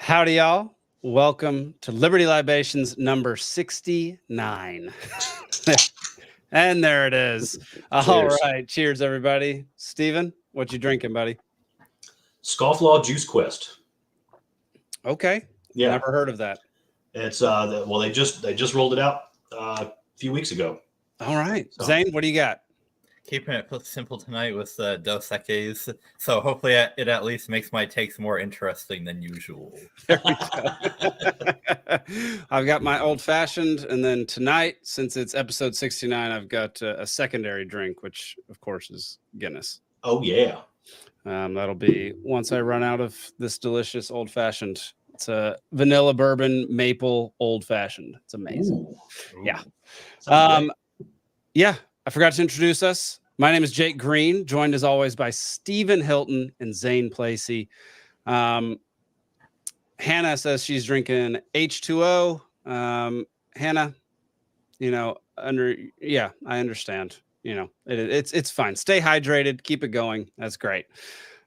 Howdy, y'all. Welcome to Liberty Libations number 69. And there it is. All right. Cheers, everybody. Steven, what you drinking, buddy? Scofflaw Juice Quest. Okay. Yeah. Never heard of that. It's well, they just rolled it out a few weeks ago. All right. So. Zane, what do you got? Keeping it simple tonight with Dos Equis. So hopefully it at least makes my takes more interesting than usual. There we go. I've got my old fashioned, and then tonight, since it's episode 69, I've got a secondary drink, which of course is Guinness. Oh yeah. That'll be once I run out of this delicious old fashioned. It's a vanilla bourbon maple old fashioned. It's amazing. Ooh. Yeah. Yeah. I forgot to introduce us. My name is Jake Green, joined as always by Stephen Hilton and Zane Placie. Hannah says she's drinking H2O. Hannah, I understand. It's fine. Stay hydrated. Keep it going. That's great.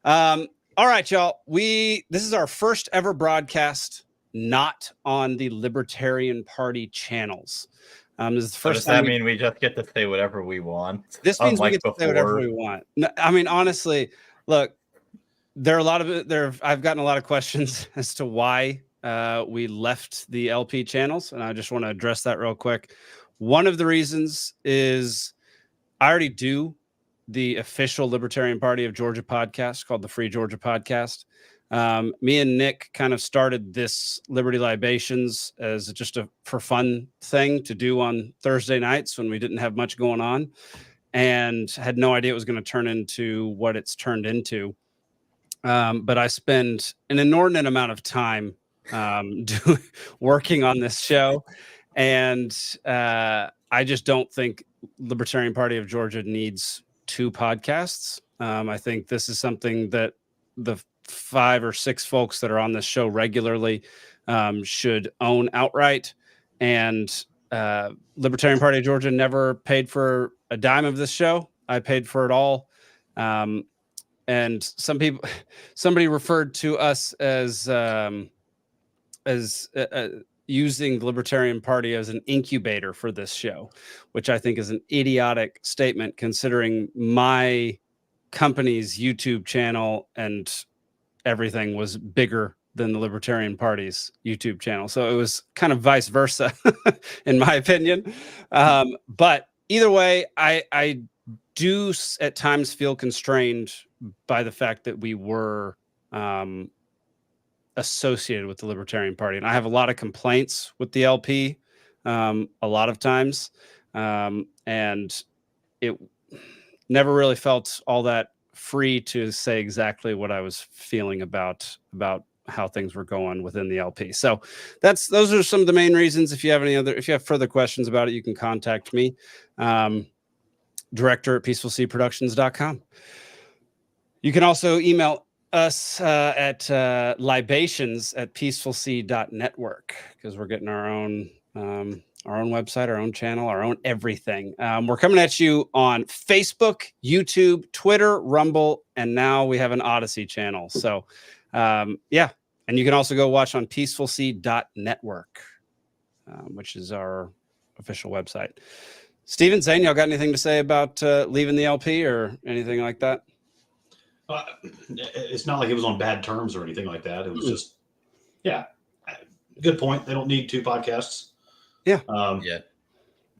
All right, y'all. This is our first ever broadcast not on the Libertarian Party channels. This is the first does that mean we just get to say whatever we want? This means we get to say whatever we want. No, I mean, honestly, look, I've gotten a lot of questions as to why we left the LP channels, and I just want to address that real quick. One of the reasons is I already do the official Libertarian Party of Georgia podcast called the Free Georgia Podcast. Me and Nick kind of started this Liberty Libations as just a for fun thing to do on Thursday nights when we didn't have much going on, and had no idea it was going to turn into what it's turned into. But I spend an inordinate amount of time working on this show, and I just don't think Libertarian Party of Georgia needs two podcasts. I think this is something that the 5 or 6 folks that are on this show regularly should own outright. And Libertarian Party of Georgia never paid for a dime of this show. I paid for it all. And somebody referred to us as using the Libertarian Party as an incubator for this show, which I think is an idiotic statement considering my company's YouTube channel and everything was bigger than the Libertarian Party's YouTube channel. So it was kind of vice versa, in my opinion. But either way, I do at times feel constrained by the fact that we were associated with the Libertarian Party. And I have a lot of complaints with the LP a lot of times. And it never really felt all that free to say exactly what I was feeling about how things were going within the LP. So those are some of the main reasons. If you have further questions about it, you can contact me. Director at peacefulseaproductions.com. You can also email us at libations@peacefulsea.network because we're getting our own website, our own channel, our own everything. We're coming at you on Facebook, YouTube, Twitter, Rumble, and now we have an Odyssey channel. So, yeah. And you can also go watch on peacefulsea.network, which is our official website. Steven, Zane, y'all got anything to say about leaving the LP or anything like that? It's not like it was on bad terms or anything like that. It was just, yeah, good point. They don't need 2 podcasts. Yeah. Yeah.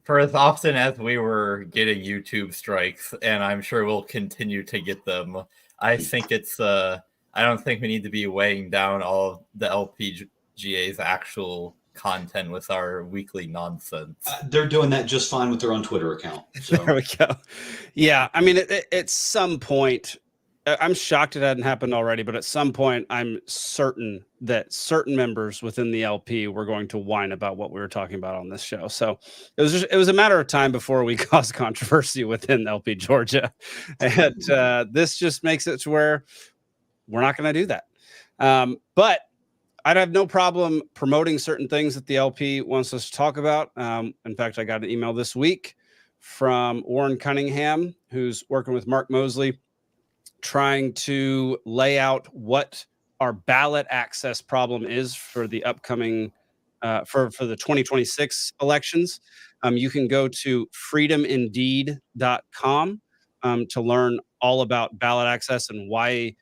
For as often as we were getting YouTube strikes, and I'm sure we'll continue to get them, I think I don't think we need to be weighing down all of the LPGA's actual content with our weekly nonsense. They're doing that just fine with their own Twitter account. So. There we go. Yeah. I mean, at some point, I'm shocked it hadn't happened already, but at some point, I'm certain that certain members within the LP were going to whine about what we were talking about on this show. So it was a matter of time before we caused controversy within LP Georgia, and this just makes it to where we're not going to do that. But I'd have no problem promoting certain things that the LP wants us to talk about. In fact, I got an email this week from Warren Cunningham, who's working with Mark Mosley, trying to lay out what our ballot access problem is for the upcoming for the 2026 elections, you can go to freedomindeed.com to learn all about ballot access and why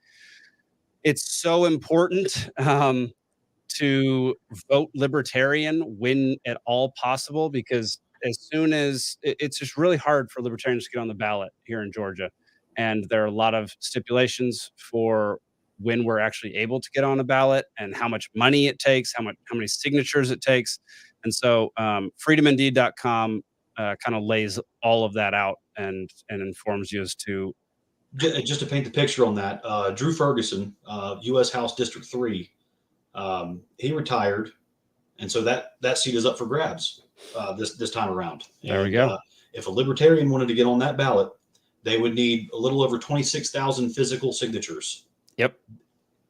it's so important to vote libertarian when at all possible, because as soon as it's just really hard for libertarians to get on the ballot here in Georgia. And there are a lot of stipulations for when we're actually able to get on a ballot and how much money it takes, how many signatures it takes. And so freedomindeed.com kind of lays all of that out and informs you as to. Just to paint the picture on that, Drew Ferguson, U.S. House District 3, he retired, and so that seat is up for grabs this time around. There we go. If a libertarian wanted to get on that ballot, they would need a little over 26,000 physical signatures. Yep.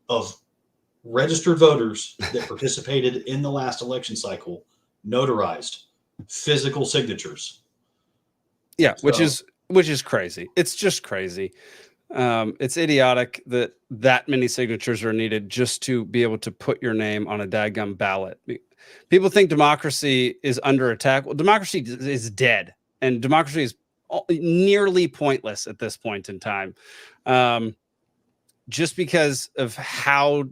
Of registered voters that participated in the last election cycle, notarized physical signatures. Yeah, which is crazy. It's just crazy. It's idiotic that many signatures are needed just to be able to put your name on a dadgum ballot. People think democracy is under attack. Well, democracy is dead, and democracy is nearly pointless at this point in time, just because of how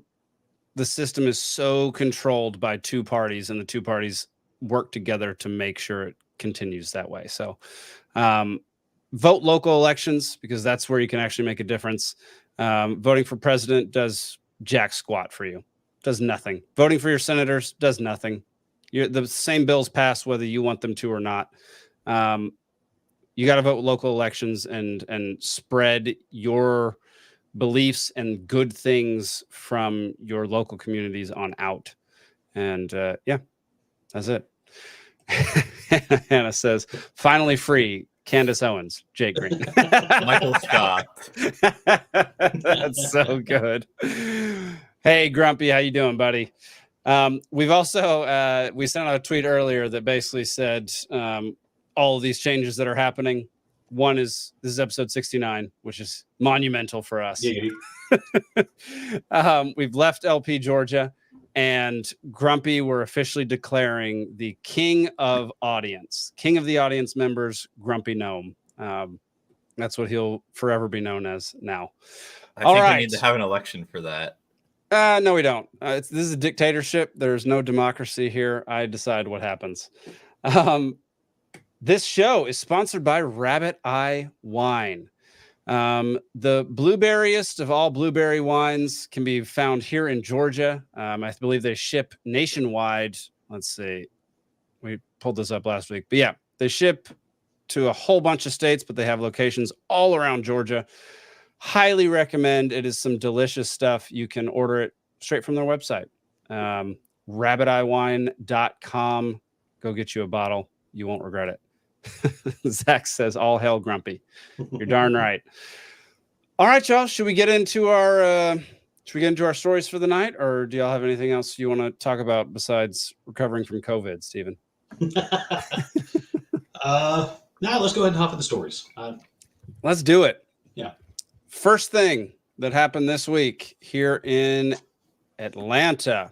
the system is so controlled by two parties, and the two parties work together to make sure it continues that way. So vote local elections, because that's where you can actually make a difference. Voting for president does jack squat for you. Does nothing. Voting for your senators does nothing. The same bills pass whether you want them to or not. You got to vote local elections and spread your beliefs and good things from your local communities on out. And yeah, that's it. Hannah says, finally free Candace Owens, Jake Green. Michael Scott. That's so good. Hey, Grumpy, how you doing, buddy? We've also, we sent out a tweet earlier that basically said all of these changes that are happening. One is, this is episode 69, which is monumental for us. We've left LP Georgia, and Grumpy, we're officially declaring the king of the audience members, Grumpy Gnome. That's what he'll forever be known as now. I think we need to have an election for that. No, we don't. This is a dictatorship. There's no democracy here. I decide what happens. This show is sponsored by Rabbit Eye Wine. The blueberriest of all blueberry wines can be found here in Georgia. I believe they ship nationwide. Let's see. We pulled this up last week. But yeah, they ship to a whole bunch of states, but they have locations all around Georgia. Highly recommend. It is some delicious stuff. You can order it straight from their website. rabbiteyewine.com. Go get you a bottle. You won't regret it. Zach says, all hell Grumpy. You're darn right. All right, y'all. Should we get into our stories for the night, or do y'all have anything else you want to talk about besides recovering from COVID, Stephen? Now let's go ahead and hop in the stories. Let's do it. Yeah. First thing that happened this week here in Atlanta.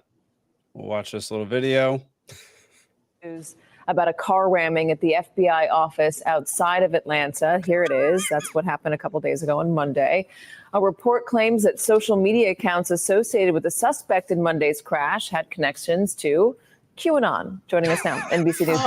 We'll watch this little video. About a car ramming at the FBI office outside of Atlanta. Here it is. That's what happened a couple days ago on Monday. A report claims that social media accounts associated with the suspect in Monday's crash had connections to QAnon. Joining us now, NBC News.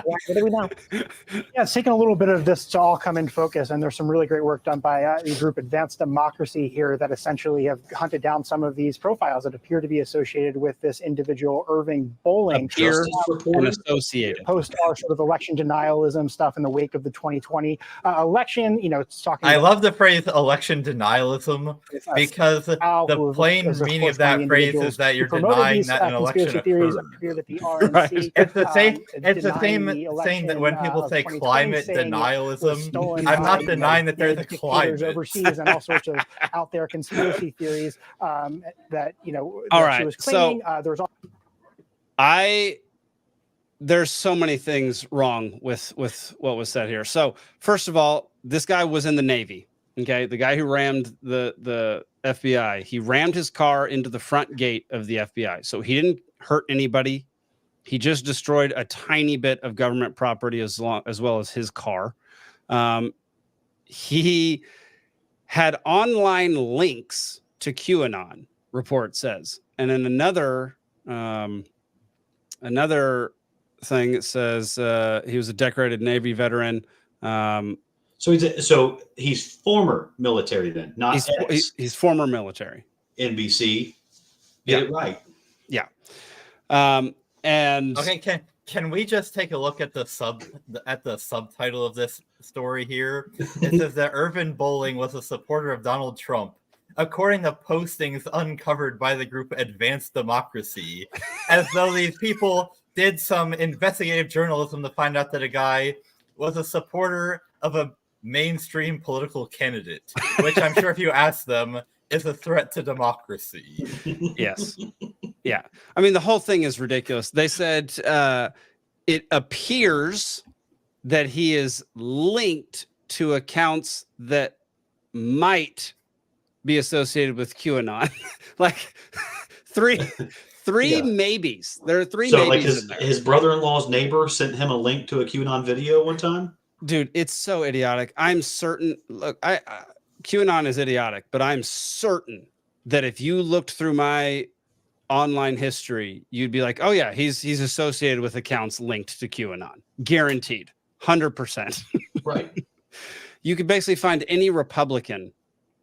What do we know? Yeah, it's taken a little bit of this to all come in focus, and there's some really great work done by the group Advanced Democracy here that essentially have hunted down some of these profiles that appear to be associated with this individual, Irving Bowling. Appear and associated. Post our sort of election denialism stuff in the wake of the 2020 election. You know, it's talking. I love the phrase election denialism, because the plain meaning of that phrase is that you're denying that an election theories appear that the RNC, right. It's the same. It's the same thing that when people say climate denialism, I'm not denying that there's a climate overseas and all sorts of out there conspiracy theories that All right. she was claiming. There's so many things wrong with what was said here. So first of all, this guy was in the Navy. Okay, the guy who rammed the FBI. He rammed his car into the front gate of the FBI. So he didn't hurt anybody. He just destroyed a tiny bit of government property as well as his car. He had online links to QAnon, report says. And then another thing that says he was a decorated Navy veteran. So he's former military then, not he's former military. NBC. Get it right. Yeah. And okay, can we just take a look at the subtitle of this story here? It says that Irvin Bowling was a supporter of Donald Trump, according to postings uncovered by the group Advanced Democracy, as though these people did some investigative journalism to find out that a guy was a supporter of a mainstream political candidate, which I'm sure if you ask them is a threat to democracy. Yes. Yeah. I mean, the whole thing is ridiculous. They said it appears that he is linked to accounts that might be associated with QAnon. Like three maybes. There are three maybes. So like his brother-in-law's neighbor sent him a link to a QAnon video one time? Dude, it's so idiotic. I'm certain. Look, QAnon is idiotic, but I'm certain that if you looked through my online history, you'd be like, oh yeah, he's associated with accounts linked to QAnon. Guaranteed. 100%. Right. You could basically find any Republican,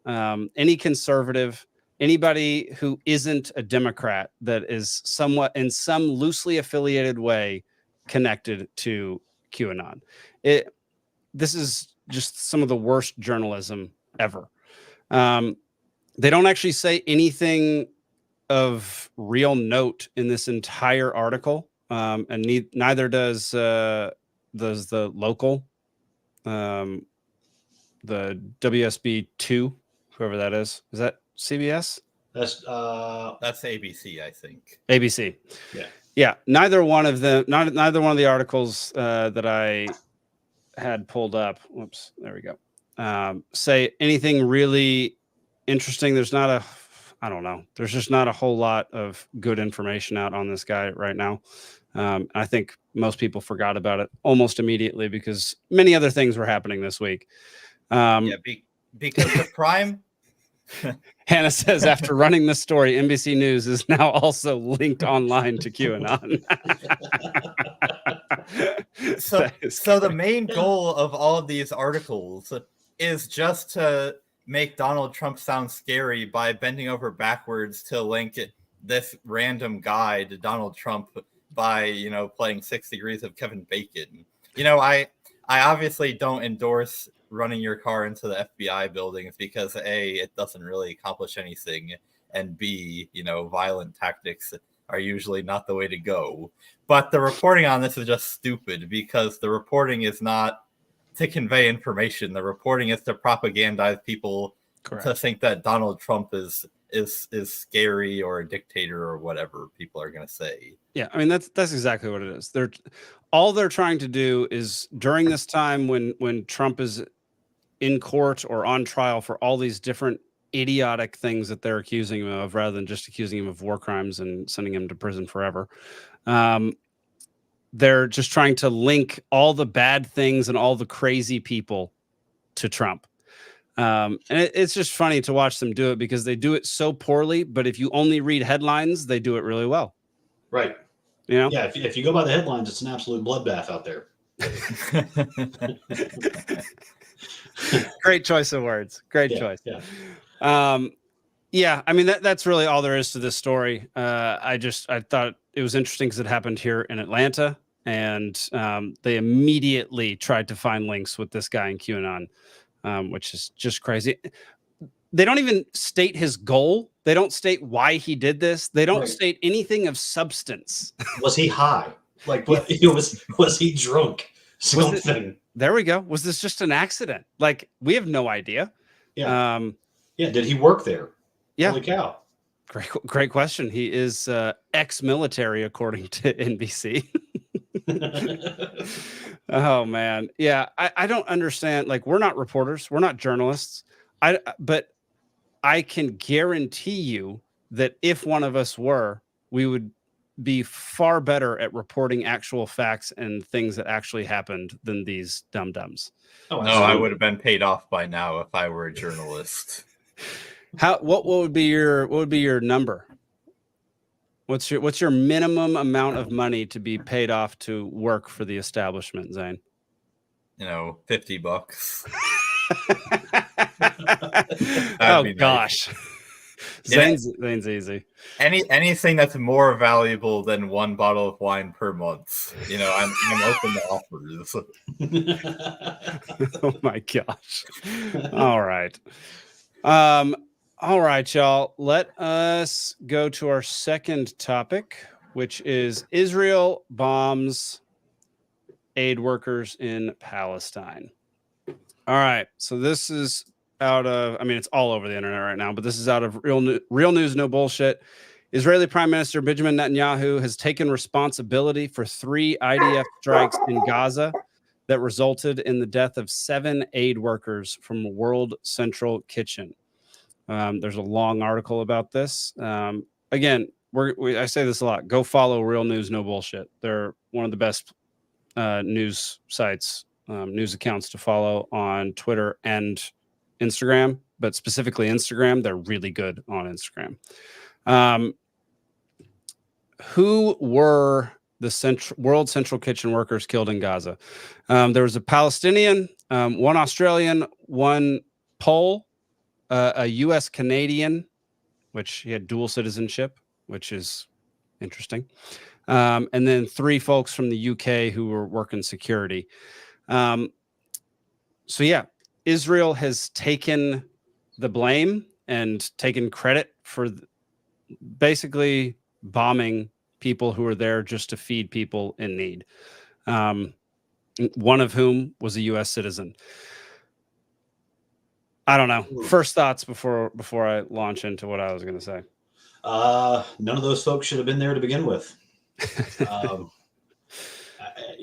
any conservative, anybody who isn't a Democrat that is somewhat in some loosely affiliated way connected to QAnon. This is just some of the worst journalism ever. They don't actually say anything of real note in this entire article, and neither does the local, the WSB2, whoever that is. Is that CBS? That's ABC, I think. ABC. Yeah. Neither one of them. Neither one of the articles that I had pulled up. Whoops. There we go. Say anything really interesting. There's just not a whole lot of good information out on this guy right now. I think most people forgot about it almost immediately because many other things were happening this week. Because the prime. Hannah says after running this story, NBC News is now also linked online to QAnon. So the main goal of all of these articles is just to make Donald Trump sound scary by bending over backwards to link this random guy to Donald Trump by, playing 6 Degrees of Kevin Bacon. I obviously don't endorse running your car into the FBI buildings because A, it doesn't really accomplish anything, and B, violent tactics are usually not the way to go. But the reporting on this is just stupid because the reporting is not to convey information. The reporting is to propagandize people. Correct. To think that Donald Trump is scary or a dictator or whatever people are going to say. Yeah, I mean that's exactly what it is. They're trying to do is during this time when Trump is in court or on trial for all these different idiotic things that they're accusing him of, rather than just accusing him of war crimes and sending him to prison forever. They're just trying to link all the bad things and all the crazy people to Trump. And it's just funny to watch them do it because they do it so poorly. But if you only read headlines, they do it really well. Right. Yeah. If you go by the headlines, it's an absolute bloodbath out there. Great choice of words. Great choice. Yeah. I mean, that's really all there is to this story. I thought it was interesting because it happened here in Atlanta, and they immediately tried to find links with this guy in QAnon, which is just crazy. They don't even state his goal. They don't state why he did this. They don't state anything of substance. Was he high? Like, was he drunk? Something. There we go. Was this just an accident? Like, we have no idea. Yeah. Did he work there? Yeah. Holy cow. Great question. He is ex-military, according to NBC. Oh man. Yeah. I don't understand. Like, we're not reporters. We're not journalists. But I can guarantee you that if one of us were, we would be far better at reporting actual facts and things that actually happened than these dum-dums. Oh, No, I would have been paid off by now if I were a journalist. What would be your number? What's your minimum amount of money to be paid off to work for the establishment, Zane? $50. Oh Nice. gosh. Zane's easy. Anything that's more valuable than one bottle of wine per month. I'm open to offers. Oh my gosh. All right. All right, y'all. Let us go to our second topic, which is Israel bombs aid workers in Palestine. All right. So this is out of, it's all over the internet right now, but this is out of real news, no bullshit. Israeli Prime Minister Benjamin Netanyahu has taken responsibility for 3 IDF strikes in Gaza that resulted in the death of 7 aid workers from World Central Kitchen. There's a long article about this. Again, I say this a lot. Go follow Real News, No Bullshit. They're one of the best news sites, news accounts to follow on Twitter and Instagram, but specifically Instagram. They're really good on Instagram. Who were the World Central Kitchen workers killed in Gaza? There was a Palestinian, one Australian, one Pole, a U.S. Canadian, which he had dual citizenship, which is interesting. And then 3 folks from the UK who were working security. So yeah, Israel has taken the blame and taken credit for basically bombing people who were there just to feed people in need. One of whom was a U.S. citizen. I don't know. First thoughts before I launch into what I was going to say. None of those folks should have been there to begin with.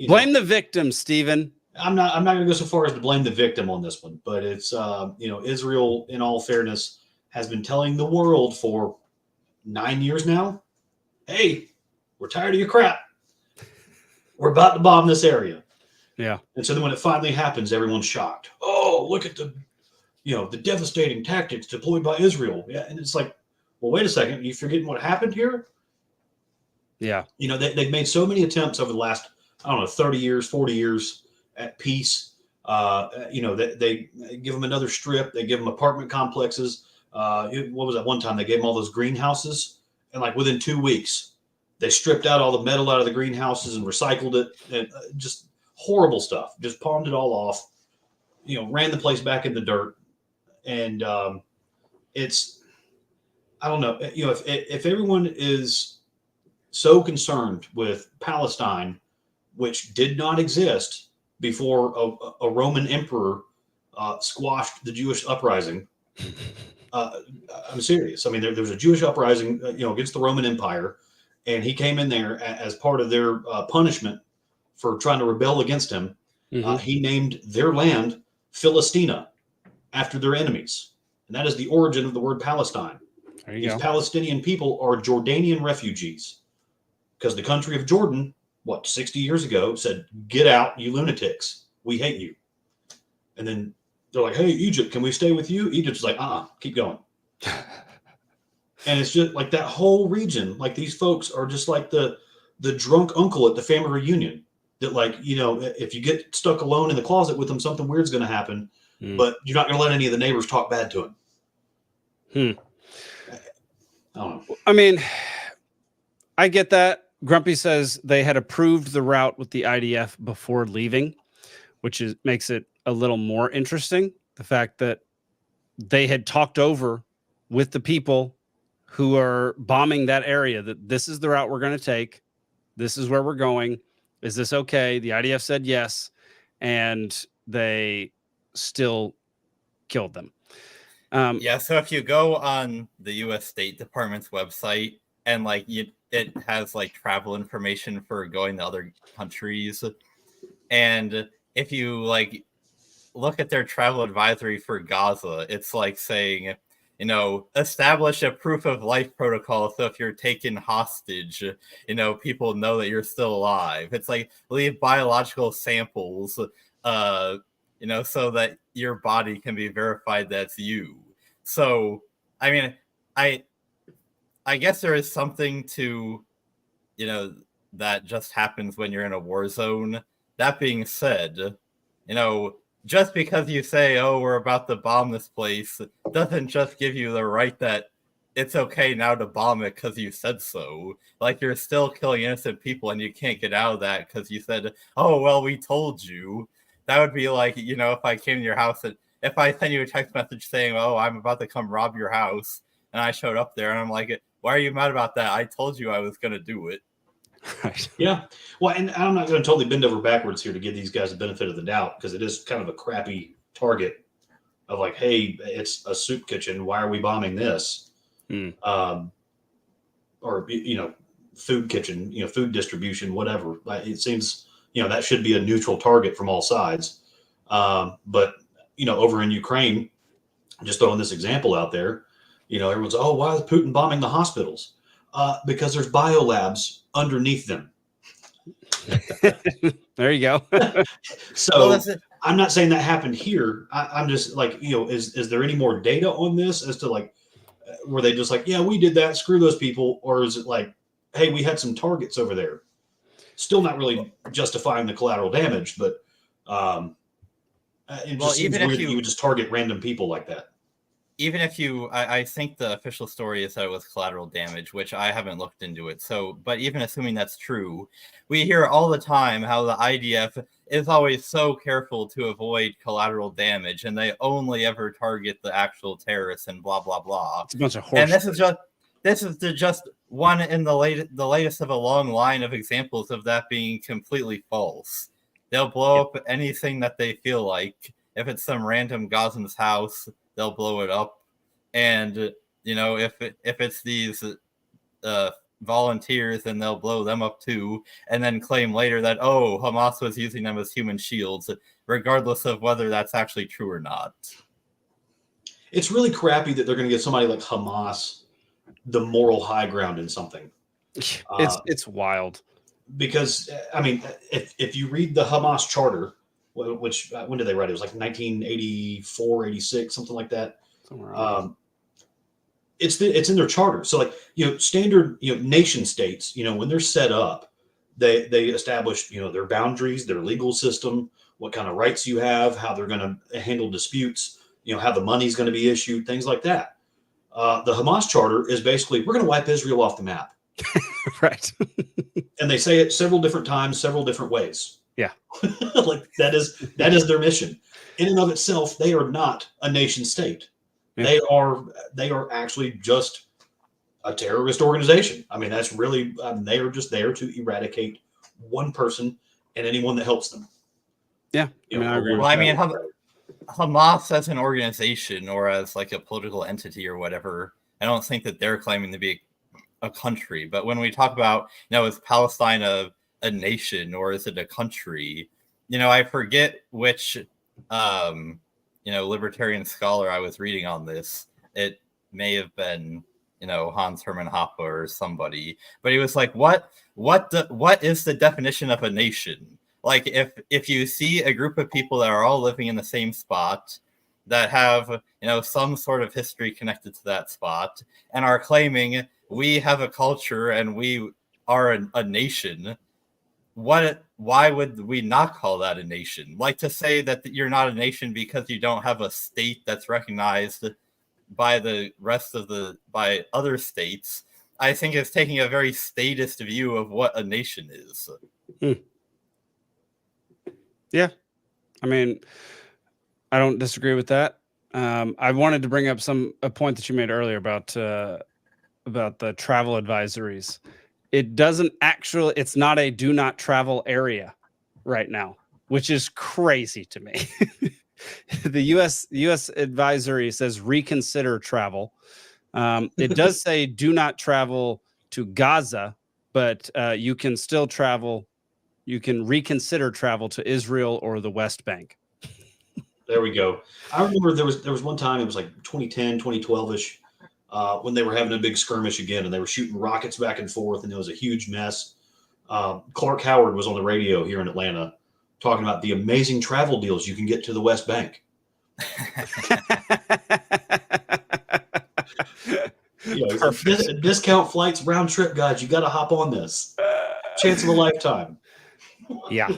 Blame the victim, Stephen. I'm not going to go so far as to blame the victim on this one, but it's Israel, in all fairness, has been telling the world for 9 years now, hey, we're tired of your crap. We're about to bomb this area. Yeah. And so then when it finally happens, everyone's shocked. Oh, look at the devastating tactics deployed by Israel. Yeah. And it's like, well, wait a second. You forgetting what happened here? Yeah. They've made so many attempts over the last, 30 years, 40 years at peace. They give them another strip. They give them apartment complexes. What was that one time? They gave them all those greenhouses. And like within 2 weeks, they stripped out all the metal out of the greenhouses and recycled it. And just horrible stuff. Just palmed it all off. Ran the place back in the dirt. And it's, I don't know. If everyone is so concerned with Palestine, which did not exist before a Roman emperor squashed the Jewish uprising. I'm serious. There was a Jewish uprising, against the Roman Empire, and he came in there as part of their punishment for trying to rebel against him. Mm-hmm. He named their land Philistina after their enemies, and that is the origin of the word Palestine. These Palestinian people are Jordanian refugees because the country of Jordan, 60 years ago, said, "Get out, you lunatics. We hate you." And then they're like, "Hey, Egypt, can we stay with you?" Egypt's like, keep going. And it's just like that whole region, like these folks are just like the drunk uncle at the family reunion that, like, if you get stuck alone in the closet with them, something weird's going to happen, but you're not going to let any of the neighbors talk bad to him. I don't know. I get that. Grumpy says they had approved the route with the IDF before leaving, which makes it a little more interesting. The fact that they had talked over with the people who are bombing that area that this is the route we're going to take. This is where we're going. Is this okay? The IDF said yes, and they still killed them. So if you go on the U.S. State Department's website and it has travel information for going to other countries, and if you look at their travel advisory for Gaza, it's like saying, establish a proof of life protocol. So if you're taken hostage, people know that you're still alive. It's like leave biological samples, so that your body can be verified that's you. So, I mean, I guess there is something to, that just happens when you're in a war zone. That being said, just because you say, oh, we're about to bomb this place, doesn't just give you the right that it's okay now to bomb it because you said so. Like, you're still killing innocent people and you can't get out of that because you said, oh, well, we told you. That would be like, if I came to your house and if I send you a text message saying, oh, I'm about to come rob your house, and I showed up there and I'm like, why are you mad about that? I told you I was going to do it. Right. Yeah. Well, and I'm not going to totally bend over backwards here to give these guys the benefit of the doubt, because it is kind of a crappy target of like, hey, it's a soup kitchen. Why are we bombing this? Or, food kitchen, food distribution, whatever. It seems, that should be a neutral target from all sides. But, over in Ukraine, just throwing this example out there, everyone's, oh, why is Putin bombing the hospitals? Because there's biolabs underneath them. There you go. So I'm not saying that happened here. I'm just like, is there any more data on this as to like, were they just like, yeah, we did that, screw those people? Or is it like, hey, we had some targets over there? Still not really justifying the collateral damage, but it just seems weird that you would just target random people like that. Even if I think the official story is that it was collateral damage, which I haven't looked into it. So, but even assuming that's true, we hear all the time how the IDF is always so careful to avoid collateral damage, and they only ever target the actual terrorists and blah blah blah. It's a bunch of horse. And this is just one in the latest of a long line of examples of that being completely false. They'll blow up anything that they feel like. If it's some random Gazan's house, they'll blow it up. And if it's these volunteers, then they'll blow them up too, and then claim later that, oh, Hamas was using them as human shields, regardless of whether that's actually true or not. It's really crappy that they're going to give somebody like Hamas the moral high ground in something. It's wild. Because I mean, if you read the Hamas charter, which when did they write it? It was like 1984, 86, something like that. It's in their charter. So like, standard, nation states, when they're set up, they establish, their boundaries, their legal system, what kind of rights you have, how they're going to handle disputes, how the money's going to be issued, things like that. The Hamas charter is basically, we're going to wipe Israel off the map. Right. And they say it several different times, several different ways. Yeah. Like that is their mission. In and of itself, they are not a nation state. Yeah. They are actually just a terrorist organization. I mean, that's really, they are just there to eradicate one person and anyone that helps them. Yeah. I agree. Well, I mean, Hamas as an organization or as like a political entity or whatever, I don't think that they're claiming to be a country. But when we talk about, is Palestine a nation or is it a country? I forget which, libertarian scholar I was reading on this. It may have been, Hans Hermann Hoppe or somebody, but he was like, what is the definition of a nation? Like if you see a group of people that are all living in the same spot that have, some sort of history connected to that spot and are claiming we have a culture and we are a nation, why would we not call that a nation? Like to say that you're not a nation because you don't have a state that's recognized by the rest of by other states, I think is taking a very statist view of what a nation is. Yeah. I mean, I don't disagree with that. I wanted to bring up a point that you made earlier about the travel advisories. It doesn't actually, it's not a do not travel area right now, which is crazy to me. The US advisory says reconsider travel. It does say do not travel to Gaza, but you can still travel. You can reconsider travel to Israel or the West Bank. There we go. I remember there was one time, it was like 2010, 2012-ish, when they were having a big skirmish again, and they were shooting rockets back and forth, and it was a huge mess. Clark Howard was on the radio here in Atlanta talking about the amazing travel deals you can get to the West Bank. Discount flights, round trip, guys. You got to hop on this. Chance of a lifetime. Yeah.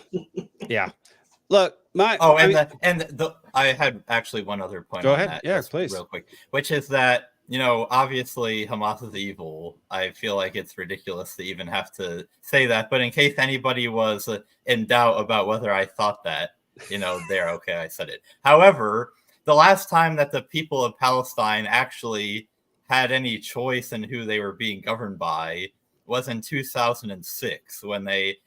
Look, I had actually one other point. Go on ahead. That, yeah, please. Real quick, which is that, obviously Hamas is evil. I feel like it's ridiculous to even have to say that. But in case anybody was in doubt about whether I thought that, they're okay. I said it. However, the last time that the people of Palestine actually had any choice in who they were being governed by was in 2006, when they,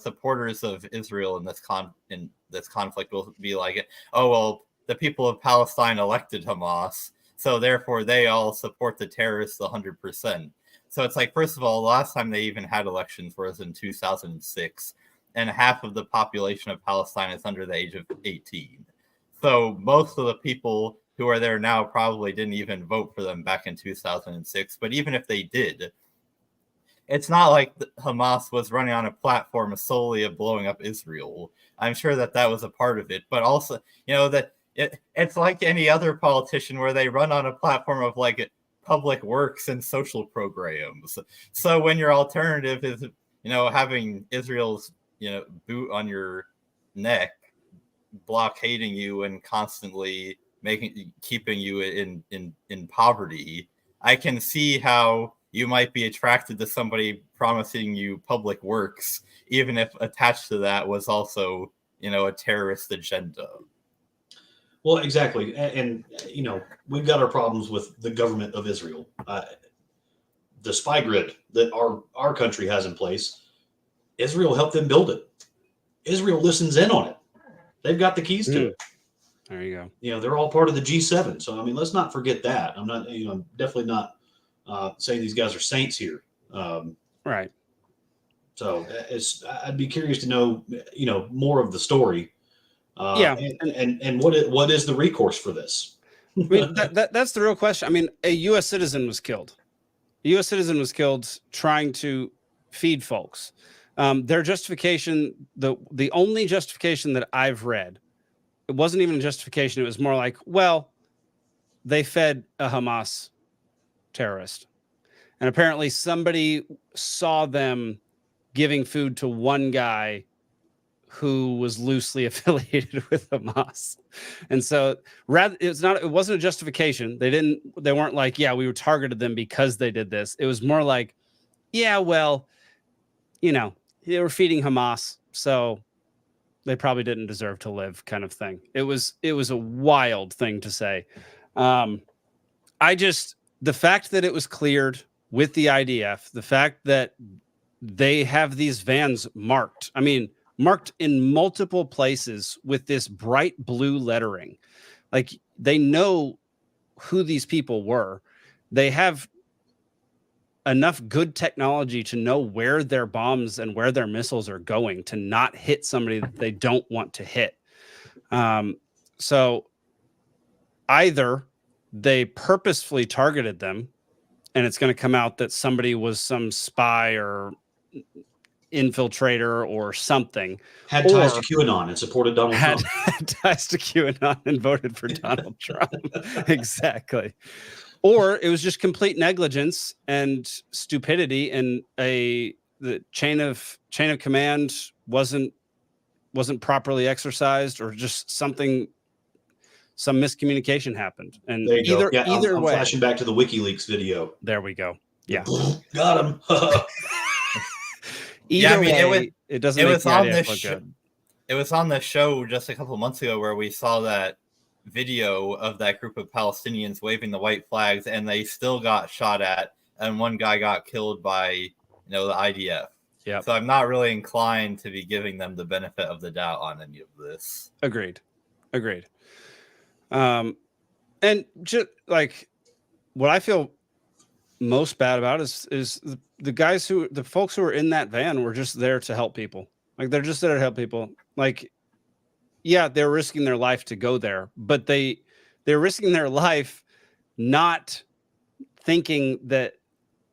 supporters of Israel in this conflict will be like, oh, well, the people of Palestine elected Hamas, so therefore they all support the terrorists 100%. So it's like, first of all, the last time they even had elections was in 2006, and half of the population of Palestine is under the age of 18. So most of the people who are there now probably didn't even vote for them back in 2006. But even if they did, it's not like Hamas was running on a platform solely of blowing up Israel. I'm sure that was a part of it, but also, that it's like any other politician where they run on a platform of like public works and social programs. So when your alternative is, having Israel's, boot on your neck, blockading you and constantly keeping you in poverty, I can see how you might be attracted to somebody promising you public works, even if attached to that was also, a terrorist agenda. Well, exactly. And we've got our problems with the government of Israel. The spy grid that our country has in place, Israel helped them build it. Israel listens in on it. They've got the keys to it. There you go. They're all part of the G7. So, I mean, let's not forget that. I'm not, I'm definitely not saying these guys are saints here. Right. So I'd be curious to know, more of the story. And what is the recourse for this? I mean, that's the real question. I mean, a U.S. citizen was killed. A U.S. citizen was killed trying to feed folks. Their justification, the only justification that I've read, it wasn't even a justification. It was more like, well, they fed a Hamas terrorist. And apparently somebody saw them giving food to one guy who was loosely affiliated with Hamas. And so it wasn't a justification. They weren't like, yeah, we targeted them because they did this. It was more like, yeah, well, they were feeding Hamas, so they probably didn't deserve to live, kind of thing. It was a wild thing to say. The fact that it was cleared with the IDF, the fact that they have these vans marked in multiple places with this bright blue lettering. Like, they know who these people were. They have enough good technology to know where their bombs and where their missiles are going to not hit somebody that they don't want to hit. So either they purposefully targeted them, and it's going to come out that somebody was some spy or infiltrator or something. Had ties to QAnon and supported Donald Trump. Had ties to QAnon and voted for Donald Trump. Exactly. Or it was just complete negligence and stupidity, and the chain of command wasn't properly exercised, or just some miscommunication happened. And either I'm way, flashing back to the WikiLeaks video. There we go. Yeah, got him. It doesn't. It was on this good. It was on the show just a couple of months ago where we saw that video of that group of Palestinians waving the white flags, and they still got shot at, and one guy got killed by the IDF. Yeah. So I'm not really inclined to be giving them the benefit of the doubt on any of this. Agreed. And just like what I feel most bad about is the folks who were in that van were just there to help people. Like, they're just there to help people. Like, yeah, they're risking their life to go there, but they're risking their life not thinking that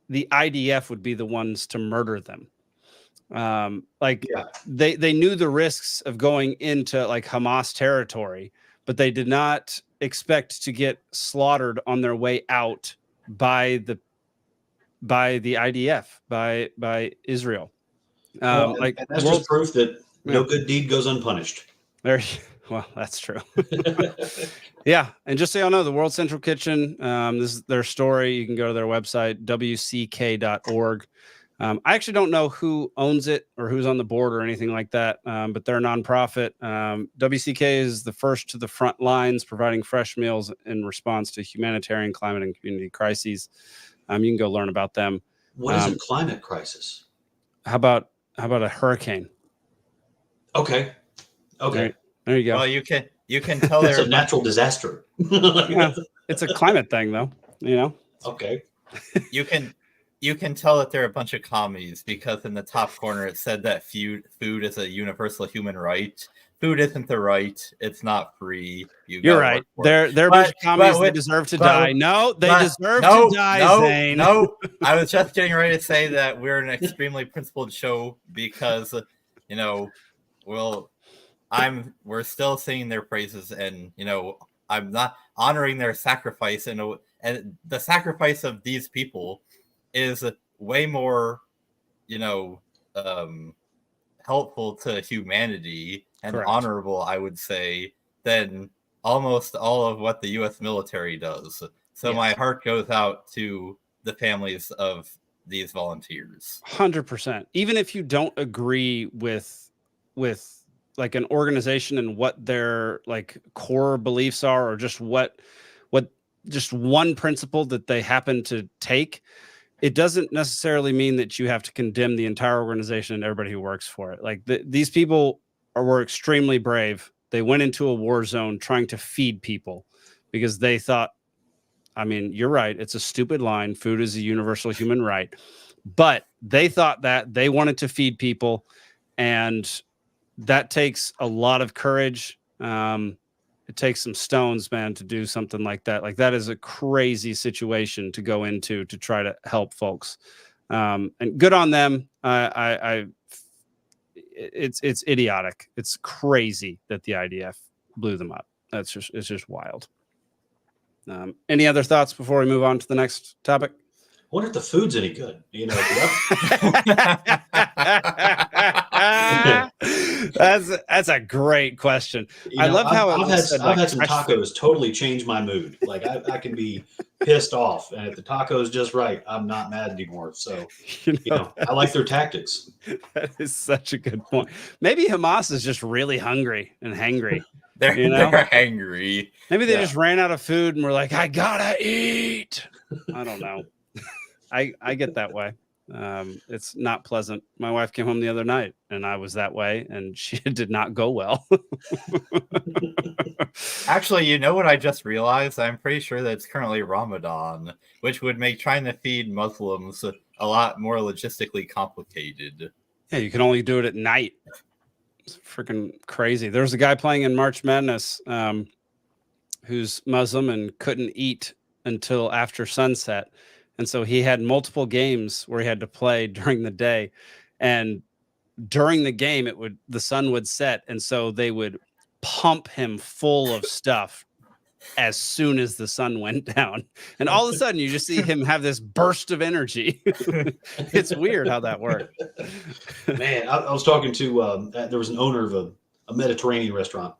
the IDF would be the ones to murder them. They knew the risks of going into like Hamas territory, but they did not expect to get slaughtered on their way out by the IDF, by Israel. And that's just proof that no good deed goes unpunished. Well, that's true. Yeah. And just so y'all know, the World Central Kitchen, this is their story. You can go to their website, wck.org. I actually don't know who owns it or who's on the board or anything like that, but they're a nonprofit. WCK is the first to the front lines, providing fresh meals in response to humanitarian, climate, and community crises. You can go learn about them. What is a climate crisis? How about a hurricane? Okay. There you go. Well, you can tell It's a natural disaster. Yeah, it's a climate thing, though. You know. Okay. You can tell that they're a bunch of commies because in the top corner it said that food is a universal human right. Food isn't the right. It's not free. You're right. They're a bunch of commies. They deserve to die. No, they deserve to die, Zane. No, I was just getting ready to say that we're an extremely principled show because, we're still singing their praises and, I'm not honoring their sacrifice and the sacrifice of these people is way more, helpful to humanity and Correct. honorable, I would say, than almost all of what the U.S. military does. So Yes. my heart goes out to the families of these volunteers. 100%. Even if you don't agree with like an organization and what their like core beliefs are, or just what just one principle that they happen to take, it doesn't necessarily mean that you have to condemn the entire organization and everybody who works for it. Like these people were extremely brave. They went into a war zone trying to feed people because they thought, I mean, you're right. It's a stupid line. Food is a universal human right. But they thought that they wanted to feed people, and that takes a lot of courage. It takes some stones, man, to do something like that. Like that is a crazy situation to go into to try to help folks. And good on them. It's idiotic. It's crazy that the IDF blew them up. It's just wild. Any other thoughts before we move on to the next topic? I wonder if the food's any good. That's a great question. I love how I've had some tacos totally change my mood. Like I can be pissed off, and if the taco is just right, I'm not mad anymore. So I like their tactics. That is such a good point. Maybe Hamas is just really hungry and hangry. They're hangry. Maybe they just ran out of food and were like, I gotta eat. I don't know. I get that way. It's not pleasant. My wife came home the other night and I was that way, and she did not go well. Actually, you know what I just realized? I'm pretty sure that it's currently Ramadan, which would make trying to feed Muslims a lot more logistically complicated. Yeah, you can only do it at night. It's freaking crazy. There's a guy playing in March Madness who's Muslim and couldn't eat until after sunset. And so he had multiple games where he had to play during the day, and during the game the sun would set, and so they would pump him full of stuff as soon as the sun went down, and all of a sudden you just see him have this burst of energy. It's weird how that worked. Man, I was talking to there was an owner of a Mediterranean restaurant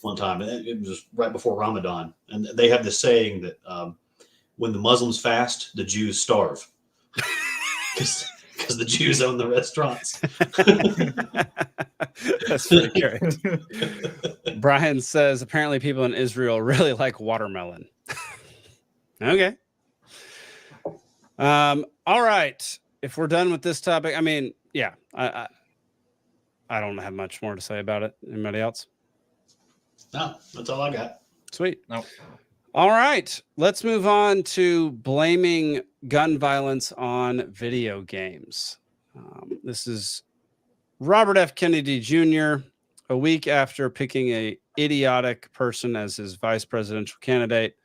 one time, and it was right before Ramadan, and they have this saying that when the Muslims fast, the Jews starve, because the Jews own the restaurants. That's pretty great. Brian says apparently people in Israel really like watermelon. Okay. All right. If we're done with this topic, I mean, yeah, I don't have much more to say about it. Anybody else? No, that's all I got. Sweet. No. All right, let's move on to blaming gun violence on video games. This is Robert F. Kennedy Jr. a week after picking a idiotic person as his vice presidential candidate.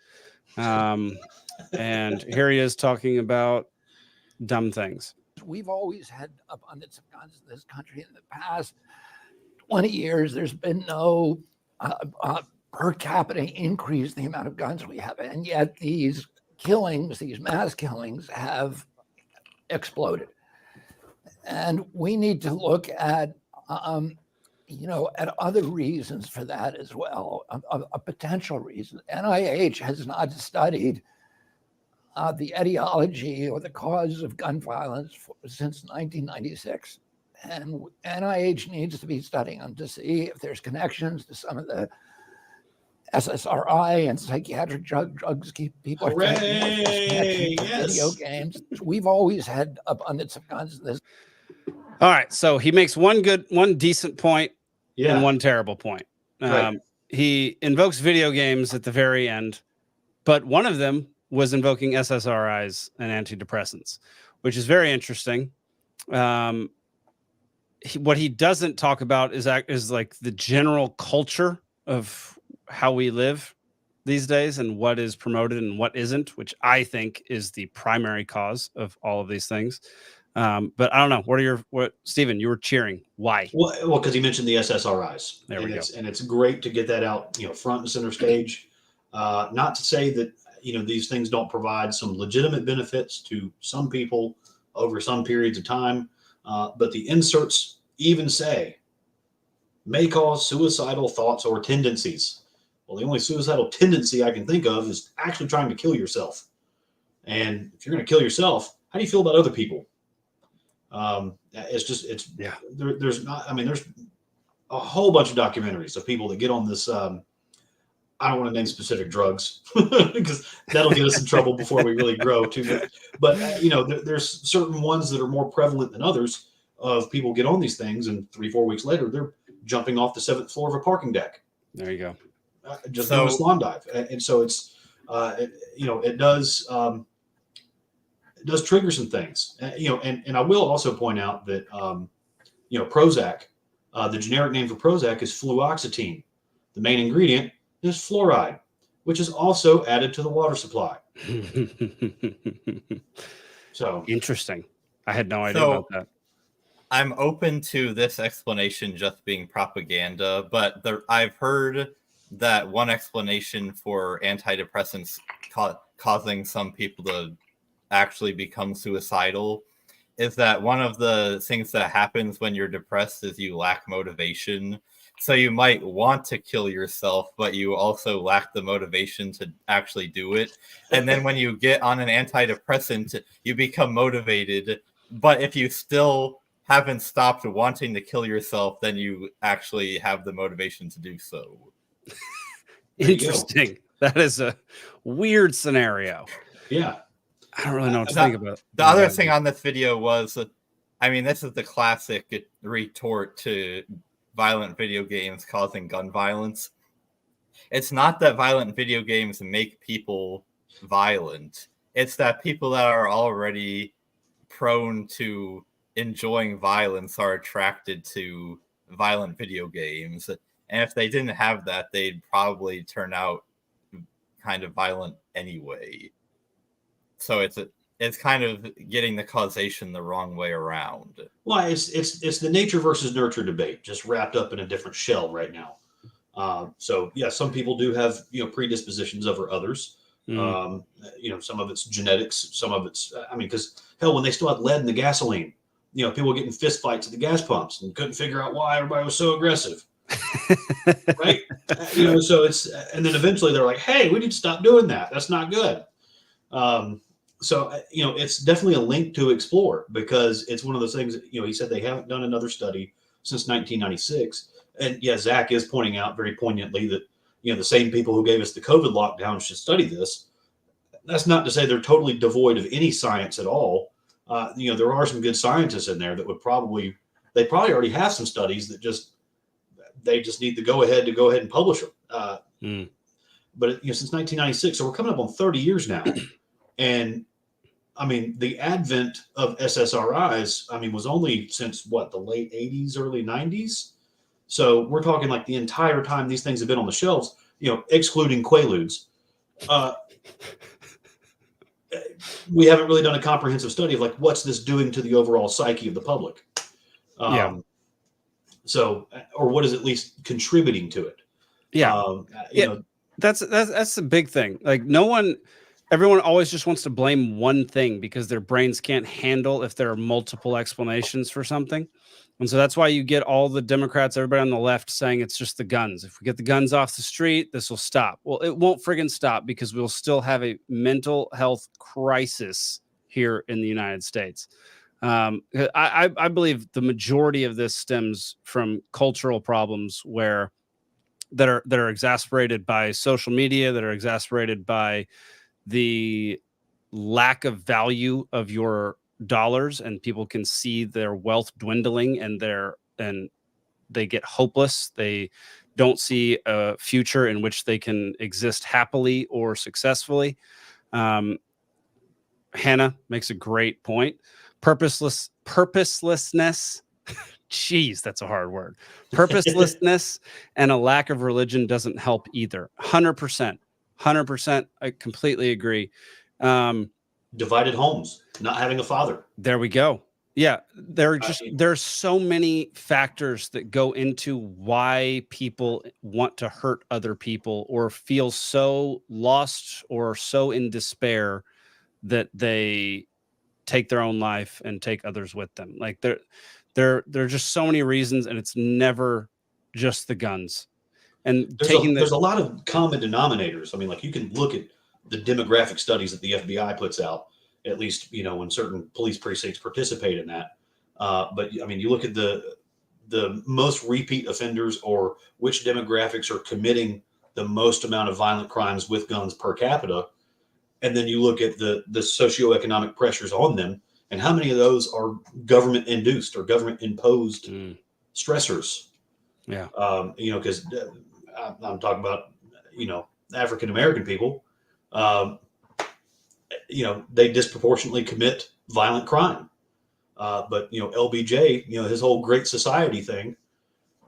And here he is talking about dumb things. We've always had abundance of guns in this country. In the past 20 years, there's been no per capita increase in the amount of guns we have. And yet these killings, these mass killings have exploded. And we need to look at, at other reasons for that as well, a potential reason. NIH has not studied the etiology or the cause of gun violence since 1996. And NIH needs to be studying them to see if there's connections to some of the SSRI and psychiatric drugs keep people video games. We've always had abundance of guns in this. All right, so he makes one decent point and one terrible point. Right. He invokes video games at the very end, but one of them was invoking SSRIs and antidepressants, which is very interesting. What he doesn't talk about is like the general culture of how we live these days and what is promoted and what isn't, which I think is the primary cause of all of these things. But I don't know. Stephen, you were cheering. Why? Well, because he mentioned the SSRIs. There we go. And it's great to get that out, front and center stage. Not to say that, these things don't provide some legitimate benefits to some people over some periods of time. But the inserts even say may cause suicidal thoughts or tendencies. Well, the only suicidal tendency I can think of is actually trying to kill yourself. And if you're going to kill yourself, how do you feel about other people? There's a whole bunch of documentaries of people that get on this. I don't want to name specific drugs because that'll get us in trouble before we really grow too much. But there's certain ones that are more prevalent than others of people get on these things, and 3-4 weeks later, they're jumping off the 7th floor of a parking deck. There you go. Just doing a swan dive. And so it's, it does trigger some things, and I will also point out that, Prozac, the generic name for Prozac is fluoxetine. The main ingredient is fluoride, which is also added to the water supply. So interesting. I had no idea about that. I'm open to this explanation just being propaganda, but I've heard that one explanation for antidepressants causing some people to actually become suicidal is that one of the things that happens when you're depressed is you lack motivation. So you might want to kill yourself, but you also lack the motivation to actually do it. And then when you get on an antidepressant, you become motivated. But if you still haven't stopped wanting to kill yourself, then you actually have the motivation to do so. Interesting. That is a weird scenario. Yeah. I don't really know what to think about. The other thing on this video was, this is the classic retort to violent video games causing gun violence. It's not that violent video games make people violent. It's that people that are already prone to enjoying violence are attracted to violent video games. And if they didn't have that, they'd probably turn out kind of violent anyway. So it's kind of getting the causation the wrong way around. Well, it's the nature versus nurture debate, just wrapped up in a different shell right now. So yeah, some people do have predispositions over others. Some of it's genetics, some of it's because hell, when they still had lead in the gasoline, people getting fist fights at the gas pumps and couldn't figure out why everybody was so aggressive. Right? So it's, and then eventually they're like, hey, we need to stop doing that. That's not good. So it's definitely a link to explore, because it's one of those things, he said they haven't done another study since 1996. And yeah, Zach is pointing out very poignantly that, the same people who gave us the COVID lockdown should study this. That's not to say they're totally devoid of any science at all. There are some good scientists in there that would probably already have some studies that they just need to go ahead and publish them. But since 1996, so we're coming up on 30 years now. And the advent of SSRIs, was only since the late 80s, early 90s. So we're talking like the entire time these things have been on the shelves, excluding Quaaludes. We haven't really done a comprehensive study of like what's this doing to the overall psyche of the public. So, or what is at least contributing to it? That's the big thing. Like everyone always just wants to blame one thing because their brains can't handle if there are multiple explanations for something. And so that's why you get all the Democrats, everybody on the left saying it's just the guns. If we get the guns off the street, this will stop. Well, it won't friggin' stop because we'll still have a mental health crisis here in the United States. I believe the majority of this stems from cultural problems that are exasperated by social media, that are exasperated by the lack of value of your dollars, and people can see their wealth dwindling and they get hopeless. They don't see a future in which they can exist happily or successfully. Hannah makes a great point. Purposelessness. Jeez, that's a hard word. Purposelessness and a lack of religion doesn't help either. 100%. I completely agree. Divided homes, not having a father. There we go. Yeah, there's so many factors that go into why people want to hurt other people or feel so lost or so in despair that they take their own life and take others with them. Like there are just so many reasons, and it's never just the guns. And there's a lot of common denominators. I mean, like you can look at the demographic studies that the FBI puts out, at least, when certain police precincts participate in that. But I mean, you look at the most repeat offenders or which demographics are committing the most amount of violent crimes with guns per capita. And then you look at the socioeconomic pressures on them and how many of those are government induced or government imposed stressors. Yeah. Because I'm talking about, African-American people, they disproportionately commit violent crime. But LBJ, his whole Great Society thing,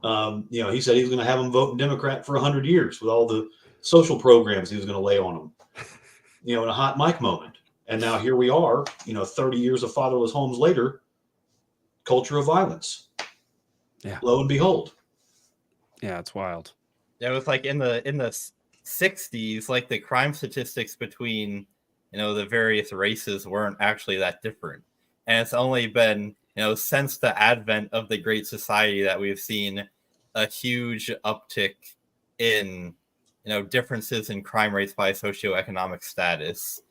he said he was going to have them voting Democrat for 100 years with all the social programs he was going to lay on them, in a hot mic moment. And now here we are, 30 years of fatherless homes later, culture of violence. Yeah. Lo and behold. Yeah, it's wild. Yeah, it was like in the 60s, like the crime statistics between the various races weren't actually that different. And it's only been, since the advent of the Great Society that we've seen a huge uptick in, differences in crime rates by socioeconomic status.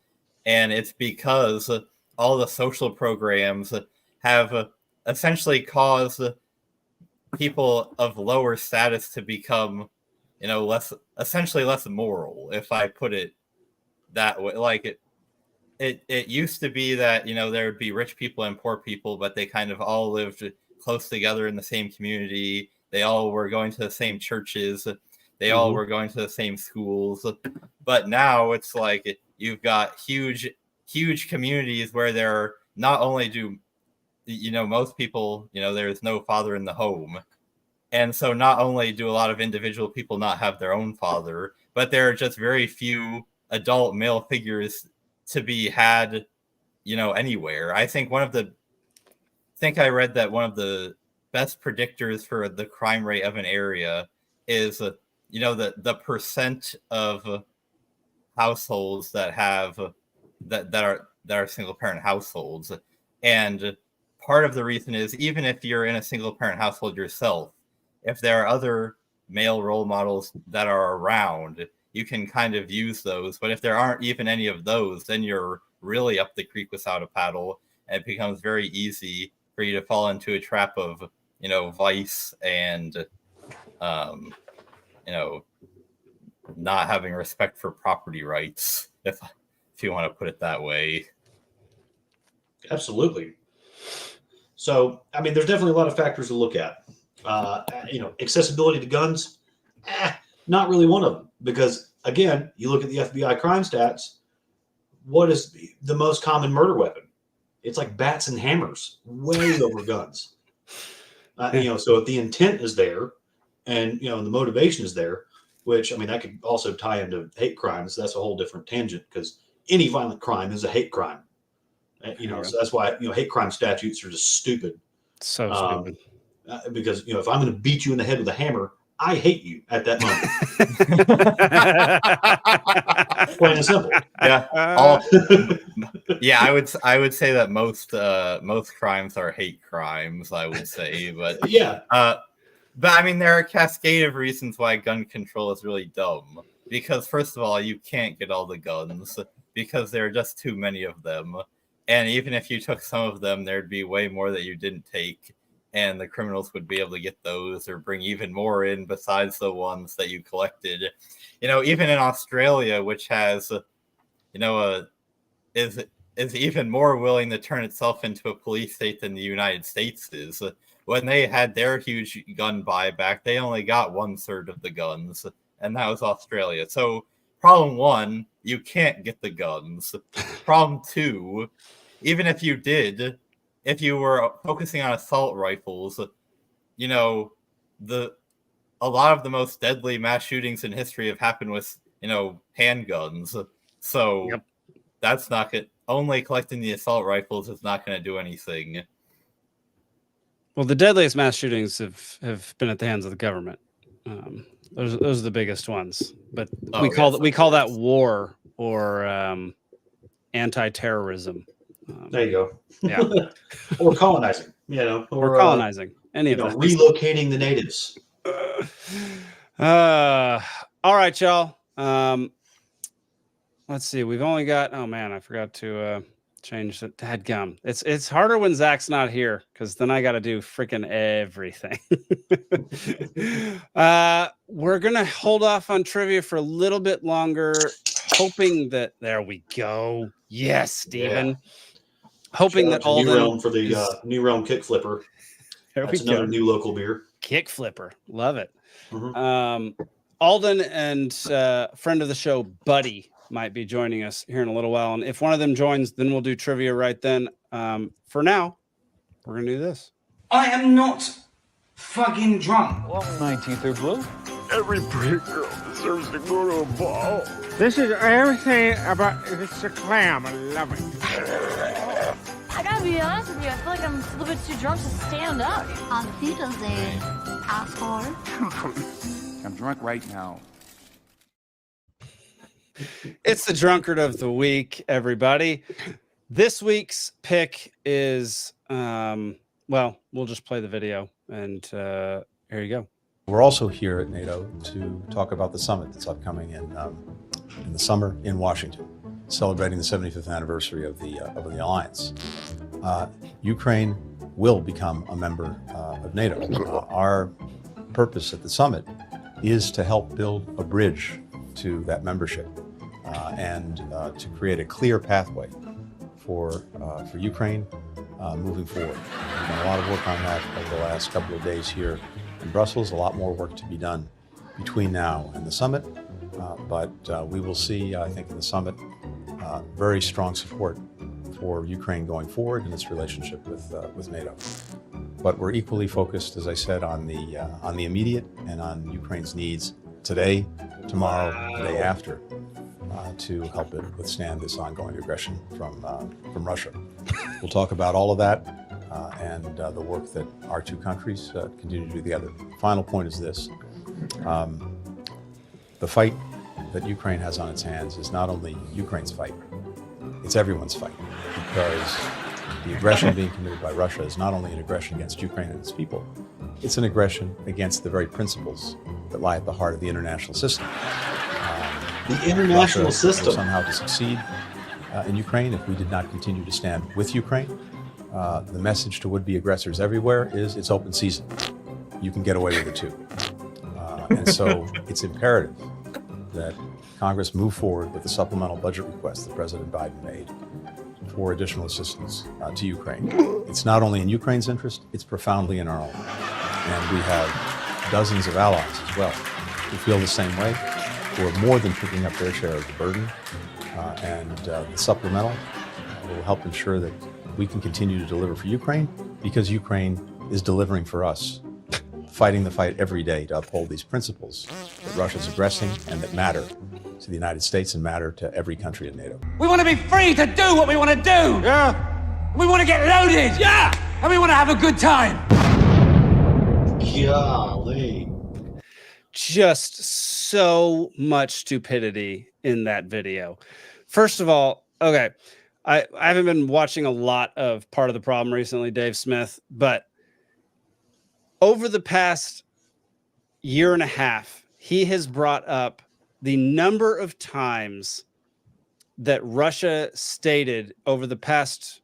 And it's because all the social programs have essentially caused people of lower status to become, essentially less moral, if I put it that way. Like it used to be that, there would be rich people and poor people, but they kind of all lived close together in the same community. They all were going to the same churches. They all were going to the same schools. But now it's like you've got huge communities where there not only do, most people, there's no father in the home. And so not only do a lot of individual people not have their own father, but there are just very few adult male figures to be had, anywhere. I read that one of the best predictors for the crime rate of an area is, the percent of households that have that are single parent households. And part of the reason is, even if you're in a single parent household yourself, if there are other male role models that are around, you can kind of use those. But if there aren't even any of those, then you're really up the creek without a paddle, and it becomes very easy for you to fall into a trap of, vice and, not having respect for property rights, if you want to put it that way. Absolutely. So, I mean, there's definitely a lot of factors to look at. Accessibility to guns, not really one of them. Because, again, you look at the FBI crime stats, what is the most common murder weapon? It's like bats and hammers, way over guns. So if the intent is there, and the motivation is there. Which, I mean, that could also tie into hate crimes. That's a whole different tangent because any violent crime is a hate crime. So that's why hate crime statutes are just stupid. So stupid. Because if I'm going to beat you in the head with a hammer, I hate you at that moment. Plain and simple. Yeah. Yeah, I would say that most crimes are hate crimes. I would say, but yeah. But I mean, there are a cascade of reasons why gun control is really dumb. Because first of all, you can't get all the guns because there are just too many of them. And even if you took some of them, there'd be way more that you didn't take. And the criminals would be able to get those or bring even more in besides the ones that you collected. Even in Australia, which has, is even more willing to turn itself into a police state than the United States is. When they had their huge gun buyback, they only got 1/3 of the guns, and that was Australia. So problem one, you can't get the guns. Problem two, even if you did, if you were focusing on assault rifles, a lot of the most deadly mass shootings in history have happened with, handguns. So that's not good. Only collecting the assault rifles is not going to do anything. Well, the deadliest mass shootings have been at the hands of the government. Those are the biggest ones. But we call that war or anti-terrorism. There you go. Yeah. Or colonizing. Or colonizing. Any of that. Relocating the natives. All right, y'all. Let's see. We've only got. Oh man, I forgot to change the dadgum. It's harder when Zach's not here because then I got to do freaking everything. We're gonna hold off on trivia for a little bit longer, hoping that there we go. Yes, Steven. Yeah. Hoping that Alden New Realm for the New Realm Kick Flipper. That's another new local beer. Kick Flipper, love it. Mm-hmm. Alden and friend of the show, Buddy, might be joining us here in a little while. And if one of them joins, then we'll do trivia right then. For now, we're going to do this. I am not fucking drunk. Well, 19th or blue. Every pretty girl deserves to go to a ball. This is everything about it's a clam. I love it. I gotta be honest with you, I feel like I'm a little bit too drunk to stand up. On Tito's Day, asshole. I'm drunk right now. It's the drunkard of the week, everybody. This week's pick is, we'll just play the video, and here you go. We're also here at NATO to talk about the summit that's upcoming in the summer in Washington, celebrating the 75th anniversary of the alliance. Ukraine will become a member of NATO. Our purpose at the summit is to help build a bridge to that membership and to create a clear pathway for Ukraine moving forward. We've done a lot of work on that over the last couple of days here in Brussels. A lot more work to be done between now and the summit, but we will see, I think, in the summit, very strong support for Ukraine going forward in its relationship with NATO. But we're equally focused, as I said, on the immediate and on Ukraine's needs today, tomorrow, the day after, to help it withstand this ongoing aggression from Russia. We'll talk about all of that and the work that our two countries continue to do together. Final point is this. The fight that Ukraine has on its hands is not only Ukraine's fight, it's everyone's fight, because the aggression being committed by Russia is not only an aggression against Ukraine and its people, it's an aggression against the very principles that lie at the heart of the international system. The international Russia system. Somehow to succeed in Ukraine if we did not continue to stand with Ukraine. The message to would-be aggressors everywhere is it's open season. You can get away with it too. And so it's imperative that Congress move forward with the supplemental budget request that President Biden made for additional assistance to Ukraine. It's not only in Ukraine's interest, it's profoundly in our own. And we have dozens of allies as well who feel the same way, who are more than picking up their share of the burden. And the supplemental will help ensure that we can continue to deliver for Ukraine, because Ukraine is delivering for us fighting the fight every day to uphold these principles that Russia's aggressing and that matter to the United States and matter to every country in NATO. We want to be free to do what we want to do. Yeah. We want to get loaded. Yeah. And we want to have a good time. Golly. Just so much stupidity in that video. First of all, okay, I haven't been watching a lot of Part of the Problem recently, Dave Smith, but over the past year and a half, he has brought up the number of times that Russia stated over the past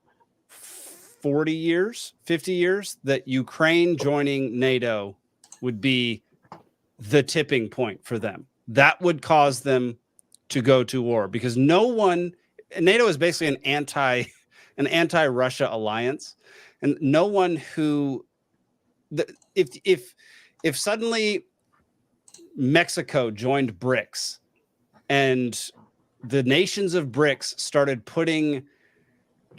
40 years, 50 years, that Ukraine joining NATO would be the tipping point for them. That would cause them to go to war, because NATO is basically an anti-Russia alliance, and no one who, if suddenly Mexico joined BRICS and the nations of BRICS started putting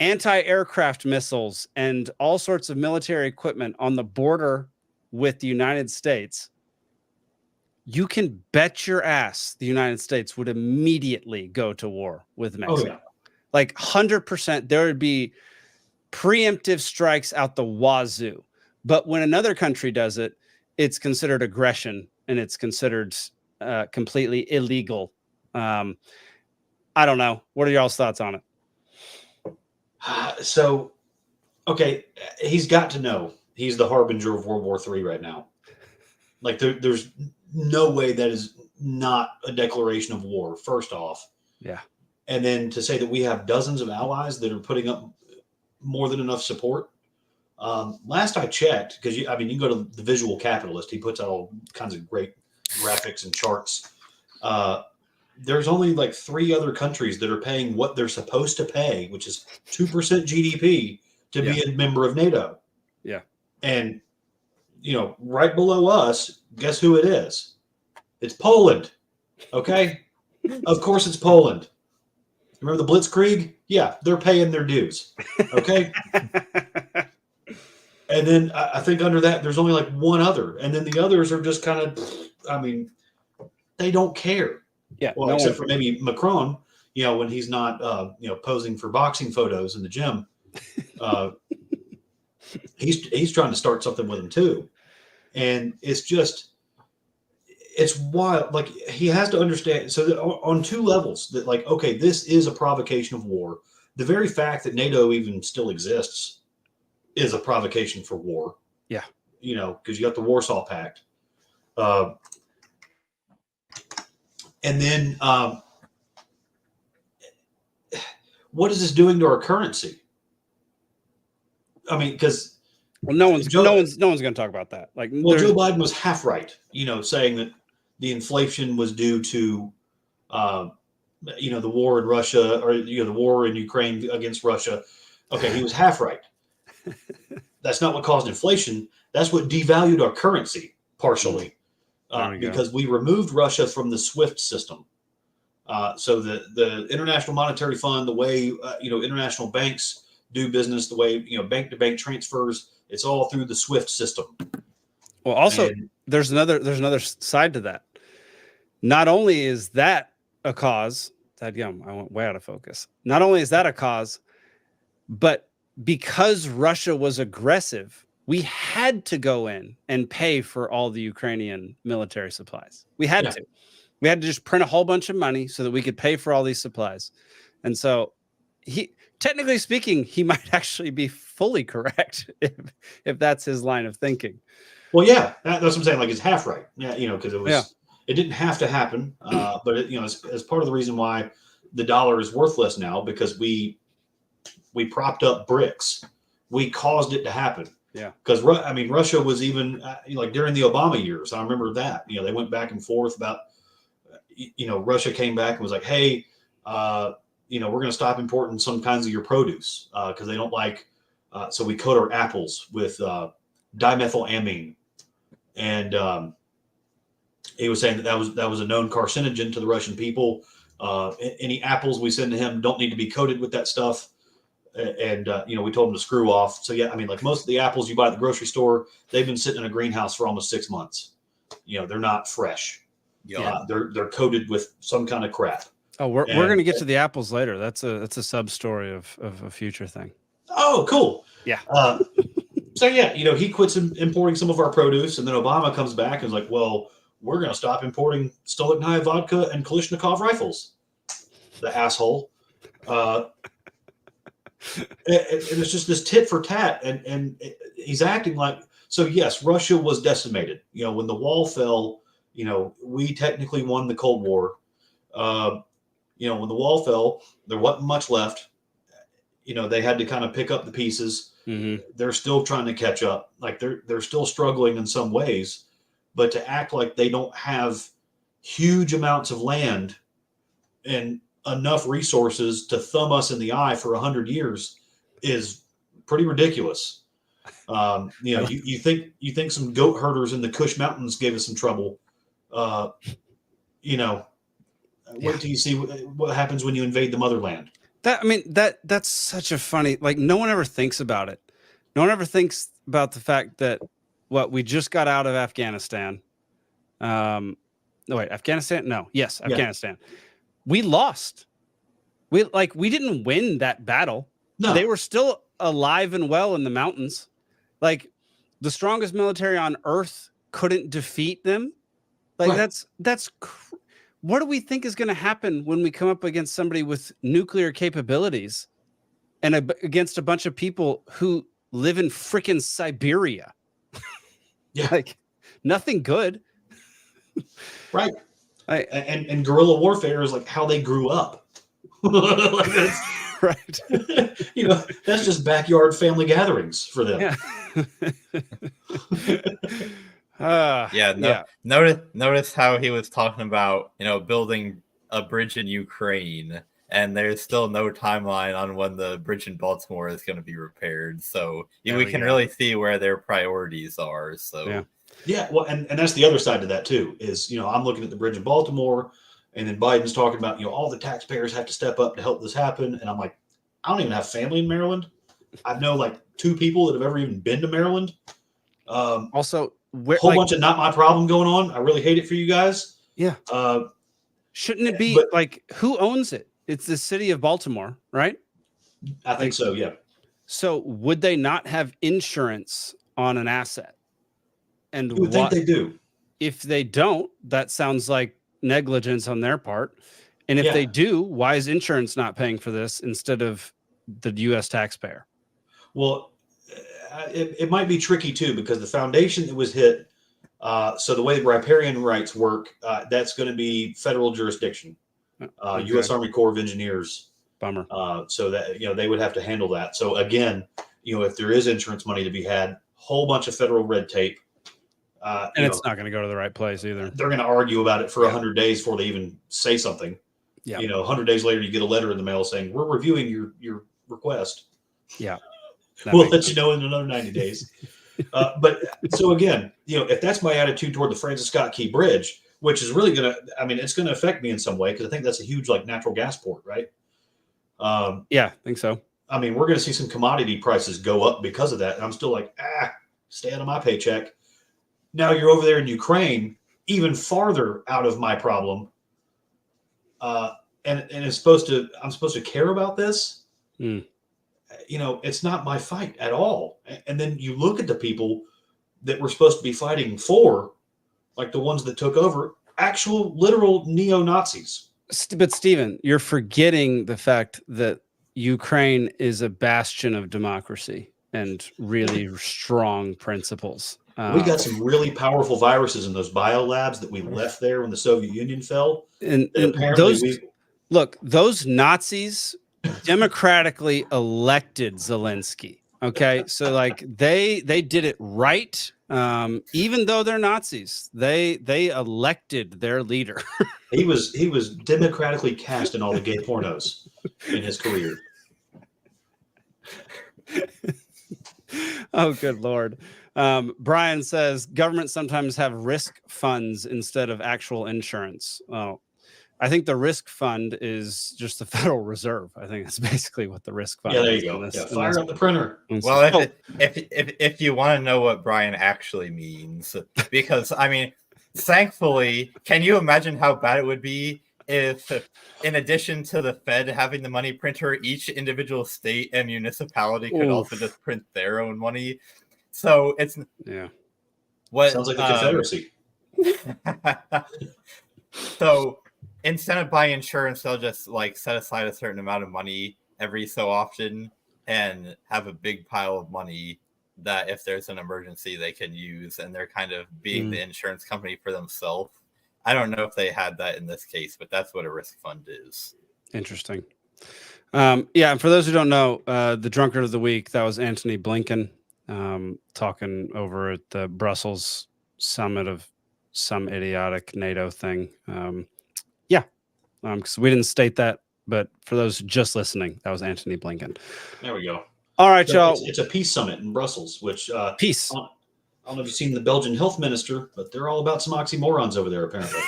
anti-aircraft missiles and all sorts of military equipment on the border with the United States, you can bet your ass the United States would immediately go to war with Mexico. Oh, yeah. Like 100%, there would be preemptive strikes out the wazoo. But when another country does it, it's considered aggression and it's considered completely illegal. I don't know. What are y'all's thoughts on it? So, okay, he's got to know he's the harbinger of World War III right now. Like, there's no way that is not a declaration of war, first off. Yeah. And then to say that we have dozens of allies that are putting up more than enough support. Last I checked, because you can go to the Visual Capitalist. He puts out all kinds of great graphics and charts. There's only like 3 other countries that are paying what they're supposed to pay, which is 2% GDP to be a member of NATO. Yeah. And, right below us, guess who it is? It's Poland. Okay. Of course it's Poland. Remember the Blitzkrieg? Yeah, they're paying their dues. Okay. And then I think under that, there's only like one other. And then the others are just kind of, they don't care. Yeah. Well, except for maybe Macron, when he's not, posing for boxing photos in the gym. He's trying to start something with him too. And it's wild. Like, he has to understand. So that on 2 levels that, like, okay, this is a provocation of war. The very fact that NATO even still exists is a provocation for war. Yeah. Because you got the Warsaw Pact. And then what is this doing to our currency? Because no one's going to talk about that. Like, Joe Biden was half right, saying that the inflation was due to, the war in Russia, or the war in Ukraine against Russia. Okay, he was half right. That's not what caused inflation. That's what devalued our currency partially, because we removed Russia from the SWIFT system. So the International Monetary Fund, the way international banks do business, the way bank-to-bank transfers, it's all through the SWIFT system. Well, also there's another side to that. Not only is that a cause, I went way out of focus. Not only is that a cause, but because Russia was aggressive, we had to go in and pay for all the Ukrainian military supplies. We had to. We had to just print a whole bunch of money so that we could pay for all these supplies. And so technically speaking, he might actually be fully correct if that's his line of thinking. Well, yeah, that's what I'm saying. Like, it's half right. Yeah, because it didn't have to happen. But as part of the reason why the dollar is worthless now, because we propped up BRICS. We caused it to happen. Yeah. Because Russia was even like during the Obama years. I remember that. They went back and forth about. Russia came back and was like, "Hey, we're going to stop importing some kinds of your produce because they don't like." So we coat our apples with dimethylamine, and he was saying that was a known carcinogen to the Russian people. Any apples we send to him don't need to be coated with that stuff. and we told them to screw off. So yeah, I mean, like most of the apples you buy at the grocery store, they've been sitting in a greenhouse for almost 6 months. They're not fresh. They're coated with some kind of crap. Oh, we're going to get to the apples later. That's a sub story of a future thing. Oh, cool. Yeah. So yeah, he quits importing some of our produce, and then Obama comes back and is like, well, we're going to stop importing Stolichnaya vodka and Kalashnikov rifles. The asshole. And it's just this tit for tat, and he's acting like, so yes, Russia was decimated. When the wall fell, we technically won the Cold War. When the wall fell, there wasn't much left. They had to kind of pick up the pieces. Mm-hmm. They're still trying to catch up. Like they're still struggling in some ways, but to act like they don't have huge amounts of land and enough resources to thumb us in the eye for 100 years is pretty ridiculous. You think some goat herders in the Kush Mountains gave us some trouble. Wait till you see what happens when you invade the motherland. That's such a funny, like, no one ever thinks about it. No one ever thinks about the fact that we just got out of Afghanistan. Afghanistan? No. Yes, Afghanistan. We lost. We didn't win that battle. No. They were still alive and well in the mountains. Like, the strongest military on earth couldn't defeat them. Like, right. that's what do we think is going to happen when we come up against somebody with nuclear capabilities and against a bunch of people who live in freaking Siberia? Yeah. Like, nothing good. Right. And guerrilla warfare is like how they grew up. Like that's right. That's just backyard family gatherings for them. Yeah. Notice how he was talking about building a bridge in Ukraine, and there's still no timeline on when the bridge in Baltimore is going to be repaired. So we can really see where their priorities are. So yeah. Well, and that's the other side to that too. Is I'm looking at the bridge in Baltimore, and then Biden's talking about all the taxpayers have to step up to help this happen, and I'm like, I don't even have family in Maryland. I know like 2 people that have ever even been to Maryland. Also. Whole bunch of not my problem going on. I really hate it for you guys. Yeah. Shouldn't it be who owns it? It's the city of Baltimore, right? I think so. Yeah. So would they not have insurance on an asset? And you would think they do. If they don't, that sounds like negligence on their part. And if they do, why is insurance not paying for this instead of the U.S. taxpayer? Well, it might be tricky too, because the foundation that was hit. So the way riparian rights work, that's going to be federal jurisdiction, U.S. Army Corps of Engineers. Bummer. So that they would have to handle that. So again, if there is insurance money to be had, whole bunch of federal red tape. And it's not going to go to the right place either. They're going to argue about it for 100 days before they even say something. Yeah. 100 days later, you get a letter in the mail saying we're reviewing your request. Yeah. We'll let you know in another 90 days. But so again, if that's my attitude toward the Francis Scott Key Bridge, which is really it's going to affect me in some way, because I think that's a huge natural gas port, right? Yeah, I think so. I mean, we're going to see some commodity prices go up because of that. And I'm still like, stay out of my paycheck. Now you're over there in Ukraine, even farther out of my problem. And I'm supposed to care about this. It's not my fight at all. And then you look at the people that we're supposed to be fighting for, like the ones that took over, actual literal neo-Nazis. But Stephen, you're forgetting the fact that Ukraine is a bastion of democracy and really strong principles. We got some really powerful viruses in those biolabs that we left there when the Soviet Union fell. And those Nazis democratically elected Zelensky. Okay, so they did it right. Even though they're Nazis, they elected their leader. He was democratically cast in all the gay pornos in his career. Oh, good Lord. Brian says governments sometimes have risk funds instead of actual insurance. Oh, I think the risk fund is just the Federal Reserve. I think that's basically what the risk fund Yeah, there is. you go. in this- Yeah, in fire this- up the printer. Well, if you want to know what Brian actually means, because I mean, thankfully, can you imagine how bad it would be if, in addition to the Fed having the money printer, each individual state and municipality could also just print their own money? So it's what Sounds like the Confederacy. So instead of buying insurance, they'll just like set aside a certain amount of money every so often and have a big pile of money that if there's an emergency they can use, and they're kind of being the insurance company for themselves. I don't know if they had that in this case, but that's what a risk fund is. Interesting. Yeah, and for those who don't know, the drunkard of the week, that was Antony Blinken, talking over at the Brussels summit of some idiotic NATO thing. Because we didn't state that, but for those just listening, that was Antony Blinken. There we go. All right, y'all. It's a peace summit in Brussels, which peace. I don't know if you've seen the Belgian health minister, but they're all about some oxymorons over there, apparently.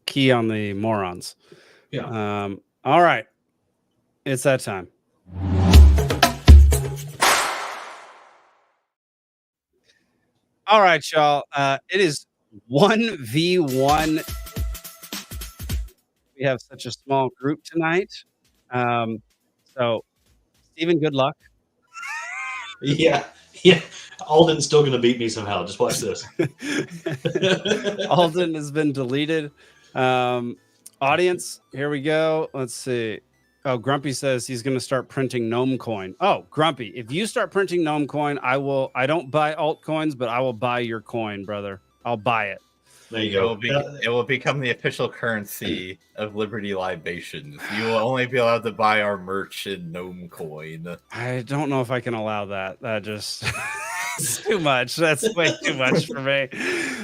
Key on the morons. Yeah. All right. It's that time. All right, y'all. It is 1v1. We have such a small group tonight. So, Steven, good luck. Yeah. Alden's still going to beat me somehow. Just watch this. Alden has been deleted. Audience, here we go. Let's see. Oh, Grumpy says he's going to start printing Gnome Coin. Oh, Grumpy, if you start printing Gnome Coin, I don't buy altcoins, but I will buy your coin, brother. I'll buy it. There you go. It will become the official currency of Liberty Libations. You will only be allowed to buy our merch in Gnome Coin. I don't know if I can allow that. That just it's too much. That's way too much for me.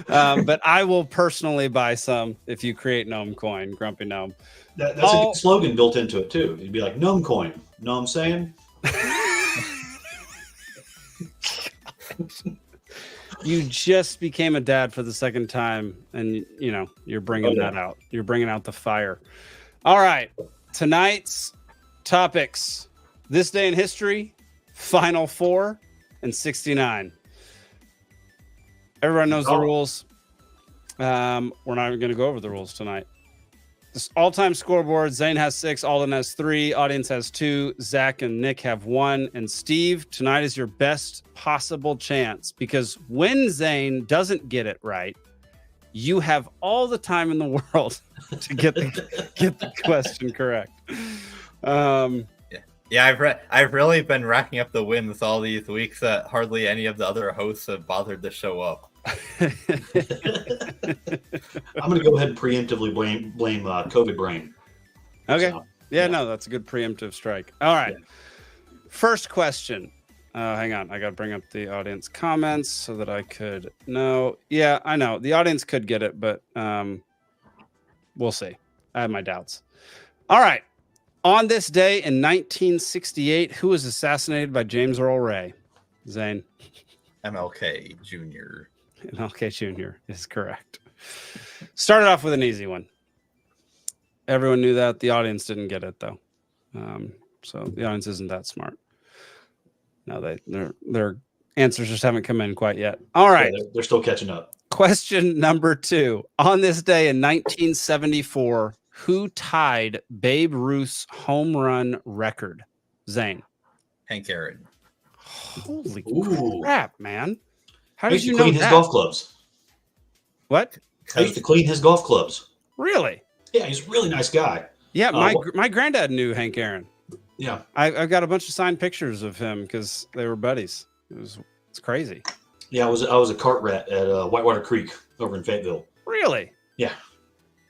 But I will personally buy some if you create Gnome Coin, Grumpy Gnome. That's a good slogan built into it too. You'd be like Gnome Coin. Know what I'm saying? You just became a dad for the second time, and you're bringing that out. You're bringing out the fire. All right, tonight's topics: this day in history, Final Four, and 69. Everyone knows the rules. We're not even going to go over the rules tonight. This all-time scoreboard: Zane has 6, Alden has 3, audience has 2, Zach and Nick have 1, and Steve, tonight is your best possible chance, because when Zane doesn't get it right, you have all the time in the world to get the question correct. I've really been racking up the wins all these weeks that hardly any of the other hosts have bothered to show up. I'm going to go ahead and preemptively blame COVID brain. Okay. So, no, that's a good preemptive strike. All right. Yeah. First question. Hang on. I got to bring up the audience comments so that I could know. Yeah, I know. The audience could get it, but we'll see. I have my doubts. All right. On this day in 1968, who was assassinated by James Earl Ray? Zane. MLK Jr. MLK Jr. is correct. Started off with an easy one. Everyone knew that. The audience didn't get it, though. So the audience isn't that smart. No, their answers just haven't come in quite yet. All right. Yeah, they're still catching up. Question number 2. On this day in 1974, who tied Babe Ruth's home run record? Zane. Hank Aaron. Holy crap, man. How did you know clean his golf clubs? What? I used to clean his golf clubs. Really? Yeah, he's a really nice guy. Yeah, my granddad knew Hank Aaron. Yeah. I've got a bunch of signed pictures of him because they were buddies. It's crazy. Yeah, I was a cart rat at Whitewater Creek over in Fayetteville. Really? Yeah.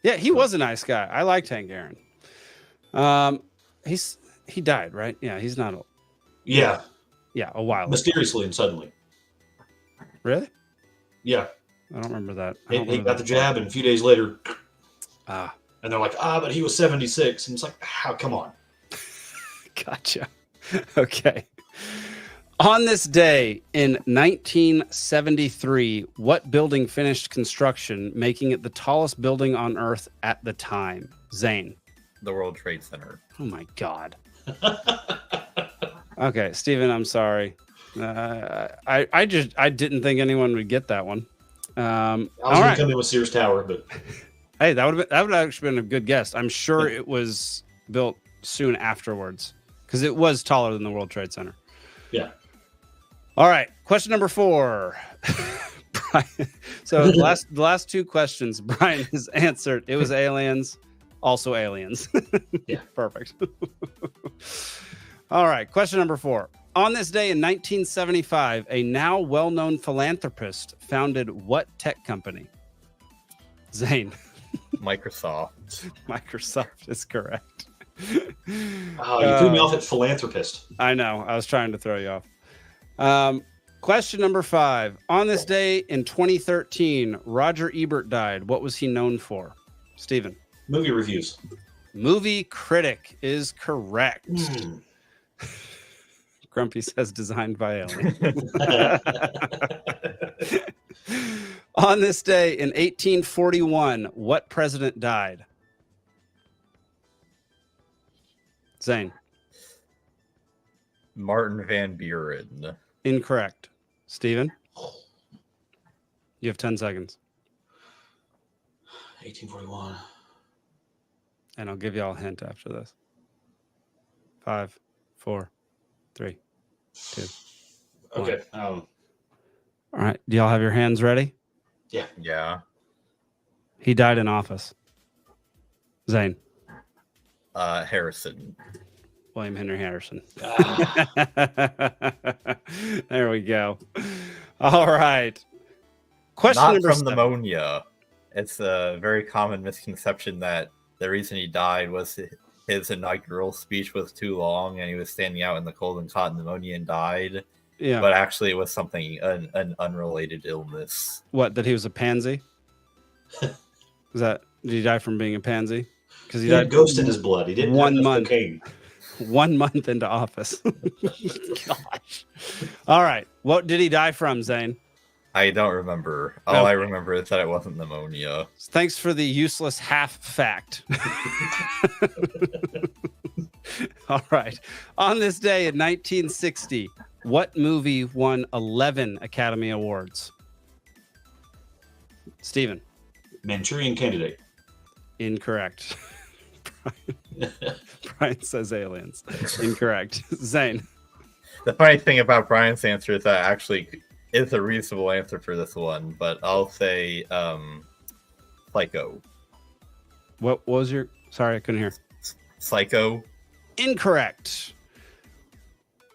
Yeah, he was a nice guy. I liked Hank Aaron. He died, right? Yeah, he's not old. Yeah. Yeah, a while. Mysteriously and suddenly. Really? Yeah. I don't remember that. He got the jab, and a few days later, and they're like, but he was 76. And it's like, come on. Gotcha. Okay. On this day in 1973, what building finished construction, making it the tallest building on Earth at the time? Zane. The World Trade Center. Oh my God. Okay, Steven, I'm sorry. I didn't think anyone would get that one. I was going to come in with Sears Tower, but hey, that would have actually been a good guess. I'm sure it was built soon afterwards because it was taller than the World Trade Center. Yeah. All right, question number 4. Brian, so the last 2 questions Brian has answered. It was aliens, also aliens. Yeah, perfect. All right, question number 4. On this day in 1975, a now well-known philanthropist founded what tech company? Zane. Microsoft. Microsoft is correct. Oh, you threw me off at philanthropist. I know. I was trying to throw you off. Question number 5. On this day in 2013, Roger Ebert died. What was he known for? Steven. Movie reviews. Movie critic is correct. Grumpy says designed by Allen. On this day in 1841, what president died? Zane. Martin Van Buren. Incorrect. Steven? You have 10 seconds. 1841. And I'll give you all a hint after this. 5, 4, 3, 2. Okay. 1. All right. Do y'all have your hands ready? Yeah. Yeah. He died in office. Zane. Harrison. William Henry Harrison. There we go. All right. Question Not number from 7. pneumonia. It's a very common misconception that the reason he died was his inaugural speech was too long and he was standing out in the cold and caught pneumonia and died. Yeah. But actually it was something, an unrelated illness. What, that he was a pansy? Did he die from being a pansy? Because he had ghost in his blood. He didn't have enough cocaine. 1 month into office. Gosh. All right. What did he die from, Zane? I don't remember. All I remember is that it wasn't pneumonia. Thanks for the useless half fact. All right. On this day in 1960, what movie won 11 Academy Awards? Steven. Manchurian Candidate. Incorrect. Brian says aliens. Incorrect. Zane. The funny thing about Brian's answer is that actually is a reasonable answer for this one, but I'll say Psycho. What was your... Sorry, I couldn't hear. Psycho. Incorrect.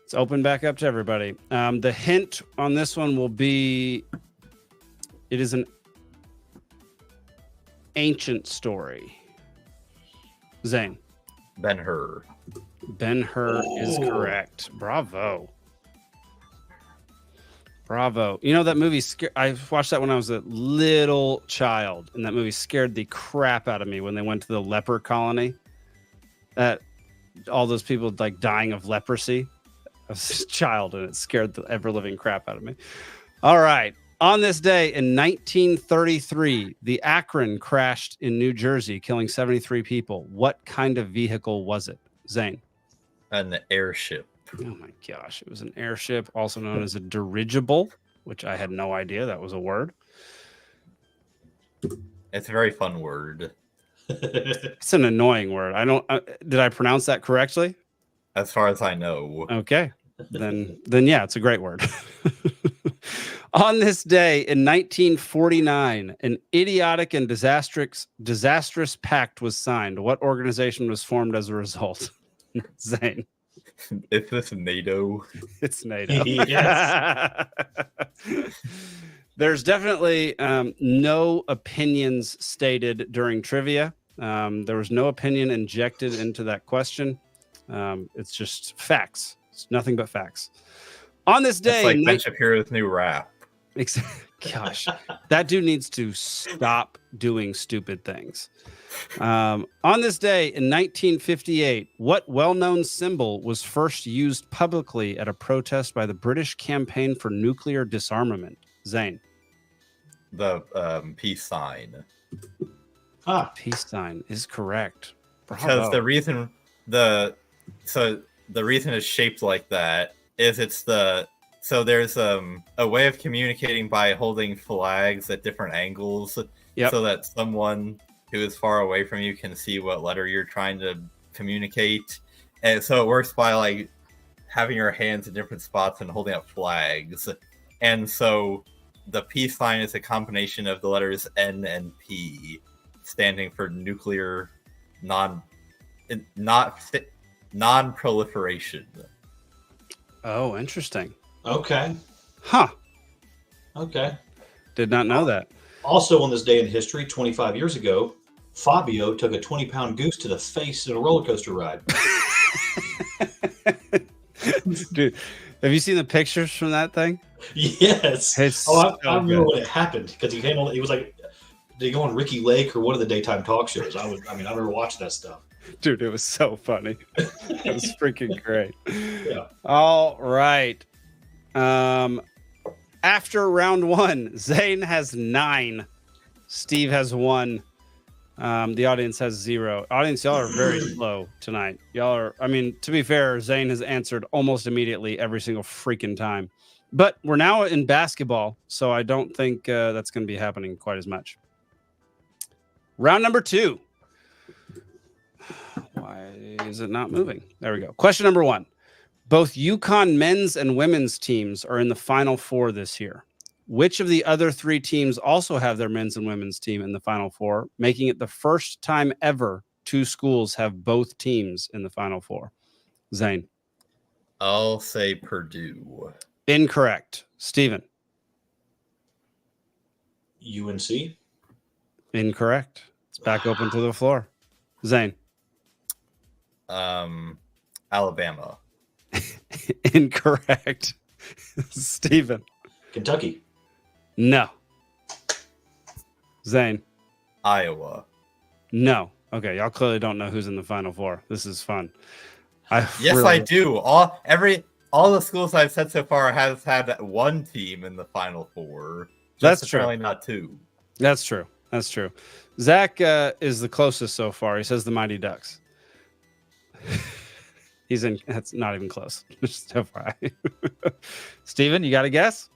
It's open back up to everybody. The hint on this one will be it is an ancient story. Zane. Ben-Hur. Ben-Hur is correct. Bravo. Bravo. You know, that movie, I watched that when I was a little child, and that movie scared the crap out of me when they went to the leper colony. All those people like dying of leprosy. I was a child, and it scared the ever-living crap out of me. All right. On this day in 1933, the Akron crashed in New Jersey, killing 73 people. What kind of vehicle was it? Zane. An airship. Oh my gosh. It was an airship, also known as a dirigible, which I had no idea that was a word. It's a very fun word. It's an annoying word. Did I pronounce that correctly? As far as I know. Okay. Then yeah, it's a great word. On this day in 1949, an idiotic and disastrous pact was signed. What organization was formed as a result? Zane. Is this NATO? It's NATO. Yes. There's definitely no opinions stated during trivia. There was no opinion injected into that question. It's just facts. It's nothing but facts. On this day, it's like Ben Shapiro's new rap. Gosh, that dude needs to stop doing stupid things. On this day in 1958, what well-known symbol was first used publicly at a protest by the British campaign for nuclear disarmament? Zane. The peace sign. Peace sign is correct. Because the reason the reason it's shaped like that is there's a way of communicating by holding flags at different angles, so that someone who is far away from you can see what letter you're trying to communicate, and so it works by like having your hands in different spots and holding up flags, and so the peace sign is a combination of the letters N and P, standing for nuclear non-proliferation. Oh, interesting. Okay. Huh. Okay. Did not know that. Also on this day in history, 25 years ago, Fabio took a 20-pound goose to the face in a roller coaster ride. Dude, have you seen the pictures from that thing? Yes. It's I so remember good. when it happened because he came on. He was like, did he go on Ricky Lake or one of the daytime talk shows? I remember watching that stuff. Dude, it was so funny. It was freaking great. Yeah. All right. After round one, Zane has 9. Steve has 1. The audience has 0. Audience, y'all are very slow tonight. Y'all are, to be fair, Zane has answered almost immediately every single freaking time. But we're now in basketball, so I don't think that's going to be happening quite as much. Round number 2. Why is it not moving? There we go. Question number 1. Both UConn men's and women's teams are in the Final Four this year. Which of the other 3 teams also have their men's and women's team in the Final Four, making it the first time ever 2 schools have both teams in the Final Four? Zane. I'll say Purdue. Incorrect. Steven. UNC. Incorrect. It's back open to the floor. Zane. Alabama. Incorrect. Steven. Kentucky. No. Zane. Iowa. No. Okay, y'all clearly don't know who's in the Final Four. This is fun. I do. All the schools I've said so far has had one team in the Final Four. That's true. Apparently not 2. That's true. That's true. Zach is the closest so far. He says the Mighty Ducks. He's in. That's not even close. Just FYI. Steven, you got a guess?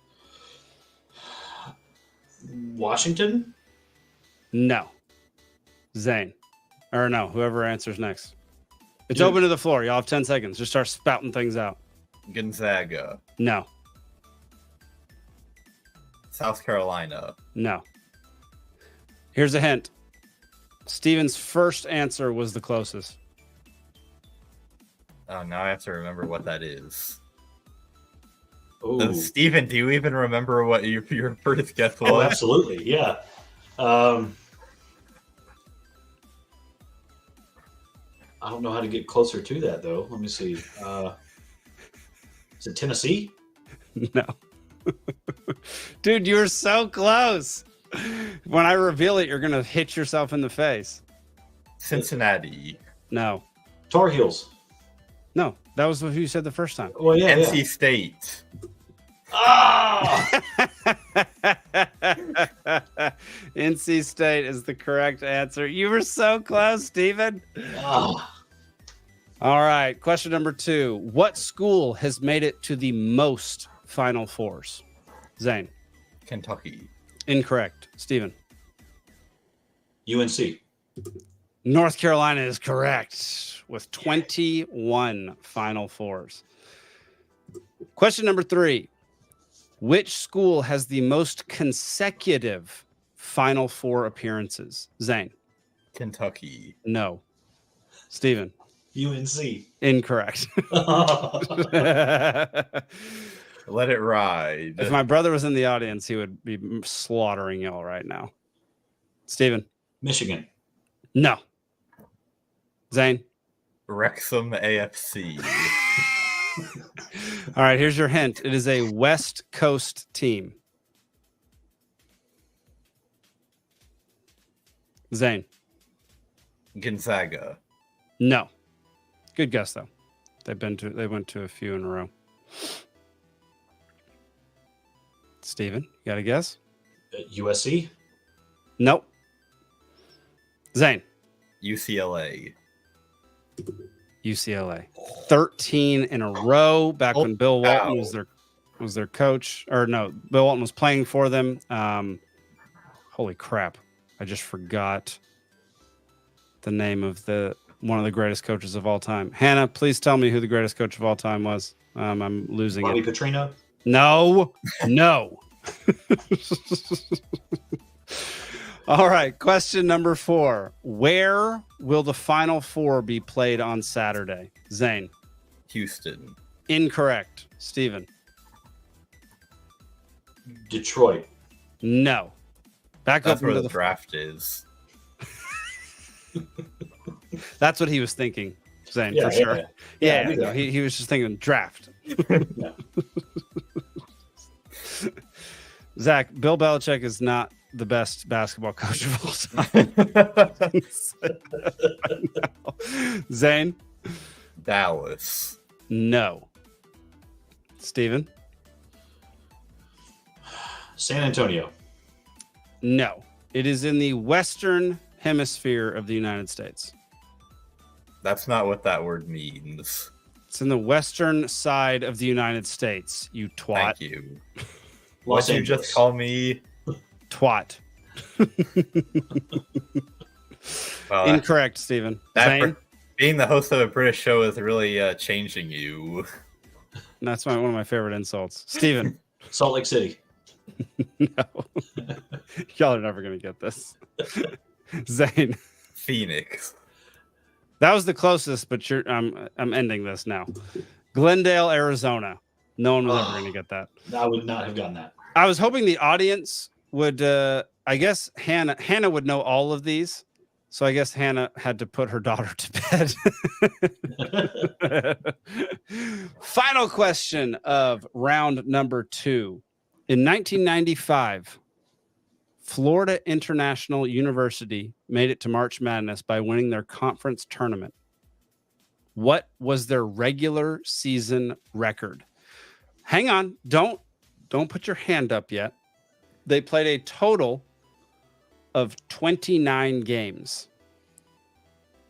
Washington? No. Zane. Or no, whoever answers next. It's open to the floor. Y'all have 10 seconds. Just start spouting things out. Gonzaga. No. South Carolina. No. Here's a hint. Steven's first answer was the closest. Oh, now I have to remember what that is. Ooh. Steven, do you even remember what your first guess was? Oh, absolutely. Yeah. I don't know how to get closer to that, though. Let me see. Is it Tennessee? No. Dude, you were so close. When I reveal it, you're going to hit yourself in the face. Cincinnati. No. Tar Heels. No, that was what you said the first time. Well, yeah. NC State. Ah! NC State is the correct answer. You were so close, Steven. Oh. All right. Question number 2. What school has made it to the most Final Fours? Zane. Kentucky. Incorrect. Steven. UNC. North Carolina is correct with 21 Final Fours. Question number 3. Which school has the most consecutive Final Four appearances? Zane. Kentucky. No. Steven. UNC. Incorrect. Let it ride. If my brother was in the audience, he would be slaughtering y'all right now. Steven. Michigan. No. Zane. Wrexham AFC. All right, here's your hint. It is a West Coast team. Zane. Gonzaga. No. Good guess though. They went to a few in a row. Steven, you got a guess? USC. Nope. Zane. UCLA. UCLA. 13 in a row back when Bill Walton was their coach. Or no, Bill Walton was playing for them. Holy crap. I just forgot the name of one of the greatest coaches of all time. Hannah, please tell me who the greatest coach of all time was. I'm losing Bobby it. Petrino. No. All right. Question number 4. Where will the Final Four be played on Saturday? Zane. Houston. Incorrect. Steven. Detroit. No. Back That's up where into the draft is. That's what he was thinking, Zane, Yeah, for sure. yeah. Yeah, Yeah, no, he was just thinking draft. Yeah. Zach, Bill Belichick is not the best basketball coach of all time. Zane? Dallas. No. Steven? San Antonio. No. It is in the Western Hemisphere of the United States. That's not what that word means. It's in the western side of the United States, you twat. Thank you. Los What you Angeles. just call me? Twat. Well, Incorrect, Steven. Zane? being the host of a British show is really changing you. That's one of my favorite insults. Steven? Salt Lake City. No. Y'all are never going to get this. Zane? Phoenix. That was the closest, but I'm ending this now. Glendale, Arizona. No one was ever going to get that. I would not have gotten that. I was hoping the audience would. I guess Hannah would know all of these, so I guess Hannah had to put her daughter to bed. Final question of round number 2. In 1995, Florida International University made it to March Madness by winning their conference tournament. What was their regular season record? Hang on, don't put your hand up yet. They played a total of 29 games.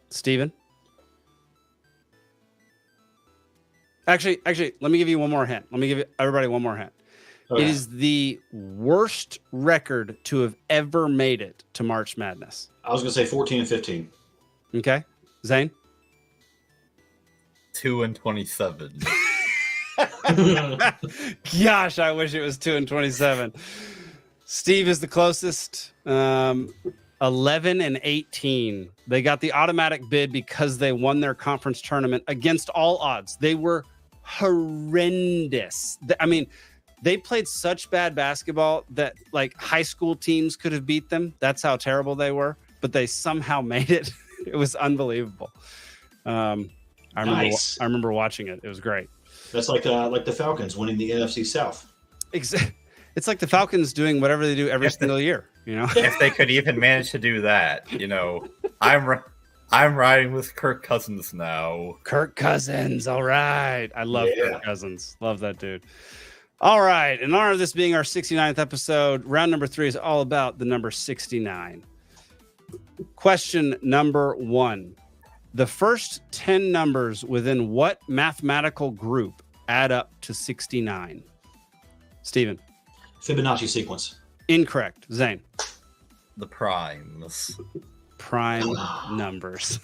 Steven? Actually, let me give you one more hint. Let me give everybody one more hint. Okay. It is the worst record to have ever made it to March Madness. I was going to say 14 and 15. Okay. Zane? 2-27. Gosh, I wish it was 2-27. Steve is the closest. 11 and 18. They got the automatic bid because they won their conference tournament against all odds. They were horrendous. I mean, they played such bad basketball that like high school teams could have beat them. That's how terrible they were, but they somehow made it. It was unbelievable. I remember watching it. It was great. That's like the Falcons winning the NFC South. It's like the Falcons doing whatever they do every single year, you know? If they could even manage to do that, you know, I'm riding with Kirk Cousins now. Kirk Cousins, all right. I love Kirk Cousins. Love that dude. All right. In honor of this being our 69th episode, round number 3 is all about the number 69. Question number 1. The first 10 numbers within what mathematical group add up to 69? Steven? Fibonacci sequence. Incorrect. Zane? The primes. Prime numbers.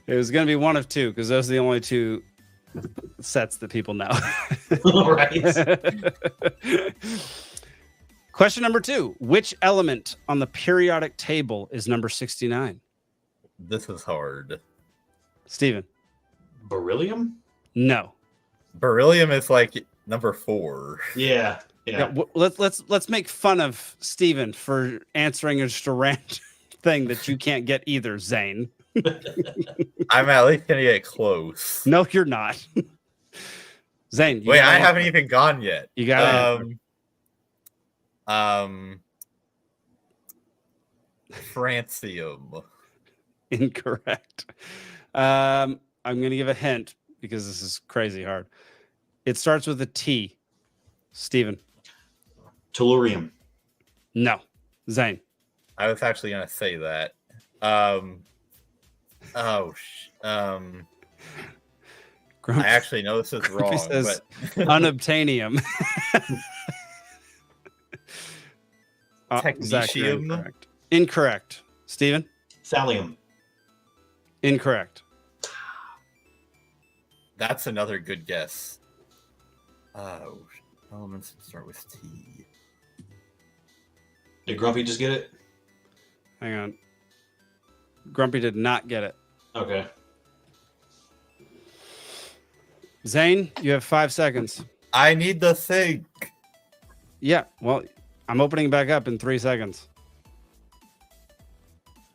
It was going to be one of 2 because those are the only 2 sets that people know. Right. Question number 2. Which element on the periodic table is number 69? This is hard. Steven? Beryllium? No. Beryllium is like number 4. Yeah. Let's make fun of Steven for answering just a random thing that you can't get either, Zane. I'm at least gonna get close. No, you're not. Zane, wait, I haven't even gone yet. You got Francium. Incorrect. I'm going to give a hint because this is crazy hard. It starts with a T. Steven. Tellurium. No. Zane. I was actually going to say that. Grumpy, I actually know this is Grumpy wrong, says but unobtainium. Zach, you're Technetium? incorrect. Incorrect. Steven? Thallium. Incorrect. That's another good guess. Elements that start with T. Did Grumpy just get it? Hang on. Grumpy did not get it. Okay. Zane, you have 5 seconds. I need to think. Yeah, well, I'm opening back up in 3 seconds.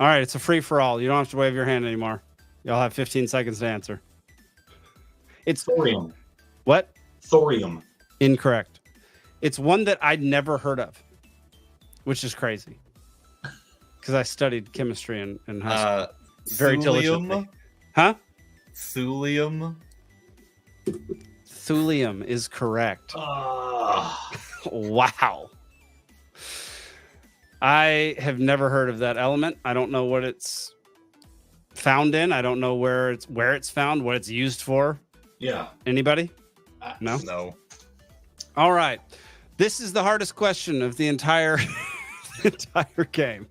All right, it's a free-for-all. You don't have to wave your hand anymore. Y'all have 15 seconds to answer. It's Thorium. What? Thorium. Incorrect. It's one that I'd never heard of, which is crazy. Because I studied chemistry in high school. Very diligently. Huh? Thulium. Thulium is correct. Wow. I have never heard of that element. I don't know what it's found in. I don't know where it's found, what it's used for. Yeah. Anybody? No? No. All right. This is the hardest question of the entire game.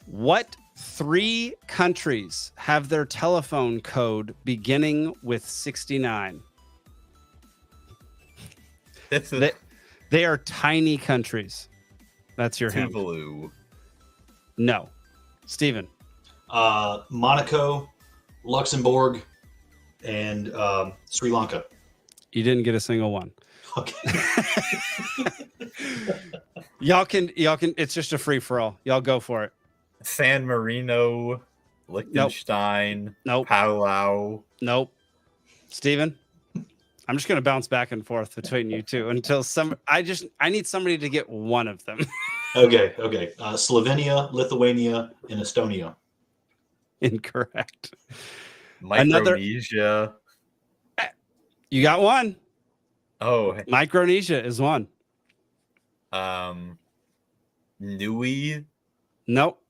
What 3 countries have their telephone code beginning with 69? They are tiny countries. That's your hint. Tuvalu. No. Steven. Monaco, Luxembourg, and Sri Lanka. You didn't get a single one. Okay. Y'all can it's just a free for all. Y'all go for it. San Marino, Liechtenstein, Nope. Palau. Nope. Steven? I'm just gonna bounce back and forth between you two until I need somebody to get one of them. Okay. Slovenia, Lithuania, and Estonia. Incorrect. Micronesia. You got one. Oh, Micronesia is one. Nui. Nope.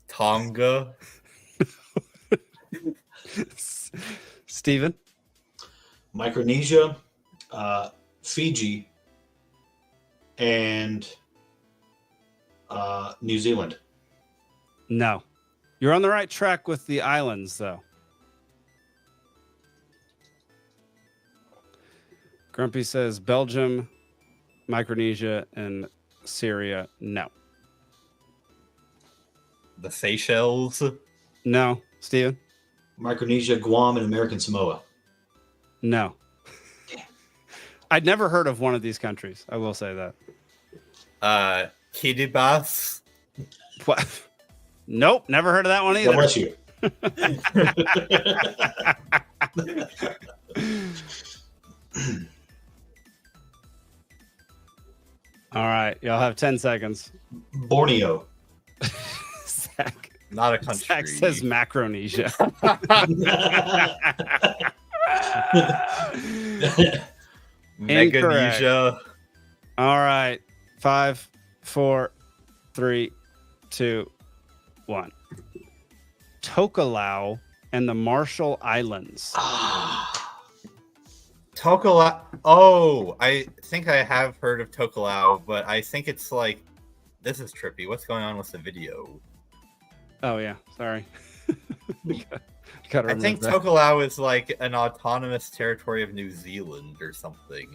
Tonga. Steven? Micronesia, Fiji, and New Zealand. No. You're on the right track with the islands, though. Grumpy says Belgium, Micronesia, and Syria. No. The Seychelles. No. Steven? Micronesia, Guam, and American Samoa. No. I'd never heard of one of these countries. I will say that. Kiribati. What? Nope. Never heard of that one either. God bless you. All right. Y'all have 10 seconds. Borneo. Zach. Not a country. Zach says Macronesia. Meganesia. All right. 5, 4, 3, 2, 1. Tokelau and the Marshall Islands. Tokelau. Oh, I think I have heard of Tokelau, but I think it's like, this is trippy. What's going on with the video? Oh, yeah. Sorry. I think Tokelau is like an autonomous territory of New Zealand or something.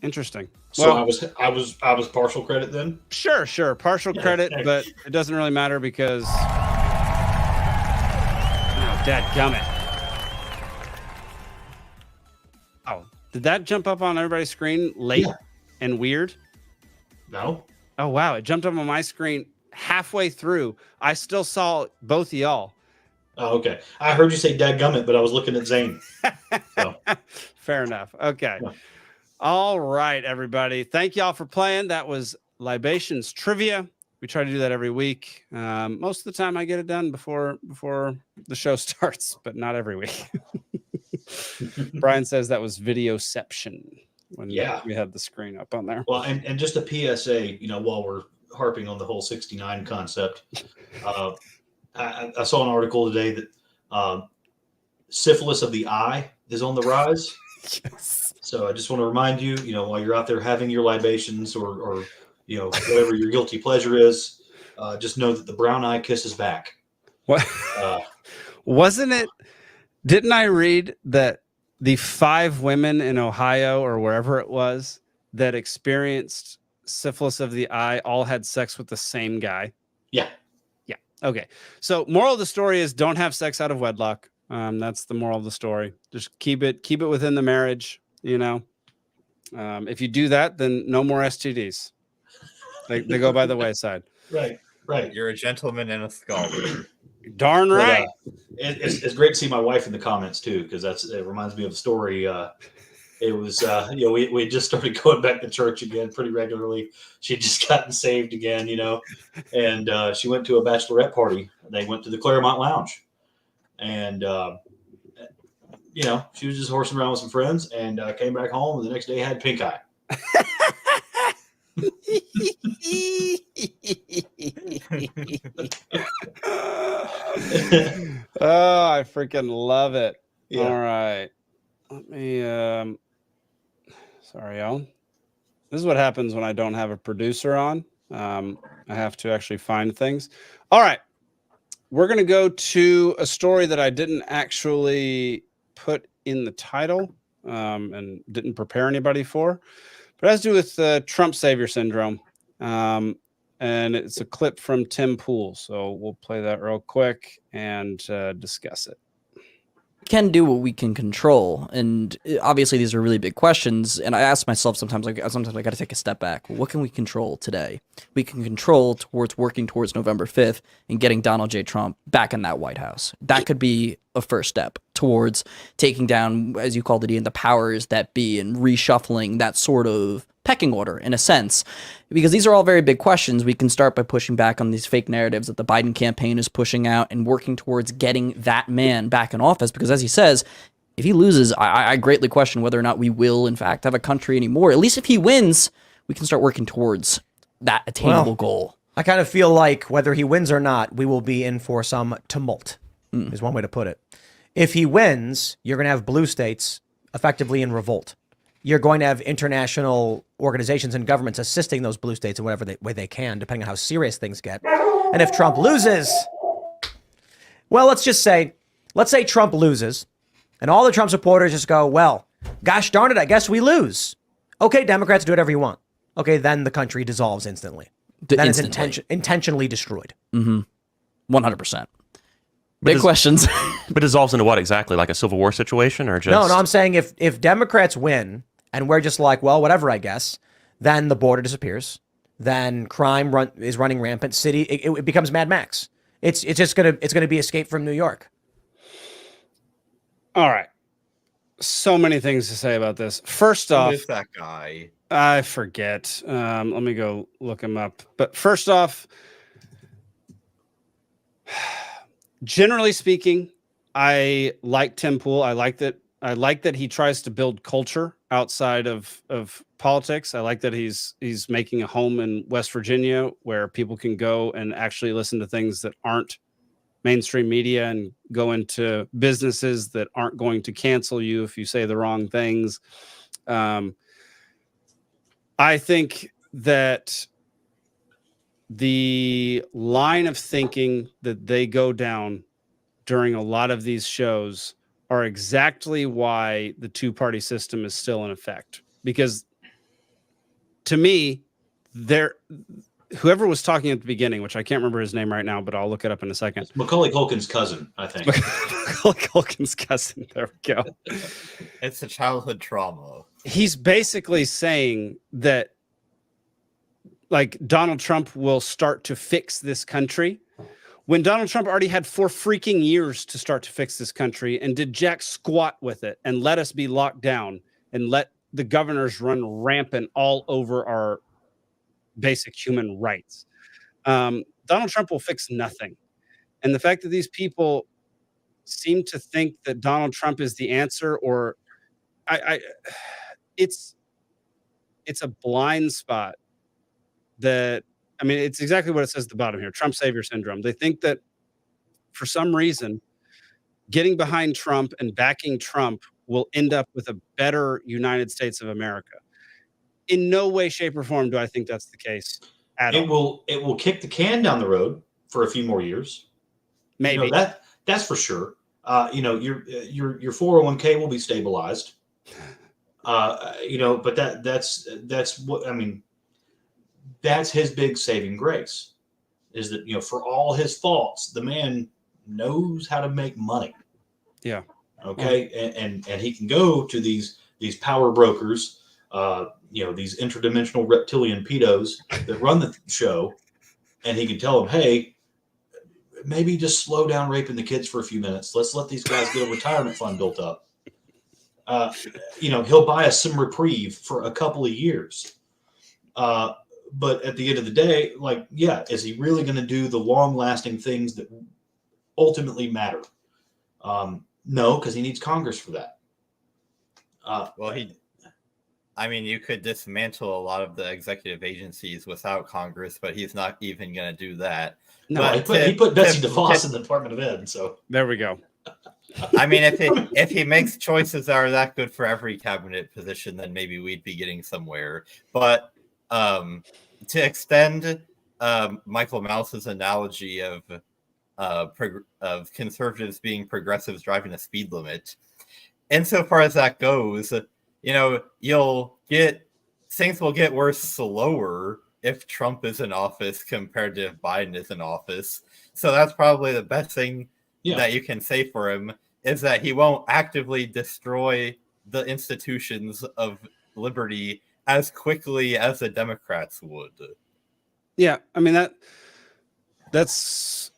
Interesting. So Well, I was partial credit then. Sure. Partial credit, but it doesn't really matter because. Oh, dadgummit. Oh, did that jump up on everybody's screen late and weird? No. Oh, wow. It jumped up on my screen halfway through. I still saw both of y'all. Oh, okay. I heard you say dadgummit, but I was looking at Zane. So. Fair enough. Okay. Yeah. All right, everybody. Thank y'all for playing. That was Libations Trivia. We try to do that every week. Most of the time I get it done before the show starts, but not every week. Brian says that was videoception when we had the screen up on there. Well, and just a PSA, while we're harping on the whole 69 concept, I saw an article today that syphilis of the eye is on the rise. Yes. So I just want to remind you, while you're out there having your libations or whatever your guilty pleasure is, just know that the brown eye kisses back. What? Wasn't it? Didn't I read that the 5 women in Ohio or wherever it was that experienced syphilis of the eye all had sex with the same guy? Yeah. Yeah. Okay. So moral of the story is don't have sex out of wedlock. That's the moral of the story. Just keep it within the marriage. If you do that, then no more STDs. They go by the wayside. Right. You're a gentleman and a scholar. Darn right. It's great to see my wife in the comments too, because it reminds me of a story. It was we just started going back to church again pretty regularly. She had just gotten saved again, and she went to a bachelorette party. They went to the Claremont Lounge, and she was just horsing around with some friends, and came back home, and the next day had pink eye. Oh, I freaking love it. Yeah. All right. Let me sorry, y'all. This is what happens when I don't have a producer on. I have to actually find things. All right. We're going to go to a story that I didn't actually put in the title and didn't prepare anybody for. But it has to do with Trump savior syndrome. And it's a clip from Tim Pool. So we'll play that real quick and discuss it. Can do what we can control, and obviously these are really big questions, and I ask myself sometimes I got to take a step back. What can we control today? We can control working towards November 5th and getting Donald J. Trump back in that White House. That could be a first step towards taking down, as you called it, Ian, the powers that be, and reshuffling that sort of pecking order in a sense, because these are all very big questions. We can start by pushing back on these fake narratives that the Biden campaign is pushing out and working towards getting that man back in office, because as he says, if he loses, I greatly question whether or not we will in fact have a country anymore. At least if he wins, we can start working towards that attainable goal. I kind of feel like whether he wins or not, we will be in for some tumult, is one way to put it. If he wins, you're going to have blue states effectively in revolt. You're going to have international organizations and governments assisting those blue states in whatever way they can, depending on how serious things get. And if Trump loses, well, let's say Trump loses, and all the Trump supporters just go, well, gosh darn it, I guess we lose. Okay, Democrats, do whatever you want. Okay, then the country dissolves instantly. Then it's intentionally destroyed. 100%. Big questions. But dissolves into what exactly? Like a civil war situation, or just? No, I'm saying if Democrats win and we're just like, well, whatever, I guess, then the border disappears. Then crime is running rampant. It becomes Mad Max. It's gonna be Escape from New York. All right. So many things to say about this. First off, Who's that guy? I forget. Let me go look him up. But first off, generally speaking, I like Tim Pool. I like that he tries to build culture outside of politics. I like that he's making a home in West Virginia where people can go and actually listen to things that aren't mainstream media and go into businesses that aren't going to cancel you if you say the wrong things. I think that the line of thinking that they go down during a lot of these shows are exactly why the two-party system is still in effect. Because to me, whoever was talking at the beginning, which I can't remember his name right now, but I'll look it up in a second. It's Macaulay Culkin's cousin, I think. Macaulay Culkin's cousin. There we go. It's a childhood trauma. He's basically saying that like Donald Trump will start to fix this country when Donald Trump already had 4 freaking years to start to fix this country and did jack squat with it and let us be locked down and let the governors run rampant all over our basic human rights. Donald Trump will fix nothing. And the fact that these people seem to think that Donald Trump is the answer, or it's a blind spot that, I mean, it's exactly what it says at the bottom here, Trump savior syndrome. They think that for some reason, getting behind Trump and backing Trump will end up with a better United States of America. In no way, shape, or form do I think that's the case at all. It will kick the can down the road for a few more years. Maybe. You know, that's for sure. You know, your 401k will be stabilized. You know, but that's what, I mean, that's his big saving grace, is that, you know, for all his faults, the man knows how to make money. Yeah. Okay. And he can go to these power brokers, you know, these interdimensional reptilian pedos that run the show, and he can tell them, hey, maybe just slow down raping the kids for a few minutes. Let's let these guys get a retirement fund built up. You know, he'll buy us some reprieve for a couple of years. But at the end of the day, like, yeah, is he really going to do the long-lasting things that ultimately matter? No, because he needs Congress for that. Well, I mean, you could dismantle a lot of the executive agencies without Congress, but he's not even going to do that. No, but he put Betsy DeVos in the Department of Ed. So there we go. I mean, if he makes choices that are that good for every cabinet position, then maybe we'd be getting somewhere. But to extend Michael Mouse's analogy of conservatives being progressives driving a speed limit, insofar as that goes, you know, things will get worse slower if Trump is in office compared to if Biden is in office. So that's probably the best thing that you can say for him, is that he won't actively destroy the institutions of liberty as quickly as the Democrats would. Yeah, I mean, that's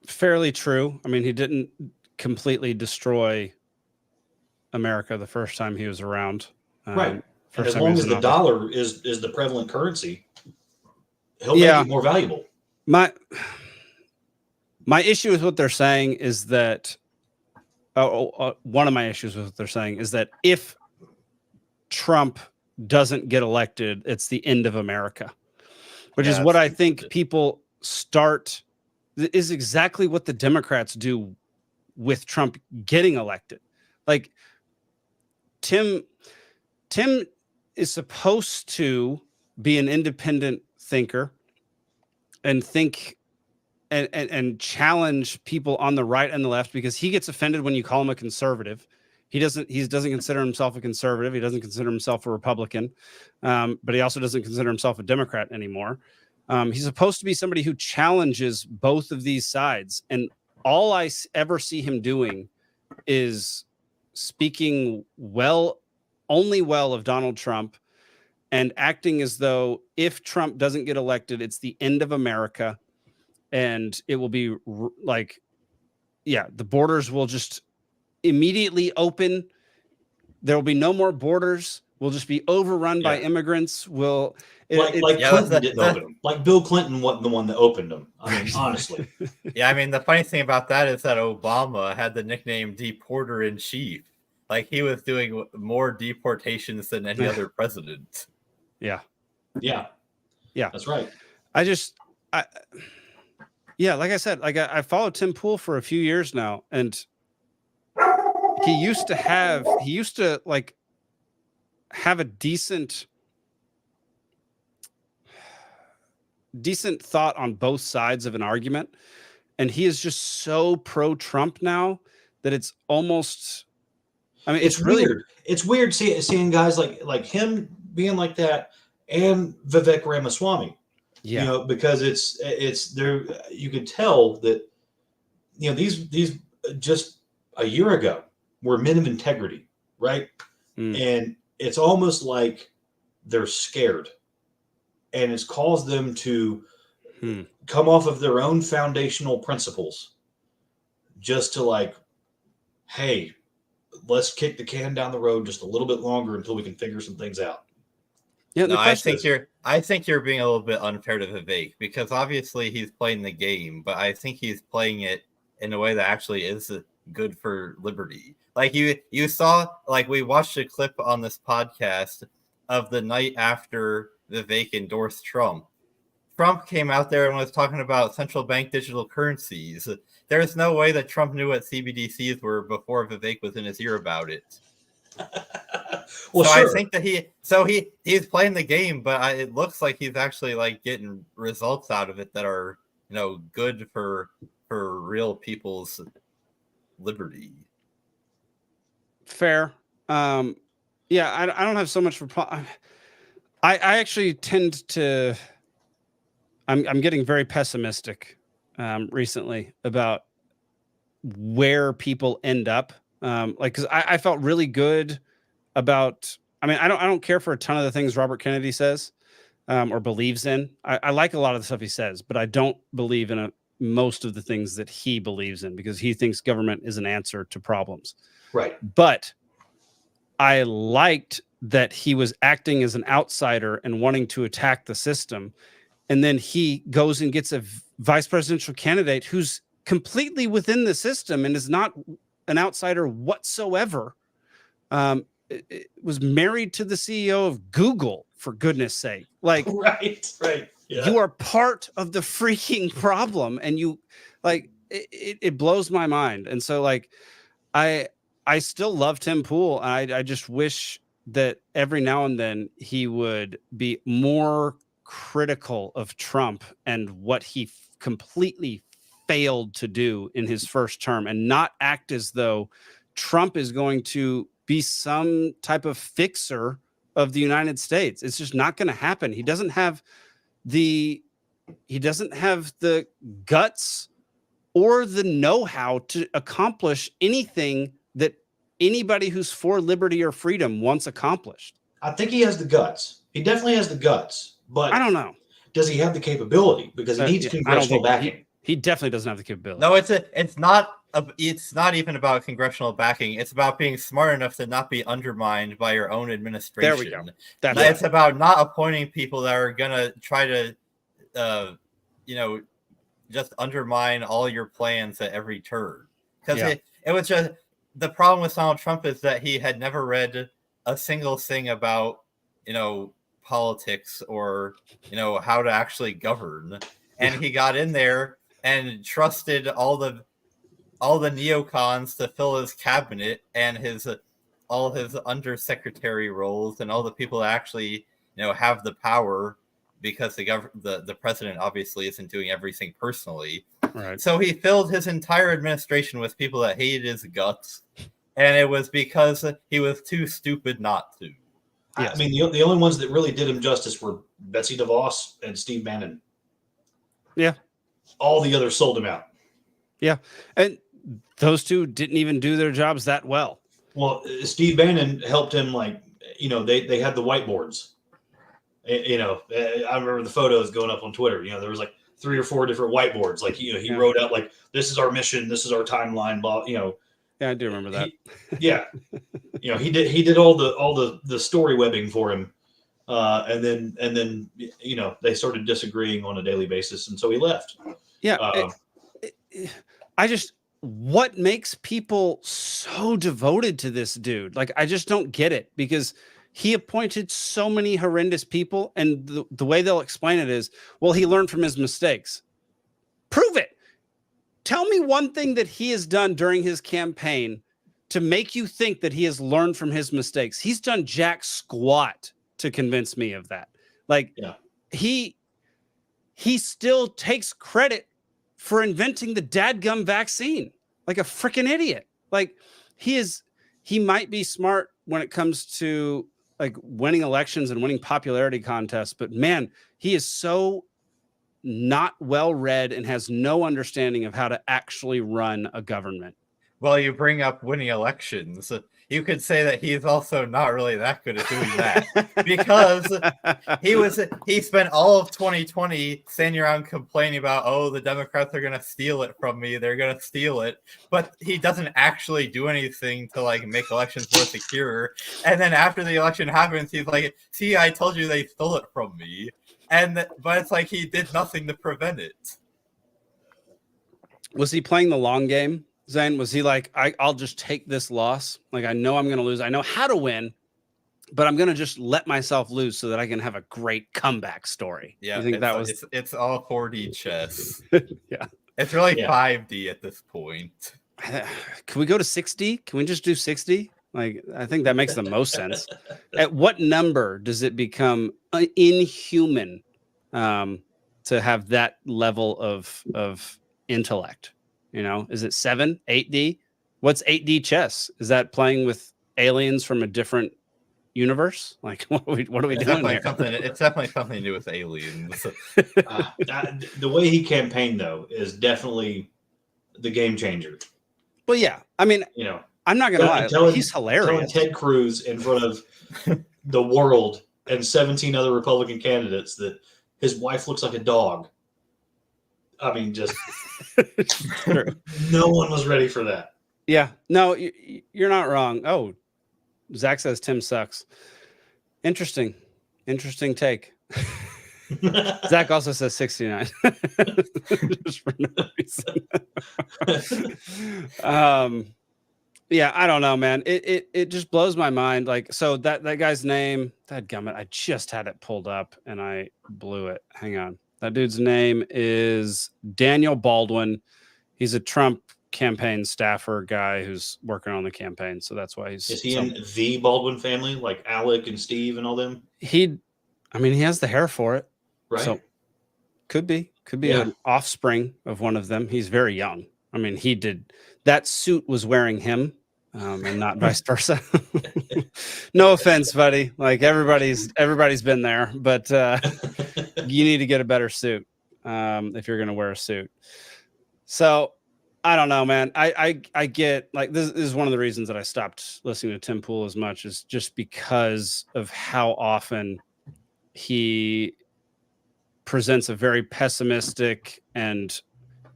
fairly true. I mean, he didn't completely destroy America the first time he was around. Right. And as long as the dollar is the prevalent currency, he'll make it more valuable. My issue with what they're saying is that one of my issues with what they're saying is that if Trump doesn't get elected, it's the end of America, which is what I think people is exactly what the Democrats do with Trump getting elected. Like, Tim is supposed to be an independent thinker and think and challenge people on the right and the left, because he gets offended when you call him a conservative. He doesn't consider himself a conservative. He doesn't consider himself a Republican, but he also doesn't consider himself a Democrat anymore. He's supposed to be somebody who challenges both of these sides. And all I ever see him doing is speaking only well of Donald Trump, and acting as though if Trump doesn't get elected, it's the end of America. And it will be like, the borders will just immediately open. There will be no more borders. We'll just be overrun by immigrants. Clinton didn't open them. Like Bill Clinton wasn't the one that opened them. I mean, honestly. Yeah, I mean, the funny thing about that is that Obama had the nickname Deporter in Chief. Like, he was doing more deportations than any other president. Yeah. Yeah. Yeah. That's right. Like I said, like I followed Tim Pool for a few years now, and he used to have a decent thought on both sides of an argument. And he is just so pro-Trump now that it's almost, I mean, it's really weird. It's weird seeing guys like him being like that, and Vivek Ramaswamy. Yeah. You know, because it's there. You could tell that, you know, these just a year ago were men of integrity, right? And it's almost like they're scared, and it's caused them to come off of their own foundational principles, just to like, hey, let's kick the can down the road just a little bit longer until we can figure some things out. Yeah, no, I think you're being a little bit unfair to Vivek, because obviously he's playing the game, but I think he's playing it in a way that actually is good for liberty. Like you saw, like we watched a clip on this podcast of the night after Vivek endorsed Trump. Trump came out there and was talking about central bank digital currencies. There's no way that Trump knew what CBDCs were before Vivek was in his ear about it. Well, so sure. I think that he's playing the game, but it looks like he's actually like getting results out of it that are, you know, good for real people's liberty. Fair. Yeah, I don't have so much for. I actually tend to. I'm getting very pessimistic recently about where people end up. Like, because I felt really good about. I mean, I don't care for a ton of the things Robert Kennedy says or believes in. I like a lot of the stuff he says, but I don't believe in most of the things that he believes in, because he thinks government is an answer to problems. Right. But I liked that he was acting as an outsider and wanting to attack the system. And then he goes and gets a vice presidential candidate who's completely within the system and is not an outsider whatsoever. It was married to the CEO of Google, for goodness sake. Like, right. Yeah. You are part of the freaking problem. And you like, it blows my mind. And so like, I still love Tim Pool. I just wish that every now and then he would be more critical of Trump and what he completely failed to do in his first term, and not act as though Trump is going to be some type of fixer of the United States. It's just not going to happen. He doesn't have the guts or the know-how to accomplish anything that anybody who's for liberty or freedom wants accomplished. I think he has the guts. He definitely has the guts, but I don't know. Does he have the capability? Because he needs congressional backing. He definitely doesn't have the capability. No, it's not even about congressional backing. It's about being smart enough to not be undermined by your own administration. There we go. It's about not appointing people that are gonna try to, just undermine all your plans at every turn. Because it was just the problem with Donald Trump is that he had never read a single thing about, politics or, how to actually govern. And he got in there and trusted all the neocons to fill his cabinet and all his undersecretary roles and all the people that actually, have the power, because the president obviously isn't doing everything personally. Right. So he filled his entire administration with people that hated his guts, and it was because he was too stupid not to. Yes. I mean, the only ones that really did him justice were Betsy DeVos and Steve Bannon. Yeah. All the others sold him out. Yeah. And those two didn't even do their jobs that well. Well, Steve Bannon helped him, they had the whiteboards. I remember the photos going up on Twitter. There was 3 or 4 different whiteboards. He wrote out this is our mission, this is our timeline, blah. Yeah, I do remember that. He did all the story webbing for him, and then they started disagreeing on a daily basis, and so he left. Yeah, what makes people so devoted to this dude? I just don't get it, because he appointed so many horrendous people, and the way they'll explain it is, well, he learned from his mistakes. Prove it. Tell me one thing that he has done during his campaign to make you think that he has learned from his mistakes. He's done jack squat to convince me of that. He still takes credit for inventing the dadgum vaccine, like a freaking idiot. He might be smart when it comes to winning elections and winning popularity contests, but man, he is so not well read and has no understanding of how to actually run a government. Well, you bring up winning elections. you could say that he's also not really that good at doing that because he spent all of 2020 standing around complaining about, oh, the Democrats are gonna steal it from me, they're gonna steal it, but he doesn't actually do anything to like make elections more secure. And then after the election happens, he's like, see, I told you they stole it from me. But it's like he did nothing to prevent it. Was he playing the long game, Zane? Was he like, I'll just take this loss? Like, I know I'm going to lose. I know how to win, but I'm going to just let myself lose so that I can have a great comeback story. Yeah, you think that was? It's all 4D chess. Yeah, it's really 5D at this point. Can we go to 6D? Can we just do 6D? Like, I think that makes the most sense. At what number does it become inhuman to have that level of intellect? You know, is it 7, 8D? What's 8D chess? Is that playing with aliens from a different universe? Like, what are we doing here? It's definitely something to do with aliens. The way he campaigned, though, is definitely the game changer. Well, yeah. I mean, you know, I'm not going to lie. He's hilarious. Telling Ted Cruz in front of the world and 17 other Republican candidates that his wife looks like a dog. I mean, just no one was ready for that. Yeah. No, you're not wrong. Oh, Zach says Tim sucks. Interesting take. Zach also says 69. Just for no reason. Yeah, I don't know, man. It just blows my mind. Like, so that guy's name, dadgummit, I just had it pulled up and I blew it. Hang on. That dude's name is Daniel Baldwin. He's a Trump campaign staffer guy who's working on the campaign. So that's why he's. Is he in the Baldwin family, like Alec and Steve and all them? He has the hair for it. Right. So could be an offspring of one of them. He's very young. I mean, that suit was wearing him and not vice versa. No offense, buddy. Like everybody's been there, but you need to get a better suit if you're going to wear a suit. So I don't know, man. I get, like, this is one of the reasons that I stopped listening to Tim Pool as much, is just because of how often he presents a very pessimistic, and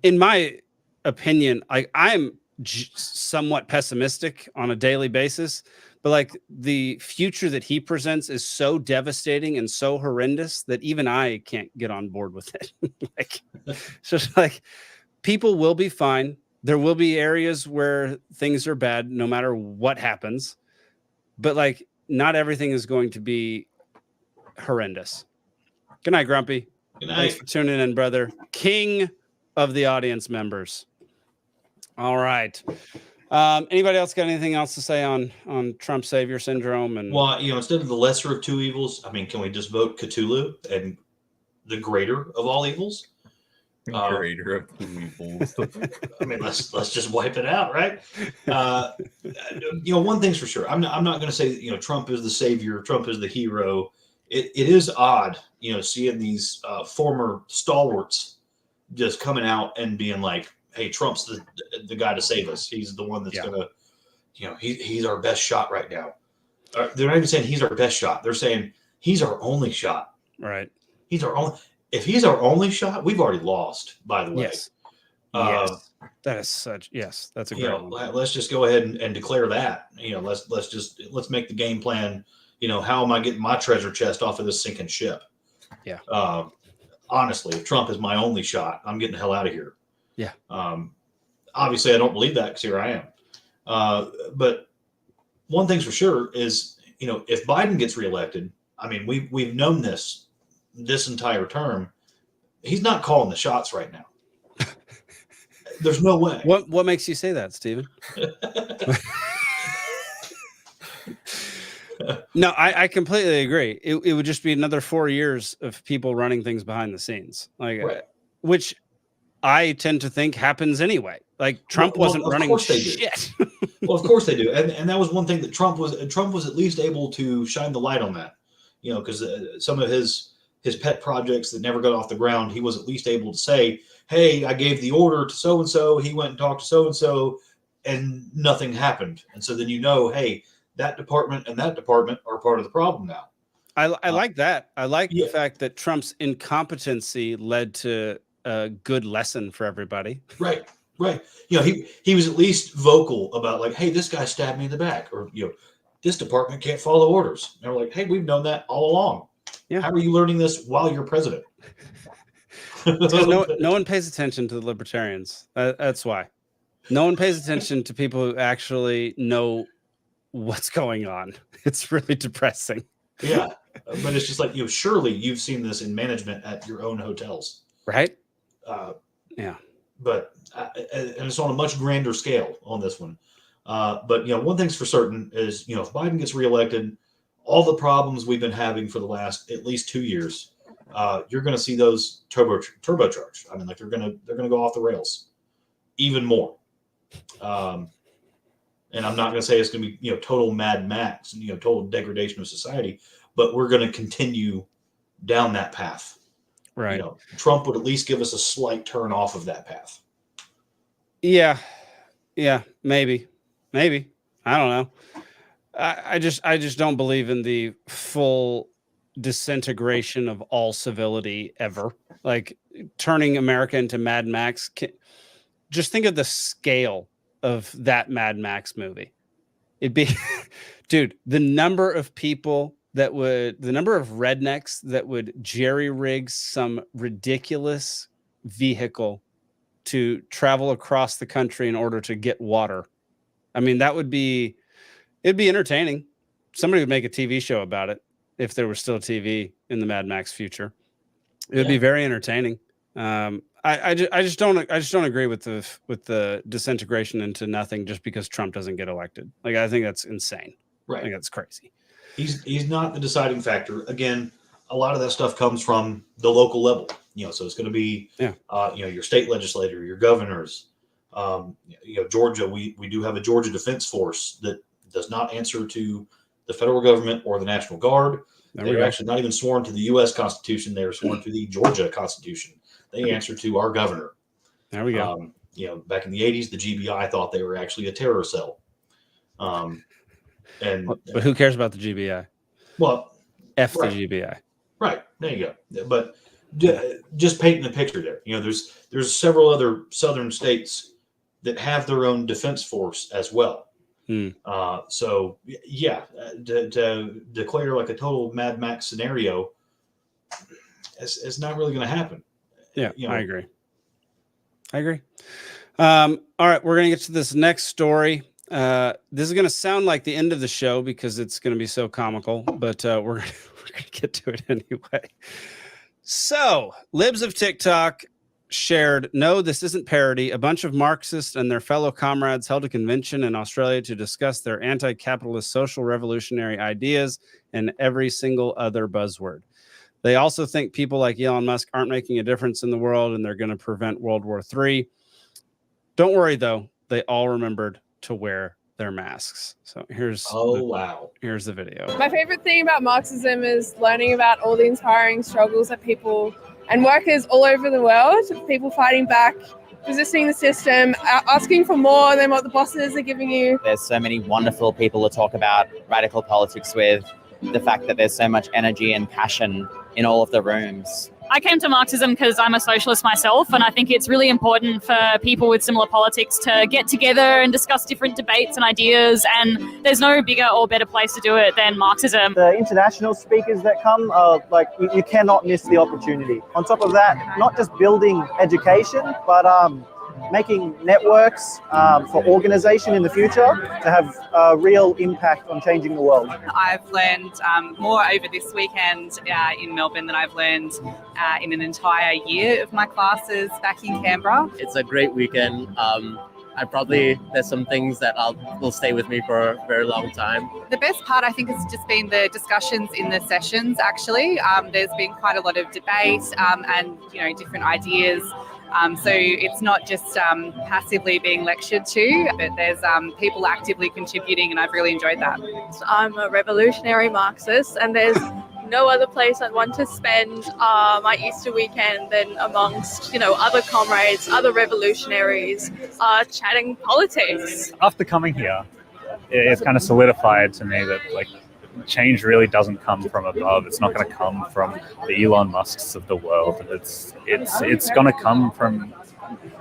in my opinion, I'm somewhat pessimistic on a daily basis, but like the future that he presents is so devastating and so horrendous that even I can't get on board with it. Like, it's just like, people will be fine. There will be areas where things are bad no matter what happens, but like, not everything is going to be horrendous. Good night, Grumpy. Good night. Thanks for tuning in, brother. King of the audience members. All right. Anybody else got anything else to say on Trump savior syndrome? And well, instead of the lesser of two evils, I mean, can we just vote Cthulhu and the greater of all evils? Greater of two evils. I mean, let's just wipe it out, right? One thing's for sure. I'm not going to say Trump is the savior, Trump is the hero. It is odd, seeing these former stalwarts just coming out and being like, hey, Trump's the guy to save us. He's the one that's going to, he's our best shot right now. They're not even saying he's our best shot. They're saying he's our only shot. Right. He's our only. If he's our only shot, we've already lost, by the way. Yes. Yes. That is such. Yes. That's a great one. Let's just go ahead and declare that. Let's make the game plan. How am I getting my treasure chest off of this sinking ship? Yeah. Honestly, if Trump is my only shot, I'm getting the hell out of here. Yeah. Obviously, I don't believe that because here I am. But one thing's for sure is, if Biden gets reelected, I mean, we've known this entire term. He's not calling the shots right now. There's no way. What makes you say that, Stephen? No, I completely agree. It would just be another 4 years of people running things behind the scenes, which I tend to think happens anyway. Like Trump wasn't running shit. Well, of course they do, and that was one thing that Trump was at least able to shine the light on that. Because some of his pet projects that never got off the ground, he was at least able to say, "Hey, I gave the order to so and so. He went and talked to so and so. and nothing happened. And so then hey, that department and that department are part of the problem now. I like that. I like the fact that Trump's incompetency led to a good lesson for everybody. Right. He was at least vocal about like, hey, this guy stabbed me in the back, or this department can't follow orders. And we're like, hey, we've known that all along. Yeah. How are you learning this while you're president? no one pays attention to the libertarians. That's why. No one pays attention to people who actually know what's going on. It's really depressing. Yeah, but it's just like, surely you've seen this in management at your own hotels, right? Yeah, but and it's on a much grander scale on this one. But one thing's for certain is if Biden gets reelected, all the problems we've been having for the last at least 2 years, you're going to see those turbocharged. I mean, like they're going to go off the rails even more. And I'm not going to say it's going to be, total Mad Max and, total degradation of society, but we're going to continue down that path. Right. Trump would at least give us a slight turn off of that path. Yeah. Maybe. I don't know. I just don't believe in the full disintegration of all civility ever. Like turning America into Mad Max. Just think of the scale of that Mad Max movie. It'd be, dude, the number of rednecks that would jerry rig some ridiculous vehicle to travel across the country in order to get water. I mean, it'd be entertaining. Somebody would make a TV show about it if there was still TV in the Mad Max future. It would be very entertaining. I just don't agree with the disintegration into nothing just because Trump doesn't get elected. Like, I think that's insane. Right. I think that's crazy. He's not the deciding factor. Again, a lot of that stuff comes from the local level. So it's going to be your state legislator, your governors. Georgia, we do have a Georgia Defense Force that does not answer to the federal government or the National Guard. They're actually not even sworn to the U.S. Constitution. They are sworn to the Georgia Constitution. They answer to our governor. There we go. Back in the 80s, the GBI thought they were actually a terror cell. But who cares about the GBI? Well, the GBI. Right. There you go. But just painting the picture there. There's several other southern states that have their own defense force as well. So to declare like a total Mad Max scenario, it's not really going to happen. Yeah, I agree. All right, we're going to get to this next story. This is going to sound like the end of the show because it's going to be so comical, but we're going to get to it anyway. So, libs of TikTok shared, no, this isn't parody. A bunch of Marxists and their fellow comrades held a convention in Australia to discuss their anti-capitalist social revolutionary ideas and every single other buzzword. They also think people like Elon Musk aren't making a difference in the world and they're going to prevent World War III. Don't worry, though. They all remembered to wear their masks. So here's here's the video. My favorite thing about Marxism is learning about all the inspiring struggles that people and workers all over the world, people fighting back, resisting the system, asking for more than what the bosses are giving you. There's so many wonderful people to talk about radical politics with. The fact that there's so much energy and passion in all of the rooms. I came to Marxism because I'm a socialist myself, and I think it's really important for people with similar politics to get together and discuss different debates and ideas, and there's no bigger or better place to do it than Marxism. The international speakers that come, you cannot miss the opportunity. On top of that, not just building education, but making networks for organization in the future to have a real impact on changing the world. I've learned more over this weekend in Melbourne than I've learned in an entire year of my classes back in Canberra. It's a great weekend. There's some things that will stay with me for a very long time. The best part, I think, has just been the discussions in the sessions, actually. There's been quite a lot of debate and, different ideas. So it's not just passively being lectured to, but there's people actively contributing, and I've really enjoyed that. I'm a revolutionary Marxist, and there's no other place I'd want to spend my Easter weekend than amongst, other comrades, other revolutionaries, chatting politics. After coming here, it's kind of solidified to me that change really doesn't come from above. It's not going to come from the Elon Musks of the world. It's going to come from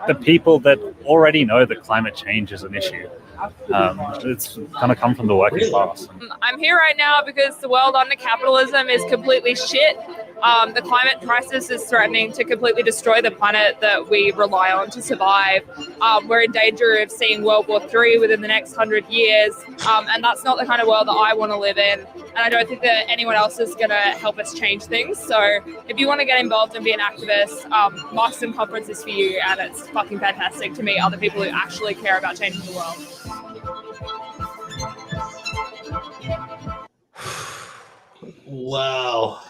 the people that already know that climate change is an issue. It's going to come from the working class. I'm here right now because the world under capitalism is completely shit. The climate crisis is threatening to completely destroy the planet that we rely on to survive. We're in danger of seeing World War III within the next 100 years, and that's not the kind of world that I want to live in. And I don't think that anyone else is going to help us change things. So if you want to get involved and be an activist, Marxism Conference is for you, and it's fucking fantastic to meet other people who actually care about changing the world. Wow.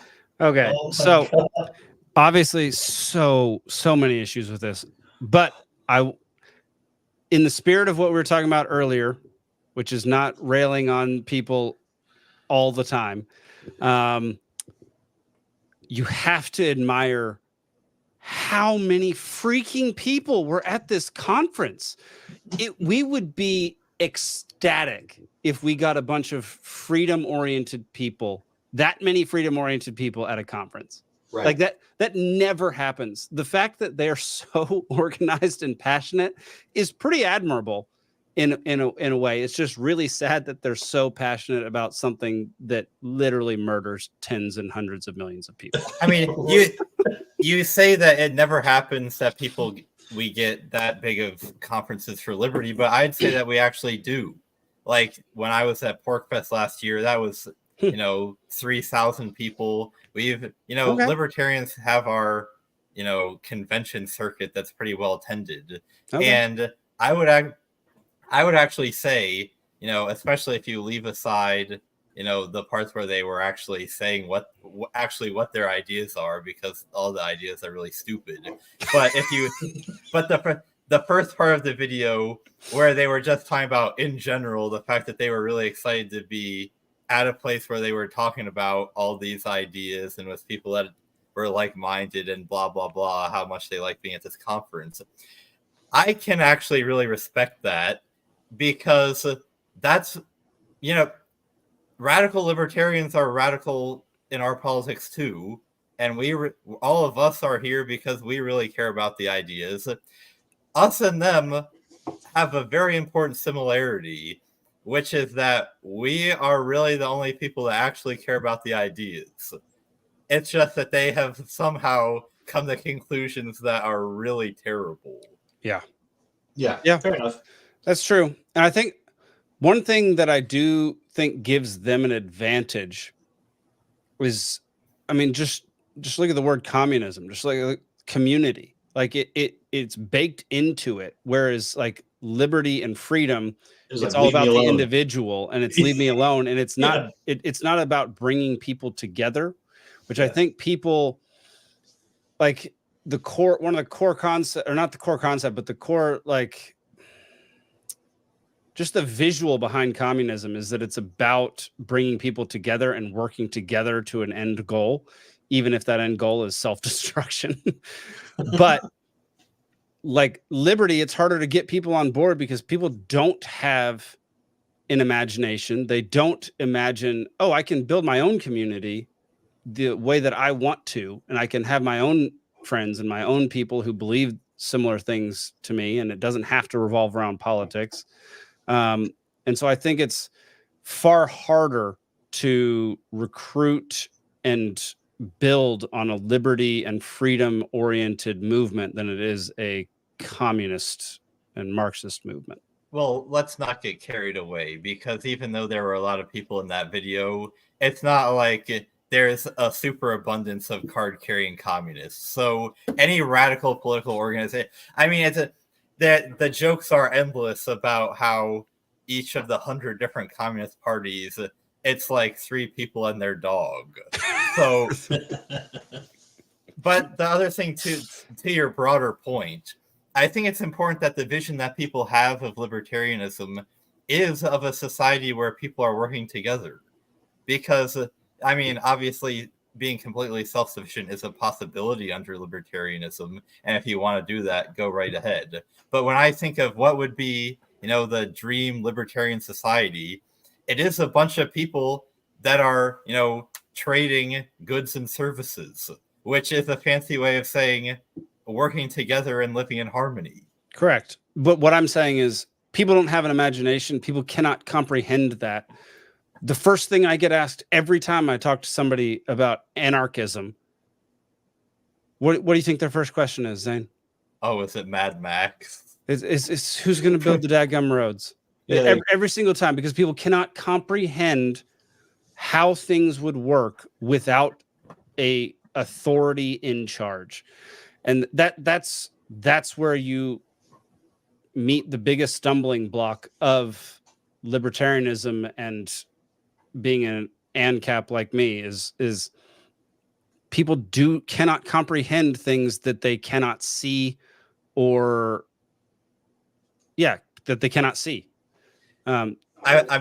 Okay, Oh my so God. obviously so many issues with this, but in the spirit of what we were talking about earlier, which is not railing on people all the time, you have to admire how many freaking people were at this conference. We would be ecstatic if we got a bunch of freedom-oriented people, that many freedom-oriented people at a conference. Right. Like that never happens. The fact that they're so organized and passionate is pretty admirable in a way. It's just really sad that they're so passionate about something that literally murders tens and hundreds of millions of people. I mean, you say that it never happens that we get that big of conferences for liberty, but I'd say that we actually do. Like when I was at PorkFest last year, that was 3,000 people. We've Okay. libertarians have our convention circuit that's pretty well attended, Okay. and I would actually say, especially if you leave aside the parts where they were actually saying what their ideas are, because all the ideas are really stupid. But the first part of the video where they were just talking about in general the fact that they were really excited to be at a place where they were talking about all these ideas and with people that were like-minded and blah blah blah, how much they like being at this conference, I can actually really respect that, because that's radical libertarians are radical in our politics too, and all of us are here because we really care about the ideas. Us and them have a very important similarity, which is that we are really the only people that actually care about the ideas. It's just that they have somehow come to conclusions that are really terrible. Yeah. Yeah. Fair enough. That's true. And I think one thing that I do think gives them an advantage is, I mean, just look at the word communism, just like community. Like it's baked into it. Whereas like liberty and freedom, It's it's like, all leave me about the alone. individual, and it's leave me alone. And it's not, it's not about bringing people together, which I think people like one of the core concept, or not the core concept, but the core, like just the visual behind communism is that it's about bringing people together and working together to an end goal, even if that end goal is self-destruction. But like liberty, it's harder to get people on board because people don't have an imagination. They don't imagine, oh, I can build my own community the way that I want to, and I can have my own friends and my own people who believe similar things to me, and it doesn't have to revolve around politics. And so I think it's far harder to recruit and build on a liberty and freedom oriented movement than it is a communist and Marxist movement. Well, let's not get carried away, because even though there were a lot of people in that video, it's not like there's a superabundance of card-carrying communists. So any radical political organization, I mean, the jokes are endless about how each of the 100 different communist parties, it's like 3 people and their dog. So, but the other thing, to your broader point, I think it's important that the vision that people have of libertarianism is of a society where people are working together. Because I mean, obviously, being completely self-sufficient is a possibility under libertarianism, and if you want to do that, go right ahead. But when I think of what would be, the dream libertarian society, it is a bunch of people that are, trading goods and services, which is a fancy way of saying working together and living in harmony. Correct. But what I'm saying is people don't have an imagination. People cannot comprehend that. The first thing I get asked every time I talk to somebody about anarchism, what do you think their first question is, Zane? Oh, is it Mad Max? It's who's going to build the dadgum roads? Yeah, every single time, because people cannot comprehend how things would work without a authority in charge. And that's where you meet the biggest stumbling block of libertarianism and being an ANCAP like me is people cannot comprehend things that they cannot see that they cannot see. I'm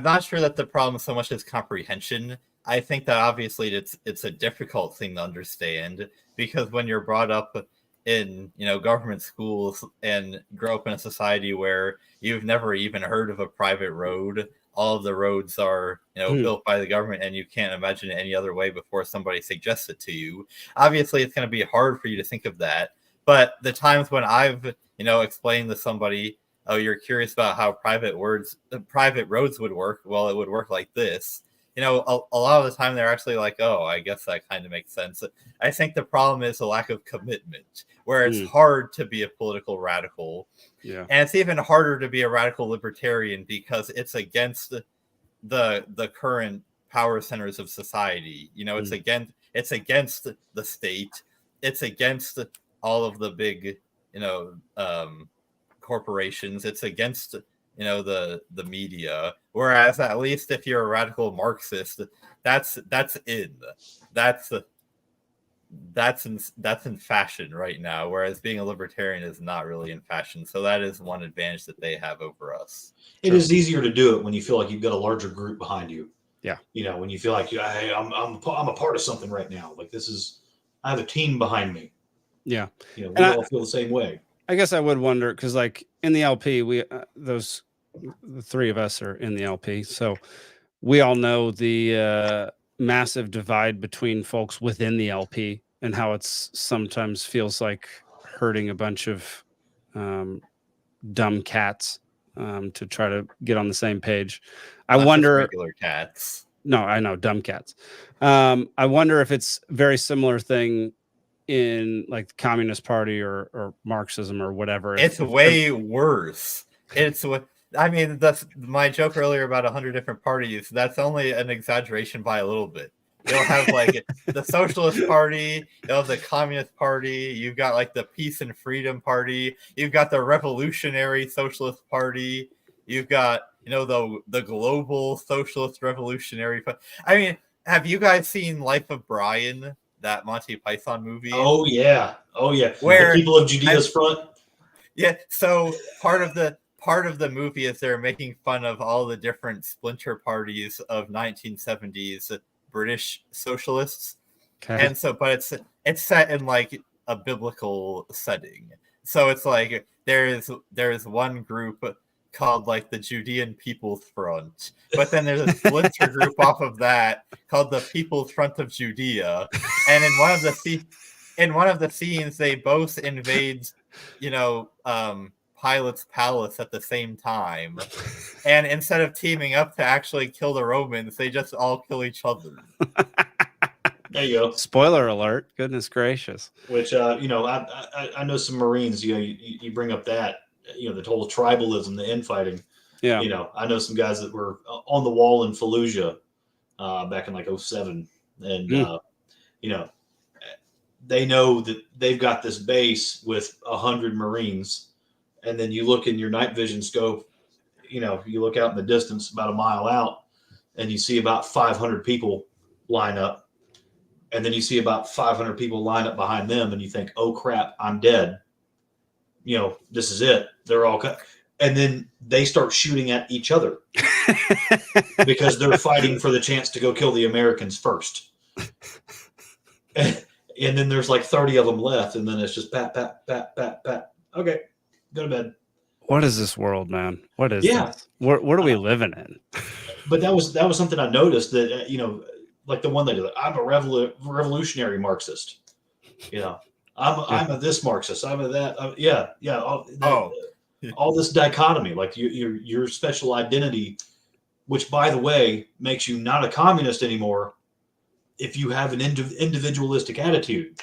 not sure that the problem so much is comprehension. I think that obviously it's a difficult thing to understand, because when you're brought up in government schools and grow up in a society where you've never even heard of a private road, all of the roads are built by the government, and you can't imagine it any other way before somebody suggests it to you. Obviously, it's going to be hard for you to think of that. But the times when I've explained to somebody, oh, you're curious about how private roads would work, well, it would work like this. A lot of the time they're actually like, oh, I guess that kind of makes sense. I think the problem is a lack of commitment, where it's hard to be a political radical. Yeah. And it's even harder to be a radical libertarian because it's against the current power centers of society. It's against the state. It's against all of the big, corporations. It's against the media. Whereas at least if you're a radical Marxist, that's in fashion right now. Whereas being a libertarian is not really in fashion. So that is one advantage that they have over us. It is easier to do it when you feel like you've got a larger group behind you. Yeah. When you feel like hey, I'm a part of something right now. Like I have a team behind me. Yeah. We all feel the same way. I guess I would wonder, because like in the LP, the three of us are in the LP, so we all know the massive divide between folks within the LP and how it's sometimes feels like herding a bunch of dumb cats to try to get on the same page. I wonder, regular cats. No, I know, dumb cats. I wonder if it's a very similar thing in like the Communist Party or Marxism or whatever. It's way worse. It's what I mean. My joke earlier about 100 different parties. That's only an exaggeration by a little bit. You'll have like the Socialist Party, you'll have the Communist Party, you've got like the Peace and Freedom Party, you've got the Revolutionary Socialist Party, you've got the Global Socialist Revolutionary Party. I mean, have you guys seen Life of Brian, that Monty Python movie? Oh yeah. Where the people of Judea's front. Yeah. So part of the movie is they're making fun of all the different splinter parties of 1970s British socialists. Okay. And so, but it's set in like a biblical setting. So it's like there's one group called like the Judean People's Front, but then there's a splinter group off of that called the People's Front of Judea, and in one of the scenes they both invade Pilate's palace at the same time, and instead of teaming up to actually kill the Romans, they just all kill each other. There you go. Spoiler alert! Goodness gracious. Which I know some Marines. You bring up that. The total tribalism, the infighting. Yeah. I know some guys that were on the wall in Fallujah back in like 2007. And, they know that they've got this base with 100 Marines. And then you look in your night vision scope, you look out in the distance about a mile out and you see about 500 people line up. And then you see about 500 people line up behind them and you think, oh crap, I'm dead. This is it. They're all cut. And then they start shooting at each other because they're fighting for the chance to go kill the Americans first. and then there's like 30 of them left, and then it's just pat, pat, pat, pat, pat. Okay, go to bed. What is this world, man? What is Yeah. this? What are we living in? But that was something I noticed that like the one that I'm a revolutionary Marxist. I'm a this Marxist. I'm a that. All this dichotomy, like your special identity, which by the way makes you not a communist anymore. If you have an individualistic attitude,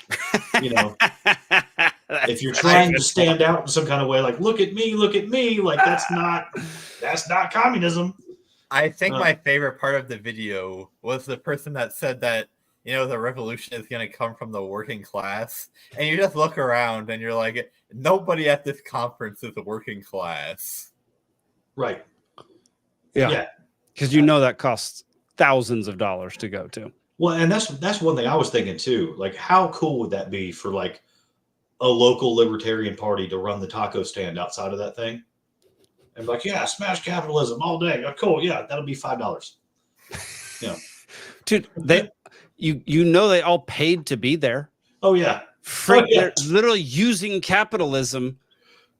if you're trying to stand out in some kind of way, like look at me, like that's not communism. I think my favorite part of the video was the person that said that, the revolution is going to come from the working class. And you just look around and you're like, nobody at this conference is a working class. Right. Yeah. Because that costs thousands of dollars to go to. Well, and that's one thing I was thinking too. Like, how cool would that be for like a local libertarian party to run the taco stand outside of that thing? And be like, yeah, smash capitalism all day. Oh, cool. Yeah, that'll be $5. Dude, they all paid to be there. Oh yeah. They're literally using capitalism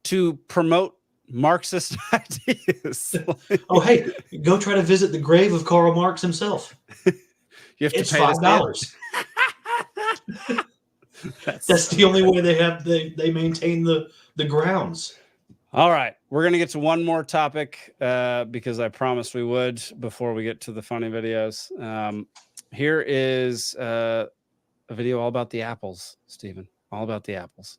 to promote Marxist ideas. Oh, hey, go try to visit the grave of Karl Marx himself. It's pay $5. That's the only way they maintain the grounds. All right, we're gonna get to one more topic because I promised we would before we get to the funny videos. Here is a video all about the apples, Stephen. All about the apples.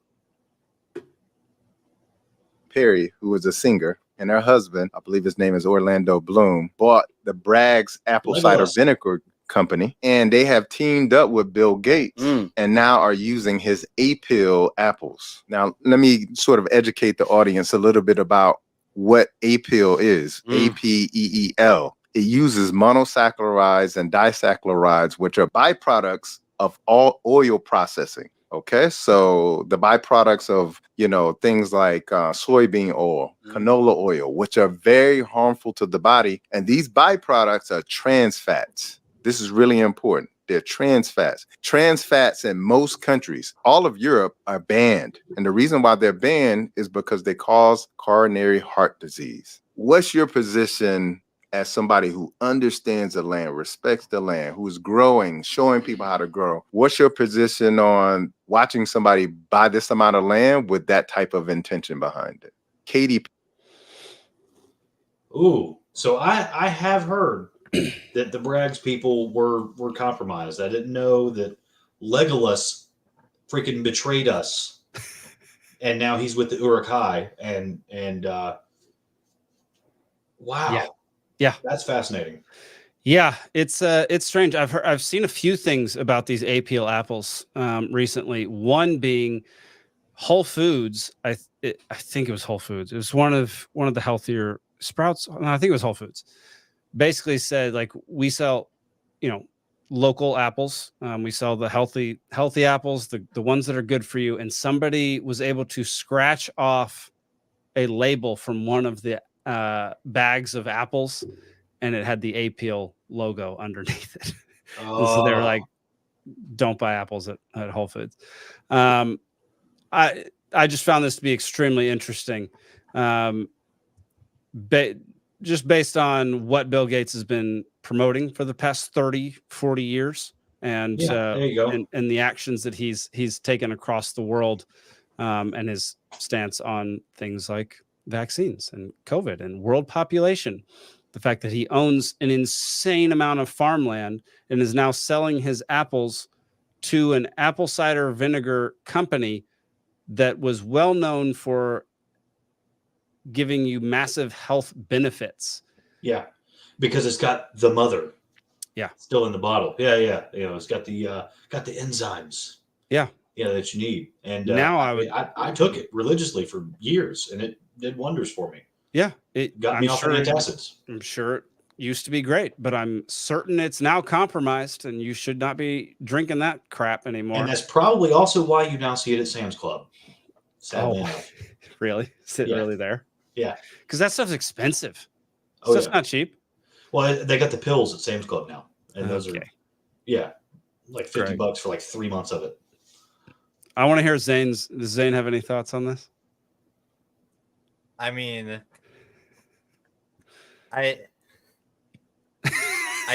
Perry, who was a singer, and her husband, I believe his name is Orlando Bloom, bought the Bragg's apple cider vinegar company, and they have teamed up with Bill Gates and now are using his A-Peel apples. Now, let me sort of educate the audience a little bit about what A-Peel is. A-P-E-E-L. It uses monosaccharides and disaccharides, which are byproducts of all oil processing. Okay, so the byproducts of, things like soybean oil, canola oil, which are very harmful to the body. And these byproducts are trans fats. This is really important. They're trans fats. Trans fats in most countries, all of Europe, are banned. And the reason why they're banned is because they cause coronary heart disease. What's your position as somebody who understands the land, respects the land, who's growing, showing people how to grow? What's your position on watching somebody buy this amount of land with that type of intention behind it? Katie. Ooh, so I have heard that the Bragg's people were compromised. I didn't know that Legolas freaking betrayed us, and now he's with the Uruk-hai. And wow, yeah, that's fascinating. Yeah, it's strange. I've seen a few things about these A-Peel apples recently. One being Whole Foods. I think it was Whole Foods. It was one of the healthier Sprouts. No, I think it was Whole Foods. Basically said, like, we sell, local apples. We sell the healthy apples, the ones that are good for you. And somebody was able to scratch off a label from one of the bags of apples, and it had the A-Peel logo underneath it. And so they were like, don't buy apples at Whole Foods. I just found this to be extremely interesting. Just based on what Bill Gates has been promoting for the past 30, 40 years, and there you go. And the actions that he's taken across the world, and his stance on things like vaccines and COVID and world population. The fact that he owns an insane amount of farmland and is now selling his apples to an apple cider vinegar company that was well known for giving you massive health benefits. Yeah, because it's got the mother. Yeah, still in the bottle. Yeah. It's got the enzymes. Yeah, that you need. And now I took it religiously for years, and it did wonders for me. Yeah, it got me off of antacids. I'm sure it used to be great, but I'm certain it's now compromised, and you should not be drinking that crap anymore. And that's probably also why you now see it at Sam's Club. Sadly enough. Really? Is it really there? Yeah, because that stuff's expensive. It's not cheap. Well, they got the pills at Sam's Club now, and those are, like $50 for like 3 months of it. I want to hear Zane's. Does Zane have any thoughts on this? I mean, I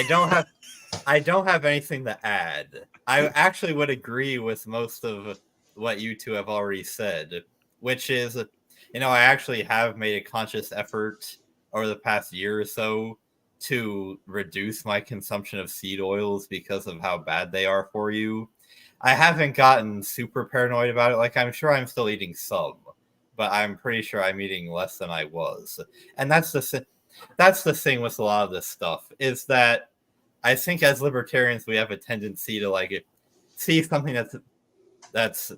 don't have anything to add. I actually would agree with most of what you two have already said, which is, I actually have made a conscious effort over the past year or so to reduce my consumption of seed oils because of how bad they are for you. I haven't gotten super paranoid about it. Like, I'm sure I'm still eating some, but I'm pretty sure I'm eating less than I was. And that's the thing with a lot of this stuff, is that I think as libertarians we have a tendency to see something that's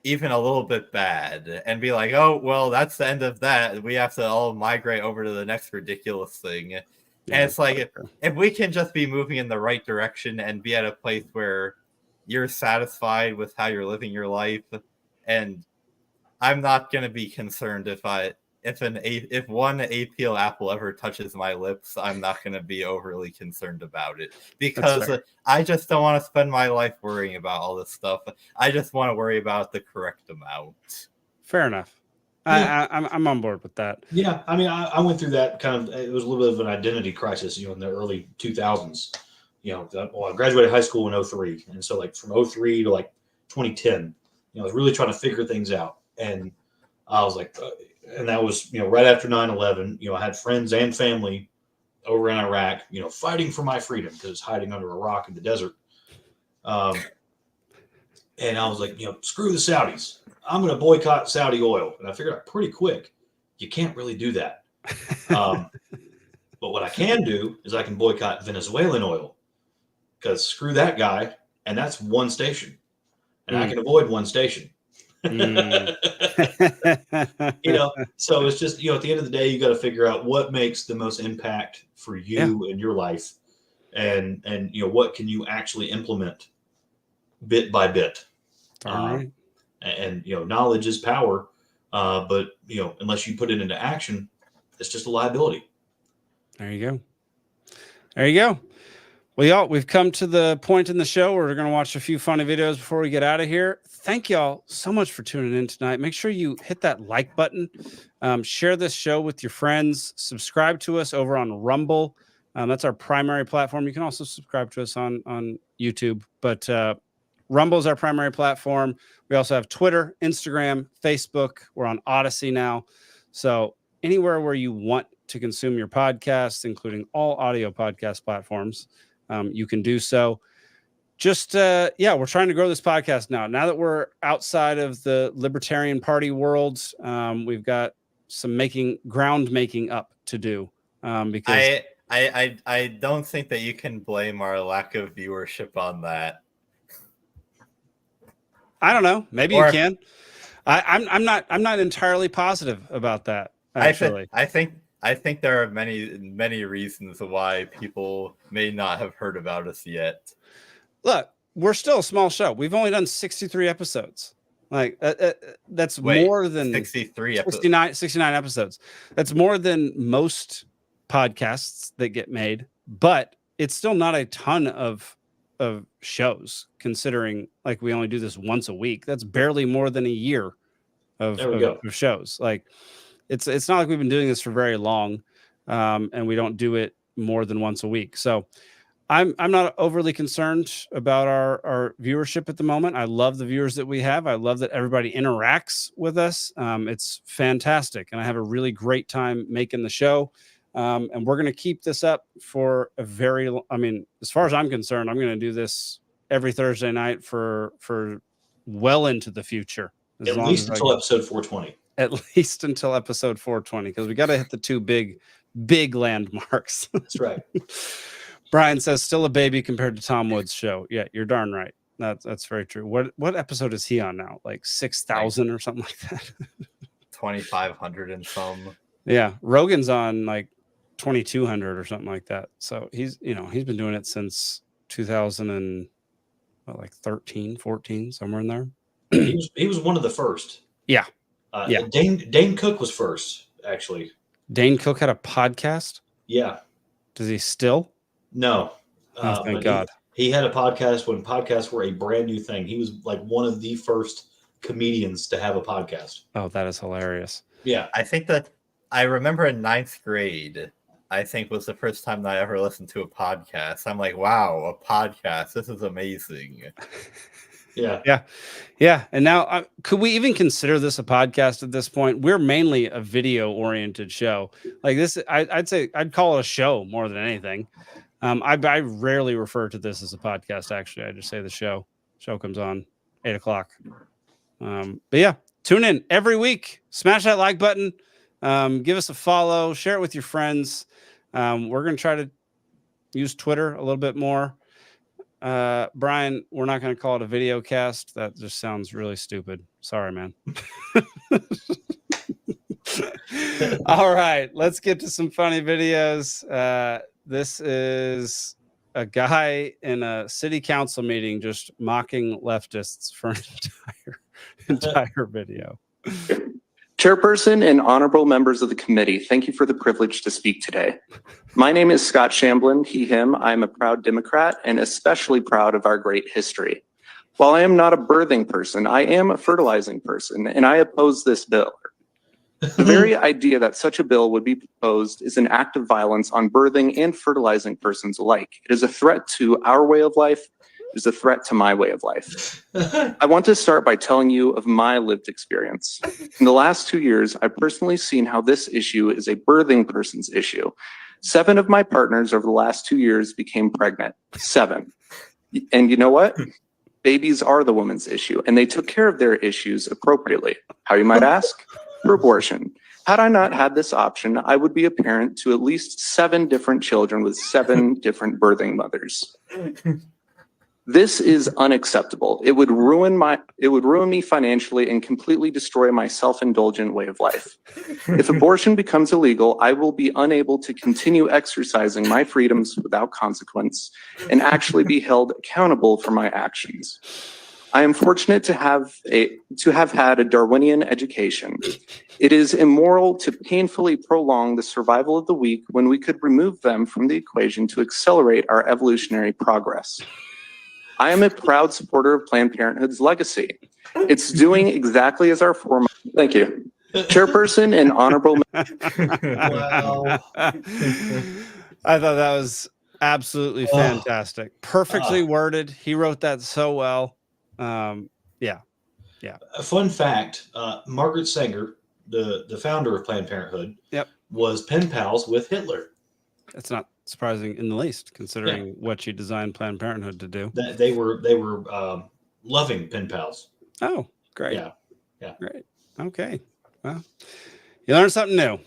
even a little bit bad and be like, oh well, that's the end of that. We have to all migrate over to the next ridiculous thing. Yeah, and it's like if we can just be moving in the right direction and be at a place where you're satisfied with how you're living your life, and I'm not going to be concerned if one appeal apple ever touches my lips. I'm not going to be overly concerned about it because I just don't want to spend my life worrying about all this stuff. I just want to worry about the correct amount. Fair enough. Yeah. I'm on board with that. Yeah, I mean, I went through that kind of. It was a little bit of an identity crisis, in the early 2000s. I graduated high school in 2003, and so like from 2003 to like 2010, I was really trying to figure things out, and I was like. And that was, right after 9/11, I had friends and family over in Iraq, fighting for my freedom because hiding under a rock in the desert. And I was like, screw the Saudis. I'm going to boycott Saudi oil. And I figured out pretty quick, you can't really do that. But what I can do is I can boycott Venezuelan oil because screw that guy. And that's one station. And I can avoid one station. So it's just at the end of the day you got to figure out what makes the most impact for you in your life, and what can you actually implement bit by bit. Right. And knowledge is power, but unless you put it into action, it's just a liability. There you go. Well, y'all, we've come to the point in the show where we're going to watch a few funny videos before we get out of here. Thank y'all so much for tuning in tonight. Make sure you hit that like button. Share this show with your friends. Subscribe to us over on Rumble. That's our primary platform. You can also subscribe to us on YouTube, but Rumble is our primary platform. We also have Twitter, Instagram, Facebook. We're on Odyssey now. So anywhere where you want to consume your podcasts, including all audio podcast platforms, you can do so. Just, we're trying to grow this podcast now. Now that we're outside of the Libertarian Party world, we've got some ground making up to do. Because I don't think that you can blame our lack of viewership on that. I don't know. Maybe you can. I'm not entirely positive about that. Actually, I think there are many reasons why people may not have heard about us yet. Look, we're still a small show. We've only done 63 episodes. That's more than 69 episodes. That's more than most podcasts that get made, but it's still not a ton of shows, considering we only do this once a week. That's barely more than a year of shows. It's not like we've been doing this for very long, and we don't do it more than once a week. So I'm not overly concerned about our viewership at the moment. I love the viewers that we have. I love that everybody interacts with us. It's fantastic, and I have a really great time making the show. And we're going to keep this up for as far as I'm concerned, I'm going to do this every Thursday night for well into the future. At least until episode 420. At least until episode 420, because we got to hit the two big landmarks. That's right. Brian says, still a baby compared to Tom Wood's show. Yeah, you're darn right. That's very true. What episode is he on now? 6,000 or something like that? 2,500 and some. Yeah, Rogan's on 2,200 or something like that. So he's been doing it since 2013, 14, somewhere in there. He was one of the first. Yeah. Dane Cook was first, actually. Dane Cook had a podcast? Yeah. Does he still? No. Oh, thank But God. He had a podcast when podcasts were a brand new thing. He was like one of the first comedians to have a podcast. Oh, that is hilarious. Yeah. I think that I remember in 9th grade, I think was the first time that I ever listened to a podcast. I'm like, wow, a podcast. This is amazing. Yeah. Yeah. And now, could we even consider this a podcast at this point? We're mainly a video oriented show. Like this, I'd say I'd call it a show more than anything. I rarely refer to this as a podcast. Actually, I just say the show comes on 8 o'clock. But yeah, tune in every week. Smash that like button. Give us a follow. Share it with your friends. We're going to try to use Twitter a little bit more. Brian, we're not going to call it a video cast. That just sounds really stupid. Sorry, man. All right, let's get to some funny videos. This is a guy in a city council meeting just mocking leftists for an entire video. Chairperson and honorable members of the committee, thank you for the privilege to speak today. My name is Scott Shamblin, he, him. I'm a proud Democrat and especially proud of our great history. While I am not a birthing person, I am a fertilizing person, and I oppose this bill. The very idea that such a bill would be proposed is an act of violence on birthing and fertilizing persons alike. It is a threat to our way of life. It is a threat to my way of life. I want to start by telling you of my lived experience. In the last 2 years, I've personally seen how this issue is a birthing person's issue. 7 of my partners over the last 2 years became pregnant. 7. And you know what? Babies are the woman's issue, and they took care of their issues appropriately. How, you might ask? For abortion. Had I not had this option, I would be a parent to at least 7 different children with 7 different birthing mothers. This is unacceptable. It would ruin me financially and completely destroy my self-indulgent way of life. If abortion becomes illegal, I will be unable to continue exercising my freedoms without consequence and actually be held accountable for my actions. I am fortunate to have had a Darwinian education. It is immoral to painfully prolong the survival of the weak when we could remove them from the equation to accelerate our evolutionary progress. I am a proud supporter of Planned Parenthood's legacy. It's doing exactly as our former. Thank you. Chairperson and honorable. Wow. I thought that was absolutely fantastic. Perfectly worded. He wrote that so well. Yeah. A fun fact, Margaret Sanger, the founder of Planned Parenthood, was pen pals with Hitler. That's not surprising in the least, considering what she designed Planned Parenthood to do. That they were loving pen pals. Oh, great. Yeah. Great. Okay. Well, you learned something new.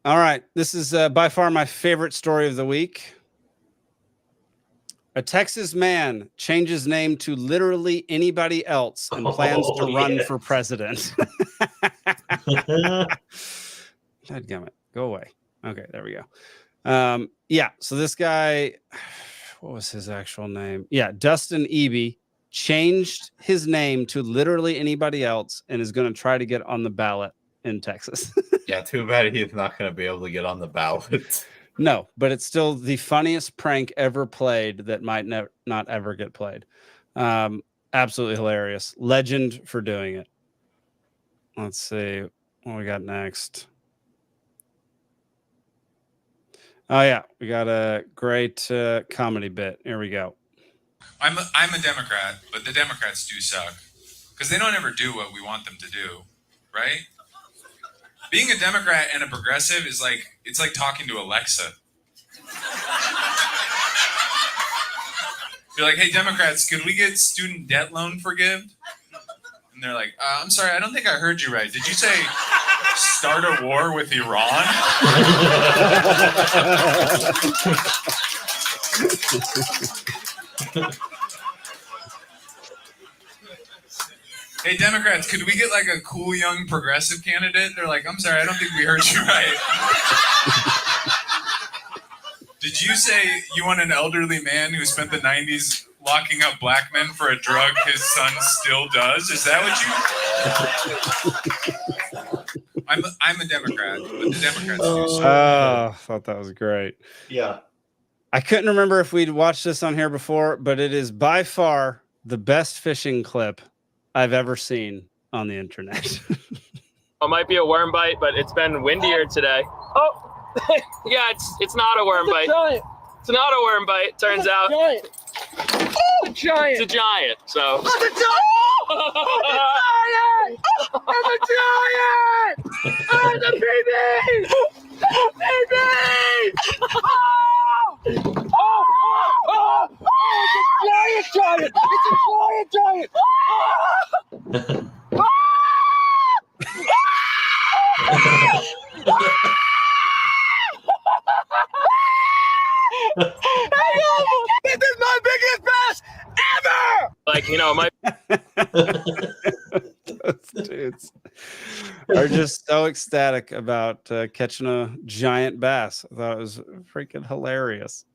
All right. This is by far my favorite story of the week. A Texas man changes name to literally anybody else and plans to run for president. Dadgummit. Go away. Okay, there we go. So this guy, what was his actual name? Yeah, Dustin Eby changed his name to literally anybody else and is going to try to get on the ballot in Texas. Yeah, too bad he's not going to be able to get on the ballot. No, but it's still the funniest prank ever played that might not ever get played. Absolutely hilarious. Legend for doing it. Let's see what we got next. Oh yeah, we got a great comedy bit. Here we go. I'm a Democrat, but the Democrats do suck because they don't ever do what we want them to do, right? Being a Democrat and a progressive is like talking to Alexa. You're like, hey, Democrats, could we get student debt loan forgived? And they're like, I'm sorry, I don't think I heard you right. Did you say start a war with Iran? Hey, Democrats, could we get like a cool young progressive candidate? They're like, I'm sorry, I don't think we heard you right. Did you say you want an elderly man who spent the 90s locking up black men for a drug his son still does? Is that what you... I'm a Democrat, but the Democrats do. I thought that was great. Yeah. I couldn't remember if we'd watched this on here before, but it is by far the best fishing clip I've ever seen on the internet. It might be a worm bite, but it's been windier today. Oh, yeah, it's not a worm bite. It's not a worm bite, turns out. Giant. Oh, giant. It's a giant, so. It's a giant! It's a giant! Oh, it's a baby! Baby! Oh, it's a giant! It's a giant! This is my biggest bass ever! Like, you know, my Those dudes are just so ecstatic about catching a giant bass. I thought it was freaking hilarious.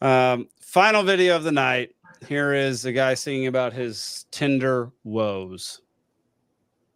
Final video of the night. Here is a guy singing about his Tinder woes.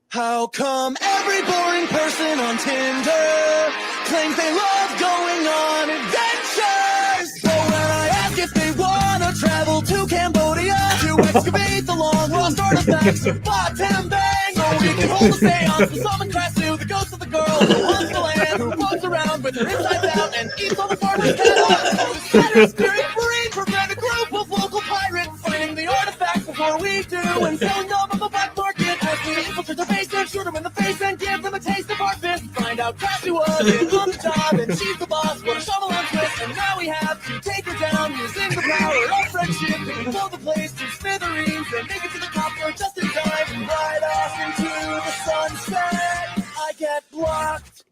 How come every boring person on Tinder claims they love going on adventures? But when I ask if they want to travel to Cambodia to excavate the long-lost artifacts of Batam Bang, or we can hold a seance with someone Krasu, the ghost of the girl who haunts the land, who floats around with her insides out and eats all the farmer's cattle. The scattered spirit marine prevent a group of local pirates finding the artifacts before we do, and selling them on the black market as we infiltrate their basement, shoot them in the face and give them a taste of our fist. Find out Cassie was in on the job and she's the boss. What a shovel on twist, and now we have to take her down using the power of friendship to blow the place to smithereens and make it to the copper just in time and ride off into the sunset. I get blocked.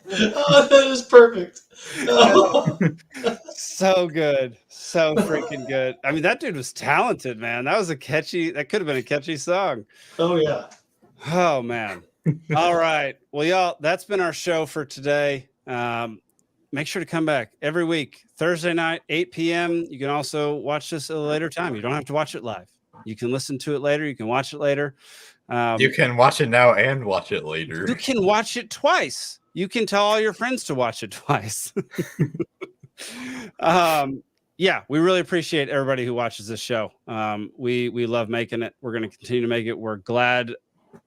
Oh, that is perfect. Oh. So good. So freaking good. I mean, that dude was talented, man. That could have been a catchy song. Oh, yeah. Oh, man. All right. Well, y'all, that's been our show for today. Make sure to come back every week, Thursday night, 8 p.m. You can also watch this at a later time. You don't have to watch it live. You can listen to it later. You can watch it later. You can watch it now and watch it later. You can watch it twice. You can tell all your friends to watch it twice. Yeah, we really appreciate everybody who watches this show. We love making it. We're going to continue to make it.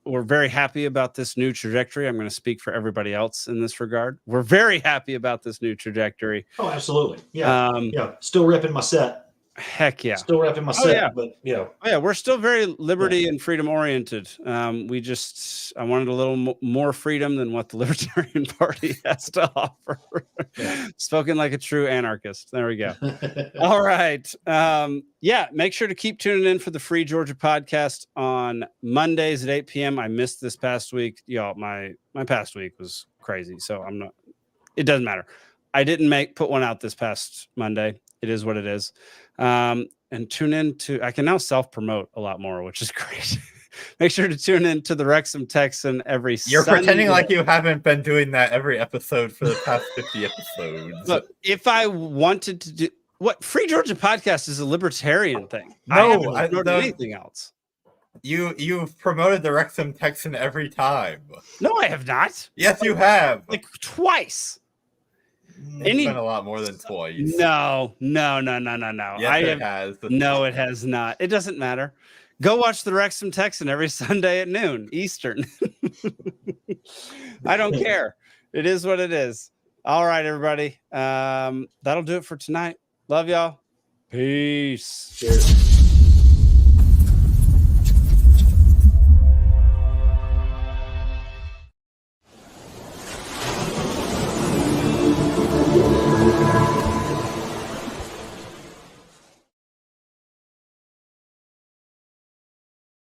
We're very happy about this new trajectory. I'm going to speak for everybody else in this regard. We're very happy about this new trajectory. Oh, absolutely. Yeah. Yeah. Still repping my set. Heck yeah. Still repping my set, yeah. but you know. Oh, yeah, we're still very liberty and freedom oriented. I wanted a little more freedom than what the Libertarian Party has to offer. Yeah. Spoken like a true anarchist. There we go. All right. Yeah, make sure to keep tuning in for the Free Georgia podcast on Mondays at 8 p.m. I missed this past week. Y'all, my past week was crazy. So it doesn't matter. I didn't put one out this past Monday. It is what it is. And tune in I can now self-promote a lot more, which is great. Make sure to tune in to the Wrexham Texan every You're Sunday. pretending like you haven't been doing that every episode for the past 50 episodes. Look, if I wanted to do Free Georgia podcast is a libertarian thing. No, I haven't promoted anything else. You've promoted the Wrexham Texan every time. No, I have not. Yes, you have. Like twice. It's been a lot more than twice. No. Yes, it has. No, it has not. It doesn't matter. Go watch the Wrexham Texan every Sunday at noon Eastern. I don't care. It is what it is. All right, everybody. That'll do it for tonight. Love y'all. Peace. Cheers.